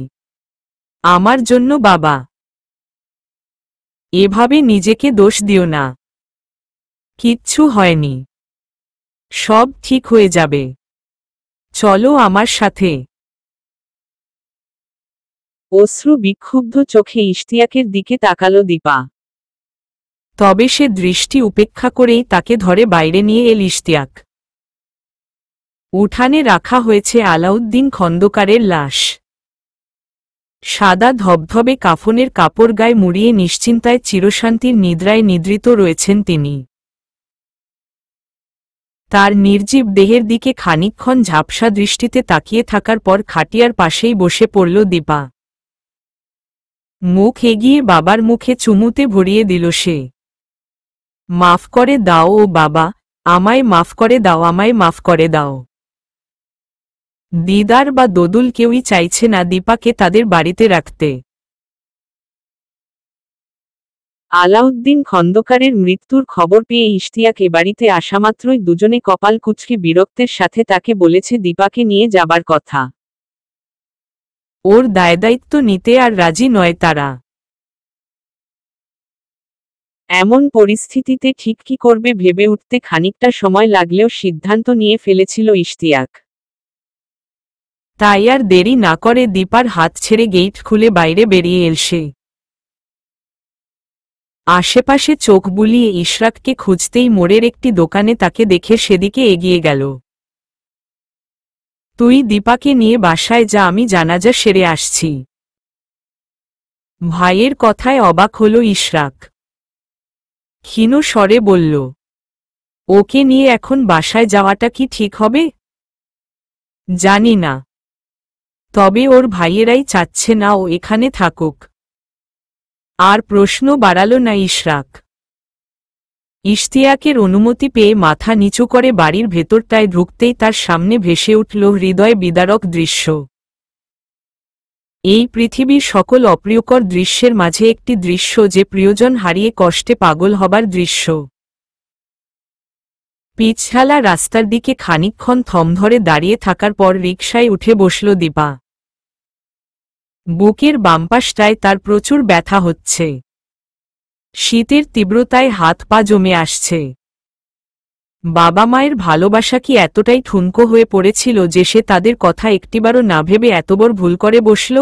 আমার জন্য বাবা। এভাবে নিজেকে দোষ দিও না, কিচ্ছু হয়নি, সব ঠিক হয়ে যাবে, চলো আমার সাথে। অশ্রু বিক্ষুব্ধ চোখে ইশতিয়াকের দিকে তাকালো দীপা। তবে সে দৃষ্টি উপেক্ষা করেই তাকে ধরে বাইরে নিয়ে এল ইশতিয়াক। উঠানে রাখা হয়েছে আলাউদ্দিন খন্দকারের লাশ। সাদা ধবধবে কাফনের কাপড় গায়ে মুড়িয়ে নিশ্চিন্তায় চিরশান্তির নিদ্রায় নিদ্রিত রয়েছেন তিনি। তার নির্জীব দেহের দিকে খানিকক্ষণ ঝাপসা দৃষ্টিতে তাকিয়ে থাকার পর খাটিয়ার পাশেই বসে পড়ল দীপা। মুখ এগিয়ে বাবার মুখে চুমুতে ভরিয়ে দিল সে। মাফ করে দাও ও বাবা, আমায় মাফ করে দাও, আমায় মাফ করে দাও। দিদার বা দোদুল কেউই চাইছে না দীপাকে তাদের বাড়িতে রাখতে। আলাউদ্দিন খন্দকারের মৃত্যুর খবর পেয়ে ইশতিয়াক এ বাড়িতে আসামাত্রই দুজনে কপাল কুঁচকে বিরক্তের সাথে তাকে বলেছে দীপাকে নিয়ে যাবার কথা। ওর দায়দায়িত্ব নিতে আর রাজি নয় তারা। এমন পরিস্থিতিতে ঠিক কি করবে ভেবে উঠতে খানিকটা সময় লাগলেও সিদ্ধান্ত নিয়ে ফেলেছিল ইশতিয়াক। তাই আর দেরি না করে দীপার হাত ছেড়ে গেট খুলে বাইরে বেরিয়ে এল সে। আশেপাশে চোখ বুলিয়ে ইশরাককে খুঁজতেই মোড়ের একটি দোকানে তাকে দেখে সেদিকে এগিয়ে গেল। তুই দীপাকে নিয়ে বাসায় যা, আমি জানাজা সেরে আসছি। ভাইয়ের কথায় অবাক হল ইশরাক। ক্ষীণ স্বরে বলল, ওকে নিয়ে এখন বাসায় যাওয়াটা কি ঠিক হবে? জানি না, তবে ওর ভাইয়েরাই চাচ্ছে না ও এখানে থাকুক। আর প্রশ্ন বাড়াল না ইশরাক। ইশতিয়াকের অনুমতি পেয়ে মাথা নিচু করে বাড়ির ভেতরটায় ঢুকতেই তার সামনে ভেসে উঠল হৃদয় বিদারক দৃশ্য। এই পৃথিবীর সকল অপ্রিয়কর দৃশ্যের মাঝে একটি দৃশ্য, যে প্রিয়জন হারিয়ে কষ্টে পাগল হবার দৃশ্য। পিচঢালা রাস্তার দিকে খানিকক্ষণ থম ধরে দাঁড়িয়ে থাকার পর রিকশায় উঠে বসল দীপা। বুকের বামপাশটায় তার প্রচুর ব্যথা হচ্ছে। শীতের তীব্রতায় হাত পা জমে আসছে। বাবা মায়ের ভালোবাসা কি এতটাই ঠুনকো হয়ে পড়েছিল যে সে তাদের কথা একটিবারও না ভেবে এত বড় ভুল করে বসল?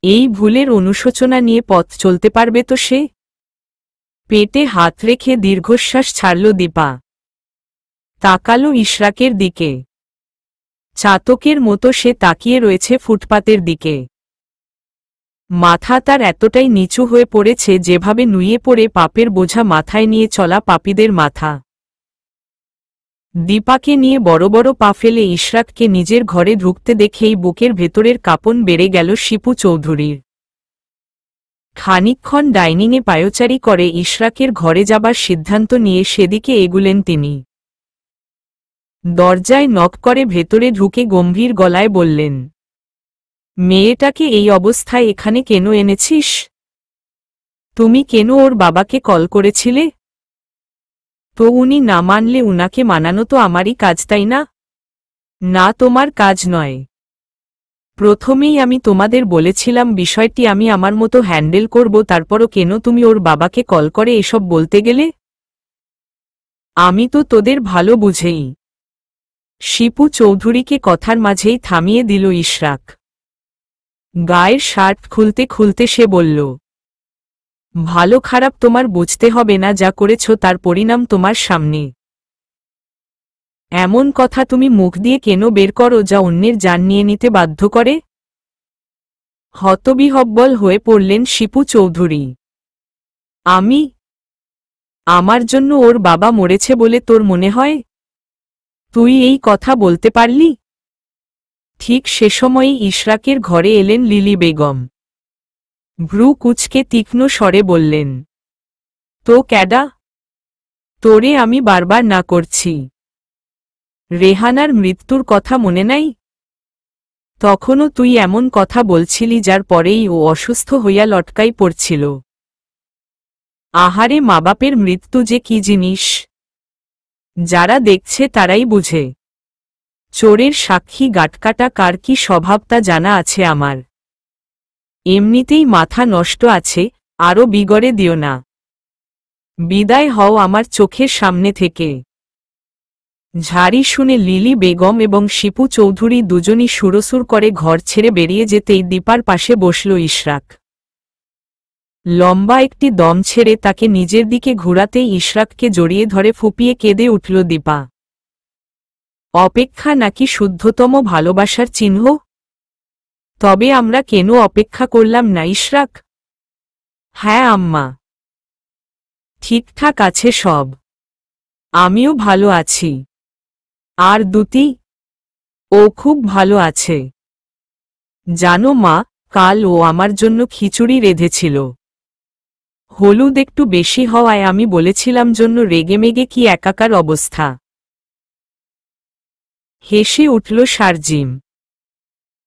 এই ভুলের অনুশোচনা নিয়ে পথ চলতে পারবে তো সে? পেটে হাত রেখে দীর্ঘশ্বাস ছাড়ল দীপা। তাকালো ইশরাকের দিকে। চাতকের মতো সে তাকিয়ে রয়েছে ফুটপাতের দিকে। মাথা তার এতটাই নিচু হয়ে পড়েছে যেভাবে নুয়ে পড়ে পাপের বোঝা মাথায় নিয়ে চলা পাপীদের মাথা। দীপাকে নিয়ে বড় বড় পা ফেলে ইশরাককে নিজের ঘরে ঢুকতে দেখেই বুকের ভেতরের কাঁপন বেড়ে গেল শিপু চৌধুরীর। খানিকক্ষণ ডাইনিংয়ে পায়চারি করে ইশরাকের ঘরে যাবার সিদ্ধান্ত নিয়ে সেদিকে এগুলেন তিনি। দরজায় নক করে ভেতরে ঢুকে গম্ভীর গলায় বললেন, মেয়েটাকে এই অবস্থায় এখানে কেন এনেছিস? তুমি কেন ওর বাবাকে কল করেছিলে? তো উনি না মানলে উনাকে মানানো তো আমারই কাজ, তাই না? না, তোমার কাজ নয়। প্রথমেই আমি তোমাদের বলেছিলাম বিষয়টি আমি আমার মতো হ্যান্ডেল করব, তারপরও কেন তুমি ওর বাবাকে কল করে এসব বলতে গেলে? আমি তো তোদের ভালো বুঝেই। শিপু চৌধুরীকে কথার মাঝেই থামিয়ে দিল ইশরাক। গায়ের শার্ট খুলতে খুলতে সে বলল, ভালো খারাপ তোমার বুঝতে হবে না, যা করেছ তার পরিণাম তোমার সামনে। এমন কথা তুমি মুখ দিয়ে কেন বের করো যা অন্যের জান নিয়ে নিতে বাধ্য করে? হতবিহ্বল হয়ে পড়লেন শিপু চৌধুরী। আমার জন্য ওর বাবা মরেছে বলে তোর মনে হয়? তুই এই কথা বলতে পারলি? ঠিক সে সময়ই ইশরাকের ঘরে এলেন লিলি বেগম। ভ্রু কুঁচকে তীক্ষ্ণ স্বরে বললেন, তো ক্যাডা? তোরে আমি বারবার না করছি। রেহানার মৃত্যুর কথা মনে নাই? তখনও তুই এমন কথা বলছিলি যার পরেই ও অসুস্থ হইয়া লটকাই পড়ছিল। আহারে, মা বাপের মৃত্যু যে কি জিনিস, যারা দেখছে তারাই বুঝে। চোরের সাক্ষী গাটকাটা কার কি স্বভাব তা জানা আছে আমার। এমনিতেই মাথা নষ্ট আছে, আরও বিগড়ে দিও না। বিদায় হও আমার চোখের সামনে থেকে। ঝাড়ি শুনে লিলি বেগম এবং শিপু চৌধুরী দুজনই সুরসুর করে ঘর ছেড়ে বেরিয়ে যেতেই দীপার পাশে বসল ইশরাক। লম্বা একটি দম ছেড়ে তাকে নিজের দিকে ঘোরাতেই ইশরাককে জড়িয়ে ধরে ফুঁপিয়ে কেঁদে উঠল দীপা। অপেক্ষা নাকি শুদ্ধতম ভালোবাসার চিহ্ন? তবে আমরা কেন অপেক্ষা করলাম না ইশরাক? হ্যাঁ আম্মা, ঠিকঠাক আছে সব। আমিও ভালো আছি। আর দুতি? ও খুব ভালো আছে। জানো মা, কাল ও আমার জন্য খিচুড়ি রেঁধেছিল। হলুদ একটু বেশি হওয়ায় আমি বলেছিলাম জন্য রেগেমেগে কি একাকার অবস্থা। হেসে উঠল শারজিম।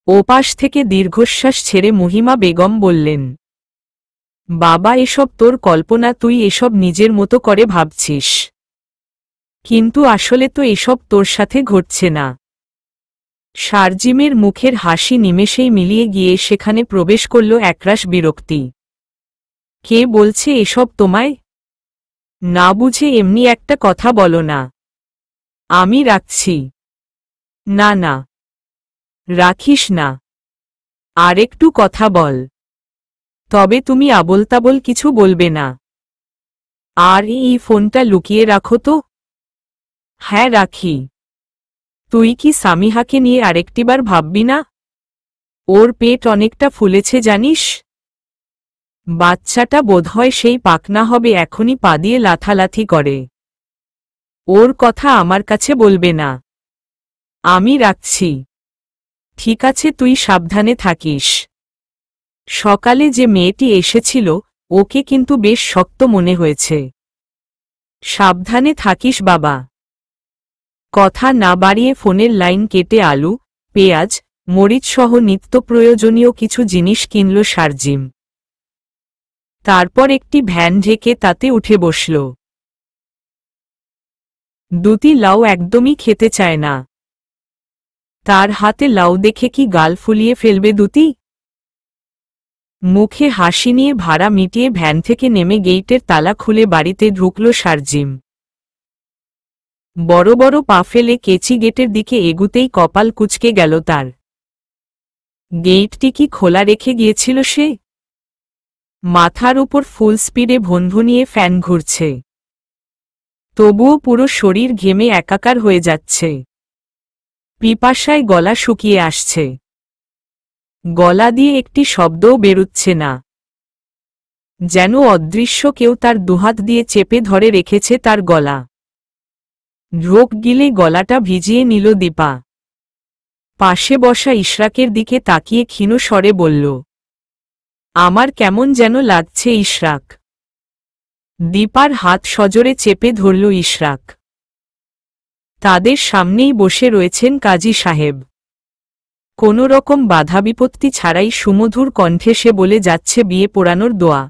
ওপাশ থেকে দীর্ঘশ্বাস ছেড়ে মহিমা বেগম বললেন, বাবা এসব তোর কল্পনা, তুই এসব নিজের মতো করে ভাবছিস। কিন্তু আসলে তো এসব তোর সাথে ঘটছে না। শারজিমের মুখের হাসি নিমেষেই মিলিয়ে গিয়ে সেখানে প্রবেশ করল একরাশ বিরক্তি। কে বলছে এসব তোমায়? না বুঝে এমনি একটা কথা বলো না। আমি রাখছি। না না, রাখিস না, আরেকটু কথা বল। তবে তুমি আবোলতাবোল কিছু বলবে না। আর এই ফোনটা লুকিয়ে রাখো তো। হ্যাঁ রাখি। তুই কি সামিহাকে নিয়ে আরেকটিবার ভাববি না? ওর পেট অনেকটা ফুলেছে জানিস। বাচ্চাটা বোধহয় সেই পাকনা হবে, এখনই পা দিয়ে লাথালাথি করে। ওর কথা আমার কাছে বলবে না। আমি রাখছি। ঠিক আছে, তুই সাবধানে থাকিস। সকালে যে মেয়েটি এসেছিল ওকে কিন্তু বেশ শক্ত মনে হয়েছে। সাবধানে থাকিস বাবা। কথা না বাড়িয়ে ফোনের লাইন কেটে আলু, পেঁয়াজ, মরিচসহ নিত্য প্রয়োজনীয় কিছু জিনিস কিনল শারজিম। তারপর একটি ভ্যান ঢেকে তাতে উঠে বসল। দুতি লাউ একদমই খেতে চায় না। তার হাতে লাউ দেখে কি গাল ফুলিয়ে ফেলবে দুতি? মুখে হাসি নিয়ে ভাড়া মিটিয়ে ভ্যান থেকে নেমে গেইটের তালা খুলে বাড়িতে ঢুকল শারজিম। বড় বড় পা ফেলে কেচি গেটের দিকে এগুতেই কপাল কুঁচকে গেল তার। গেইটটি কি খোলা রেখে গিয়েছিল সে? মাথার উপর ফুল স্পিডে ভনভনিয়ে ফ্যান ঘুরছে। তবুও পুরো শরীর ঘেমে একাকার হয়ে যাচ্ছে। পিপাসায় গলা শুকিয়ে আসছে। গলা দিয়ে একটি শব্দও বেরুচ্ছে না। যেন অদৃশ্য কেউ তার দুহাত দিয়ে চেপে ধরে রেখেছে তার গলা। ঢোক গিলে গলাটা ভিজিয়ে নিল দীপা। পাশে বসা ইশরাকের দিকে তাকিয়ে ক্ষীণ স্বরে বলল, আমার কেমন যেন লাগছে ইশরাক। দীপার হাত সজোরে চেপে ধরল ইশরাক। তাদের সামনেই বসে রয়েছেন কাজী সাহেব। কোনো রকম বাধা বিপত্তি ছাড়াই সুমধুর কণ্ঠে সে বলে যাচ্ছে বিয়ে পোড়ানোর দোয়া।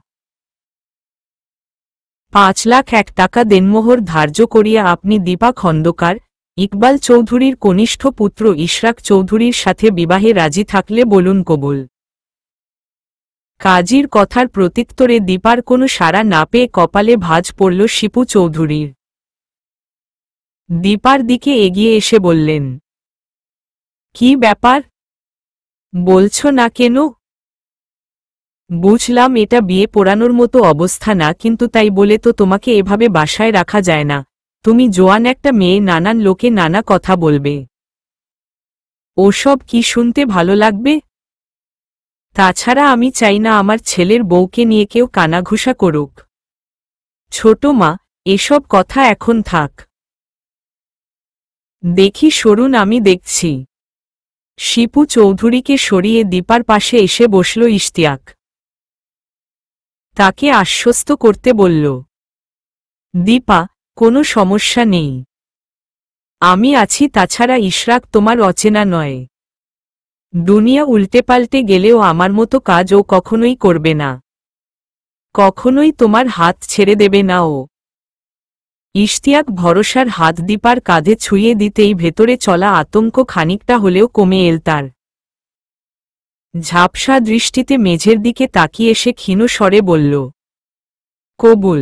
5,01,000 টাকা দেনমোহর ধার্য করিয়া আপনি দীপা খন্দকার, ইকবাল চৌধুরীর কনিষ্ঠ পুত্র ইশরাক চৌধুরীর সাথে বিবাহে রাজি থাকলে বলুন কবুল। কাজীর কথার প্রত্যুত্তরে দীপার কোনো সাড়া না পেয়ে কপালে ভাঁজ পড়ল শিপু চৌধুরীর। দীপার দিকে এগিয়ে এসে বললেন, কি ব্যাপার? বলছ না কেন? বুঝলাম এটা বিয়ে পোড়ানোর মতো অবস্থা না, কিন্তু তাই বলে তো তোমাকে এভাবে বাসায় রাখা যায় না। তুমি জোয়ান একটা মেয়ে, নানান লোকে নানা কথা বলবে। ওসব কি শুনতে ভালো লাগবে? তাছাড়া আমি চাই না আমার ছেলের বউকে নিয়ে কেউ কানাঘুষা করুক। ছোট মা, এসব কথা এখন থাক। দেখি সরুন, আমি দেখছি। শিপু চৌধুরীকে সরিয়ে দীপার পাশে এসে বসল ইশতিয়াক। তাকে আশ্বস্ত করতে বলল, দীপা, কোনো সমস্যা নেই, আমি আছি। তাছাড়া ইশরাক তোমার অচেনা নয়। দুনিয়া উল্টেপাল্টে গেলেও আমার মতো কাজ ও কখনোই করবে না। কখনোই তোমার হাত ছেড়ে দেবে না ও। ইশতিয়াক ভরসার হাত দীপার কাঁধে ছুঁয়ে দিতেই ভেতরে চলা আতঙ্ক খানিকটা হলেও কমে এল তার। ঝাপসা দৃষ্টিতে মেঝের দিকে তাকিয়ে সে ক্ষীণ স্বরে বলল, কবুল।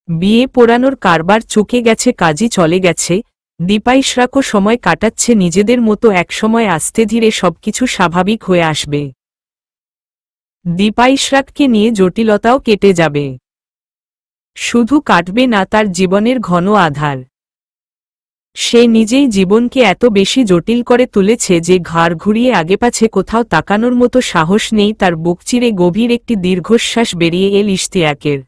বিয়ে পোড়ানোর কারবার চুকে গেছে, কাজী চলে গেছে, দীপা ইশরাকও সময় কাটাচ্ছে নিজেদের মতো। একসময় আস্তে ধীরে সবকিছু স্বাভাবিক হয়ে আসবে। দীপা ইশরাককে নিয়ে জটিলতাও কেটে যাবে। শুধু কাটবে না, তার জীবনের ঘন আধার। সে নিজেই জীবনকে এত বেশি জটিল করে তুলেছে যে ঘাড় ঘুরিয়ে আগে পাছে কোথাও তাকানোর মতো সাহস নেই তার। বুক চিরে গভীর একটি দীর্ঘশ্বাস বেরিয়ে এল ইশতিয়াকের।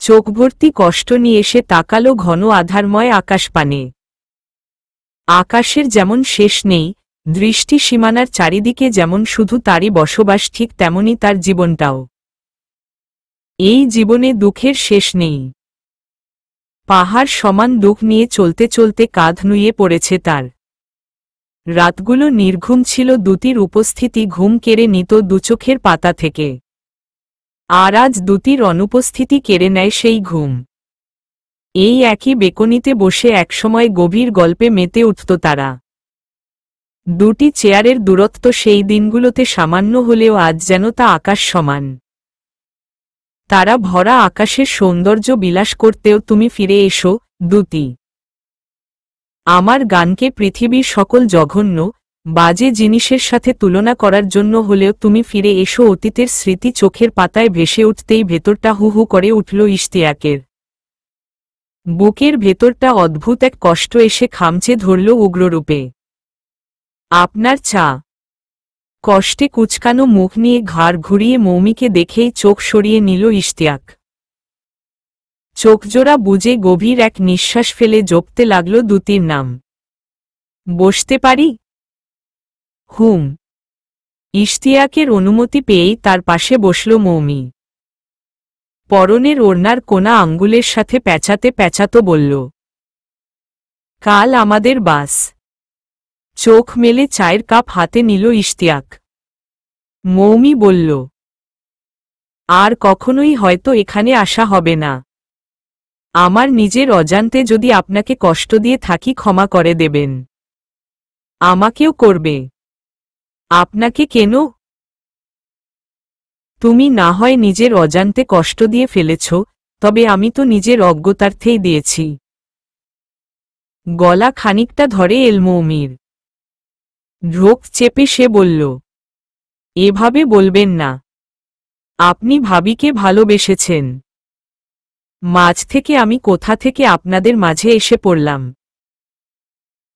চোখ ভর্তি কষ্ট নিয়ে সে তাকালো ঘন আধারময় আকাশপানে। আকাশের যেমন শেষ নেই, দৃষ্টি সীমানার চারিদিকে যেমন শুধু তারই বসবাস, ঠিক তেমনি তার জীবনটাও। এই জীবনে দুঃখের শেষ নেই। পাহাড় সমান দুঃখ নিয়ে চলতে চলতে কাঁধ নুয়ে পড়েছে তার। রাতগুলো নির্ঘুম ছিল, দুতির উপস্থিতি ঘুম কেড়ে নিত দুচোখের পাতা থেকে। আর আজ দুতির অনুপস্থিতি কেড়ে নেয় সেই ঘুম। এই একই বেকনিতে বসে একসময় গভীর গল্পে মেতে উঠত তারা। দুটি চেয়ারের দূরত্ব সেই দিনগুলোতে সামান্য হলেও আজ যেন তা আকাশ সমান। তারা ভরা আকাশের সৌন্দর্য বিলাস করতেও তুমি ফিরে এসো দুতি। আমার গানকে পৃথিবীর সকল জঘন্য বাজে জিনিসের সাথে তুলনা করার জন্য হলেও তুমি ফিরে এসো। অতীতের স্মৃতি চোখের পাতায় ভেসে উঠতেই ভেতরটা হু হু করে উঠল ইশতিয়াকের। বুকের ভেতরটা অদ্ভুত এক কষ্ট এসে খামচে ধরল উগ্ররূপে। আপনার চা। কষ্টে কুচকানো মুখ নিয়ে ঘাড় ঘুরিয়ে মৌমিকে দেখেই চোখ সরিয়ে নিল ইশতিয়াক। চোখজোড়া বুজে গভীর এক নিঃশ্বাস ফেলে জপতে লাগল দুতির নাম। বসতে পারি? হুম। ইশতিয়াকের অনুমতি পেয়েই তার পাশে বসল মৌমি। পরনের ওড়নার কোনা আঙ্গুলের সাথে প্যাঁচাতে প্যাঁচাতো বলল, কাল আমাদের বাস। চোখ মেলে চায়ের কাপ হাতে নিল ইশতিয়াক। মৌমি বলল, আর কখনোই হয়তো এখানে আসা হবে না। আমার নিজের অজান্তে যদি আপনাকে কষ্ট দিয়ে থাকি ক্ষমা করে দেবেন। আমাকেও করবে। আপনাকে কেন? তুমি না হয় নিজের অজান্তে কষ্ট দিয়ে ফেলেছ, তবে আমি তো নিজের অজ্ঞতার্থেই দিয়েছি। গলা খানিকটা ধরে এল মৌমির। ঢোক চেপে সে বলল, এভাবে বলবেন না। আপনি ভাবিকে ভালোবেসেছেন। মাঝ থেকে আমি কোথা থেকে আপনাদের মাঝে এসে পড়লাম।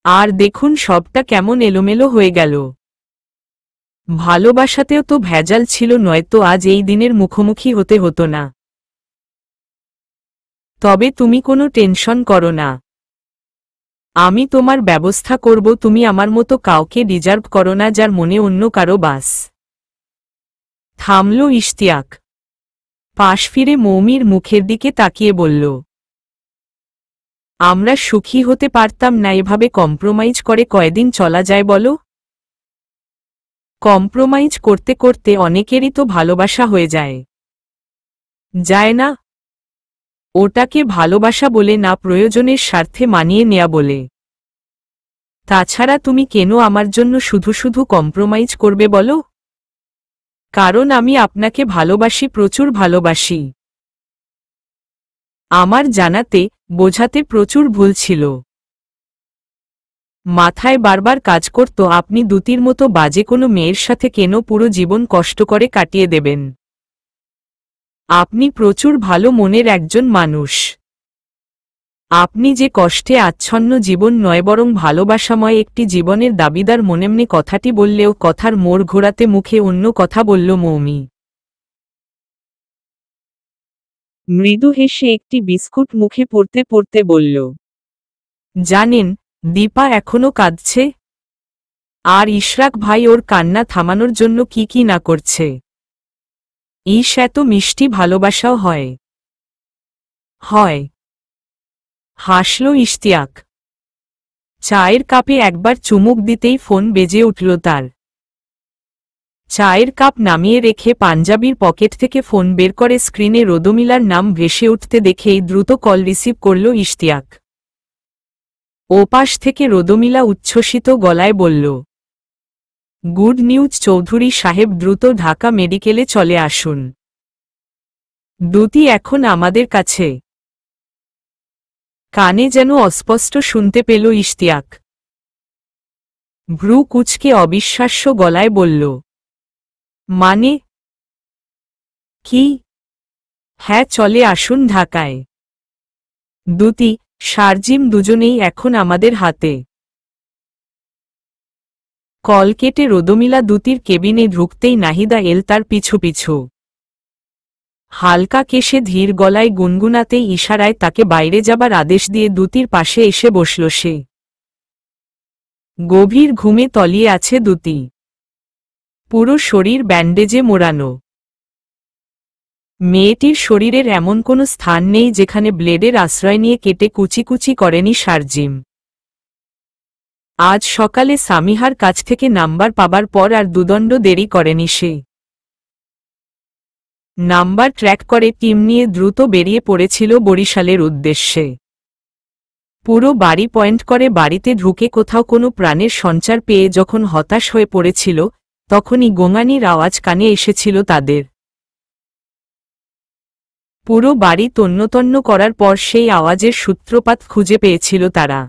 আর দেখুন সবটা কেমন এলোমেলো হয়ে গেল। ভালোবাসাতেও তো ভেজাল ছিল, নয়তো আজ এই দিনের মুখোমুখি হতে হতো না। তবে তুমি কোনো টেনশন করো না। আমি তোমার ব্যবস্থা করব। তুমি আমার মতো কাউকে ডিজার্ভ করো না যার মনে অন্য কারো বাস। থামল ইশতিয়াক। পাশ ফিরে মৌমির মুখের দিকে তাকিয়ে বলল, আমরা সুখী হতে পারতাম না এভাবে কম্প্রোমাইজ করে কয়দিন চলা যায় বলো? কম্প্রোমাইজ করতে করতে অনেকেরই তো ভালোবাসা হয়ে যায়। যায় না? ওটাকে ভালোবাসা বলে না, প্রয়োজনের স্বার্থে মানিয়ে নেয়া বলে। তাছাড়া তুমি কেন আমার জন্য শুধু শুধু কম্প্রোমাইজ করবে বলো? কারণ আমি আপনাকে ভালোবাসি, প্রচুর ভালোবাসি। আমার জানাতে বোঝাতে প্রচুর ভুল ছিল। মাথায় বারবার কাজ করত আপনি দুতির মতো বাজে কোনো মেয়ের সাথে কেন পুরো জীবন কষ্ট করে কাটিয়ে দেবেন। আপনি প্রচুর ভালো মনের একজন মানুষ। আপনি যে কষ্টে আচ্ছন্ন জীবন নয় বরং ভালোবাসাময় একটি জীবনের দাবিদার। মনেমনে কথাটি বললেও কথার মোড় ঘোরাতে মুখে অন্য কথা বলল মৌমি। মৃদু হেসে একটি বিস্কুট মুখে পড়তে পড়তে বলল, জানেন দীপা এখনো কাঁদছে। আর ইশরাক ভাই ওর কান্না থামানোর জন্য কি কি না করছে। ইস, এত মিষ্টি ভালোবাসাও হয়। হয়। হাসল ইশতিয়াক। চায়ের কাপে একবার চুমুক দিতেই ফোন বেজে উঠল তার। চায়ের কাপ নামিয়ে রেখে পাঞ্জাবির পকেট থেকে ফোন বের করে স্ক্রিনে রোদমিলার নাম ভেসে উঠতে দেখেই দ্রুত কল রিসিভ করল ইশতিয়াক। ওপাশ থেকে রোদমিলা উচ্ছ্বসিত গলায় বলল, গুড নিউজ চৌধুরী সাহেব, দ্রুত ঢাকা মেডিকেলে চলে আসুন। দুতি এখন আমাদের কাছে। কানে যেন অস্পষ্ট শুনতে পেল ইশতিয়াক। ভ্রু কুঁচকে অবিশ্বাস্য গলায় বলল, মানে কি? হ্যাঁ, চলে আসুন ঢাকায়। দ্যুতি, শারজিম দুজনেই এখন আমাদের হাতে। কল কেটে রোদমিলা দ্যুতির কেবিনে ঢুকতেই নাহিদা এল তার পিছু পিছু। হালকা কেশে ধীর গলায় গুনগুনাতেই ইশারায় তাকে বাইরে যাবার আদেশ দিয়ে দ্যুতির পাশে এসে বসল সে। গভীর ঘুমে তলিয়ে আছে দ্যুতি। পুরো শরীর ব্যান্ডেজে মোড়ানো। মেয়েটির শরীরের এমন কোনো স্থান নেই যেখানে ব্লেডের আশ্রয় নিয়ে কেটে কুচি কুচি করেনি শারজিম। আজ সকালে সামিহার কাছ থেকে নাম্বার পাবার পর আর দুদণ্ড দেরি করেনি সে। নাম্বার ট্র্যাক করে টিম নিয়ে দ্রুত বেরিয়ে পড়েছিল বরিশালের উদ্দেশ্যে। পুরো বাড়ি পয়েন্ট করে বাড়িতে ঢুকে কোথাও কোনো প্রাণের সঞ্চার পেয়ে যখন হতাশ হয়ে পড়েছিল, তখনই গোঙানির আওয়াজ কানে এসেছিল তাদের। পুরো বাড়ি তন্নতন্ন করার পর সেই আওয়াজের সূত্রপাত খুঁজে পেয়েছিল তারা।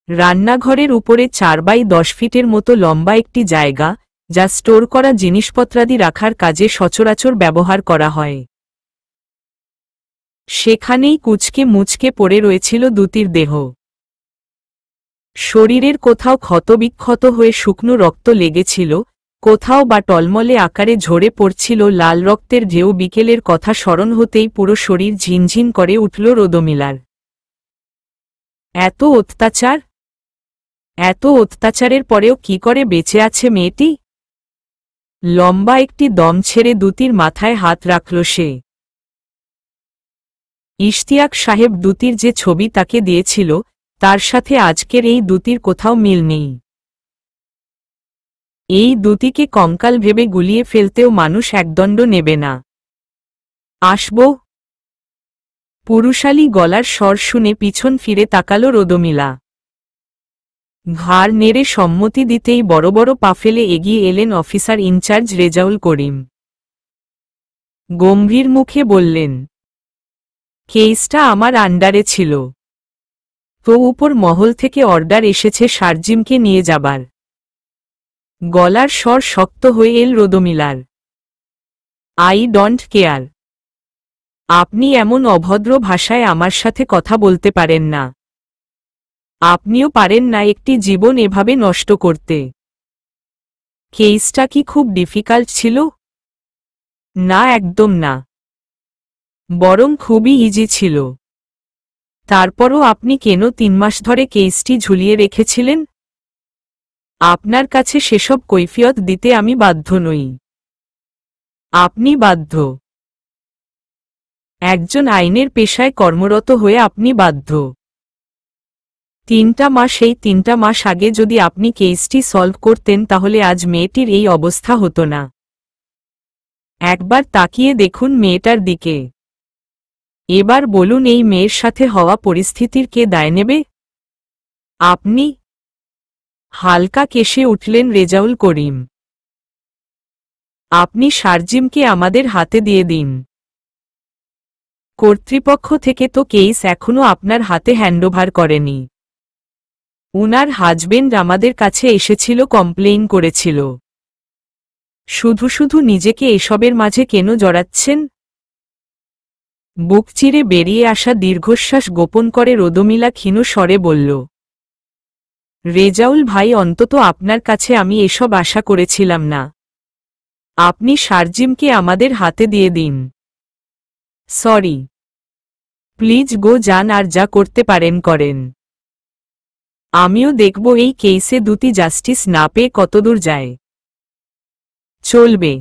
রান্নাঘরের উপরে 4x10 ফিটের মতো লম্বা একটি জায়গা, যা স্টোর করা জিনিসপত্রাদি রাখার কাজে সচরাচর ব্যবহার করা হয়। সেখানেই কুঁচকে মুচকে পড়ে রয়েছিল দ্যুতির দেহ। শরীরের কোথাও ক্ষতবিক্ষত হয়ে শুকনো রক্ত লেগেছিল, কোথাও বা টলমলে আকারে ঝরে পড়ছিল লাল রক্তের ঢেউ। বিকেলের কথা স্মরণ হতেই পুরো শরীর ঝিনঝিন করে উঠল রোদমিলার। এত অত্যাচার! এত অত্যাচারের পরেও কি করে বেঁচে আছে মেয়েটি? লম্বা একটি দম ছেড়ে দ্যুতির মাথায় হাত রাখল সে। ইশতিয়াক সাহেব দ্যুতির যে ছবি তাকে দিয়েছিল, তার সাথে আজকের এই দ্যুতির কোথাও মিল নেই। এই দ্যুতিকে কঙ্কাল ভেবে গুলিয়ে ফেলতেও মানুষ একদণ্ড নেবে না। আসব? পুরুষালী গলার স্বর শুনে পিছন ফিরে তাকালো রোদমিলা। ঘাড় নেড়ে সম্মতি দিতেই বড় বড় পা ফেলে এগিয়ে এলেন অফিসার ইনচার্জ রেজাউল করিম। গম্ভীর মুখে বললেন, কেসটা আমার আন্ডারে ছিল, তো উপর মহল থেকে অর্ডার এসেছে শারজিমকে নিয়ে যাবার। গলার স্বর শক্ত হয়ে এল রোদমিলার। I don't care. আপনি এমন অভদ্র ভাষায় আমার সাথে কথা বলতে পারেন না। আপনিও পারেন না একটি জীবন এভাবে নষ্ট করতে। কেসটা কি খুব ডিফিকাল্ট ছিল? না, একদম না, বরং খুবই ইজি ছিল। তারপরও আপনি কেন 3 মাস ধরে কেসটি ঝুলিয়ে রেখেছিলেন? আপনার কাছে সেসব কৈফিয়ত দিতে আমি বাধ্য নই। আপনি বাধ্য। একজন আইনের পেশায় কর্মরত হয়ে আপনি বাধ্য। 3টা মাস, এই 3টা মাস আগে যদি আপনি কেসটি সলভ করতেন তাহলে আজ মেয়েটির এই অবস্থা হতো না। একবার তাকিয়ে দেখুন মেয়েটার দিকে। এবার বলুন এই মেয়ের সাথে হওয়া পরিস্থিতির কে দায় নেবে? আপনি? হালকা কেশে উঠলেন রেজাউল করিম। আপনি শারজিমকে আমাদের হাতে দিয়ে দিন। কর্তৃপক্ষ থেকে তো কেস এখনো আপনার হাতে হ্যান্ডওভার করেনি। উনার হাজবেন্ড আমাদের কাছে এসেছিল, কমপ্লেইন করেছিল। শুধু শুধু নিজেকে এসবের মাঝে কেন জড়াচ্ছেন? বুক চিরে বেরিয়ে আসা দীর্ঘশ্বাস গোপন করে রোদমিলা ক্ষীণ স্বরে বলল, রেজাউল ভাই, অন্তত আপনার কাছে আমি এসব আশা করেছিলাম না। আপনি শারজিমকে আমাদের হাতে দিয়ে দিন। সরি। প্লিজ গো যান, আর যা করতে পারেন করেন। আমিও দেখব এই কেসে দ্যুতি জাস্টিস না পেয়ে কতদূর যায়। চলবে।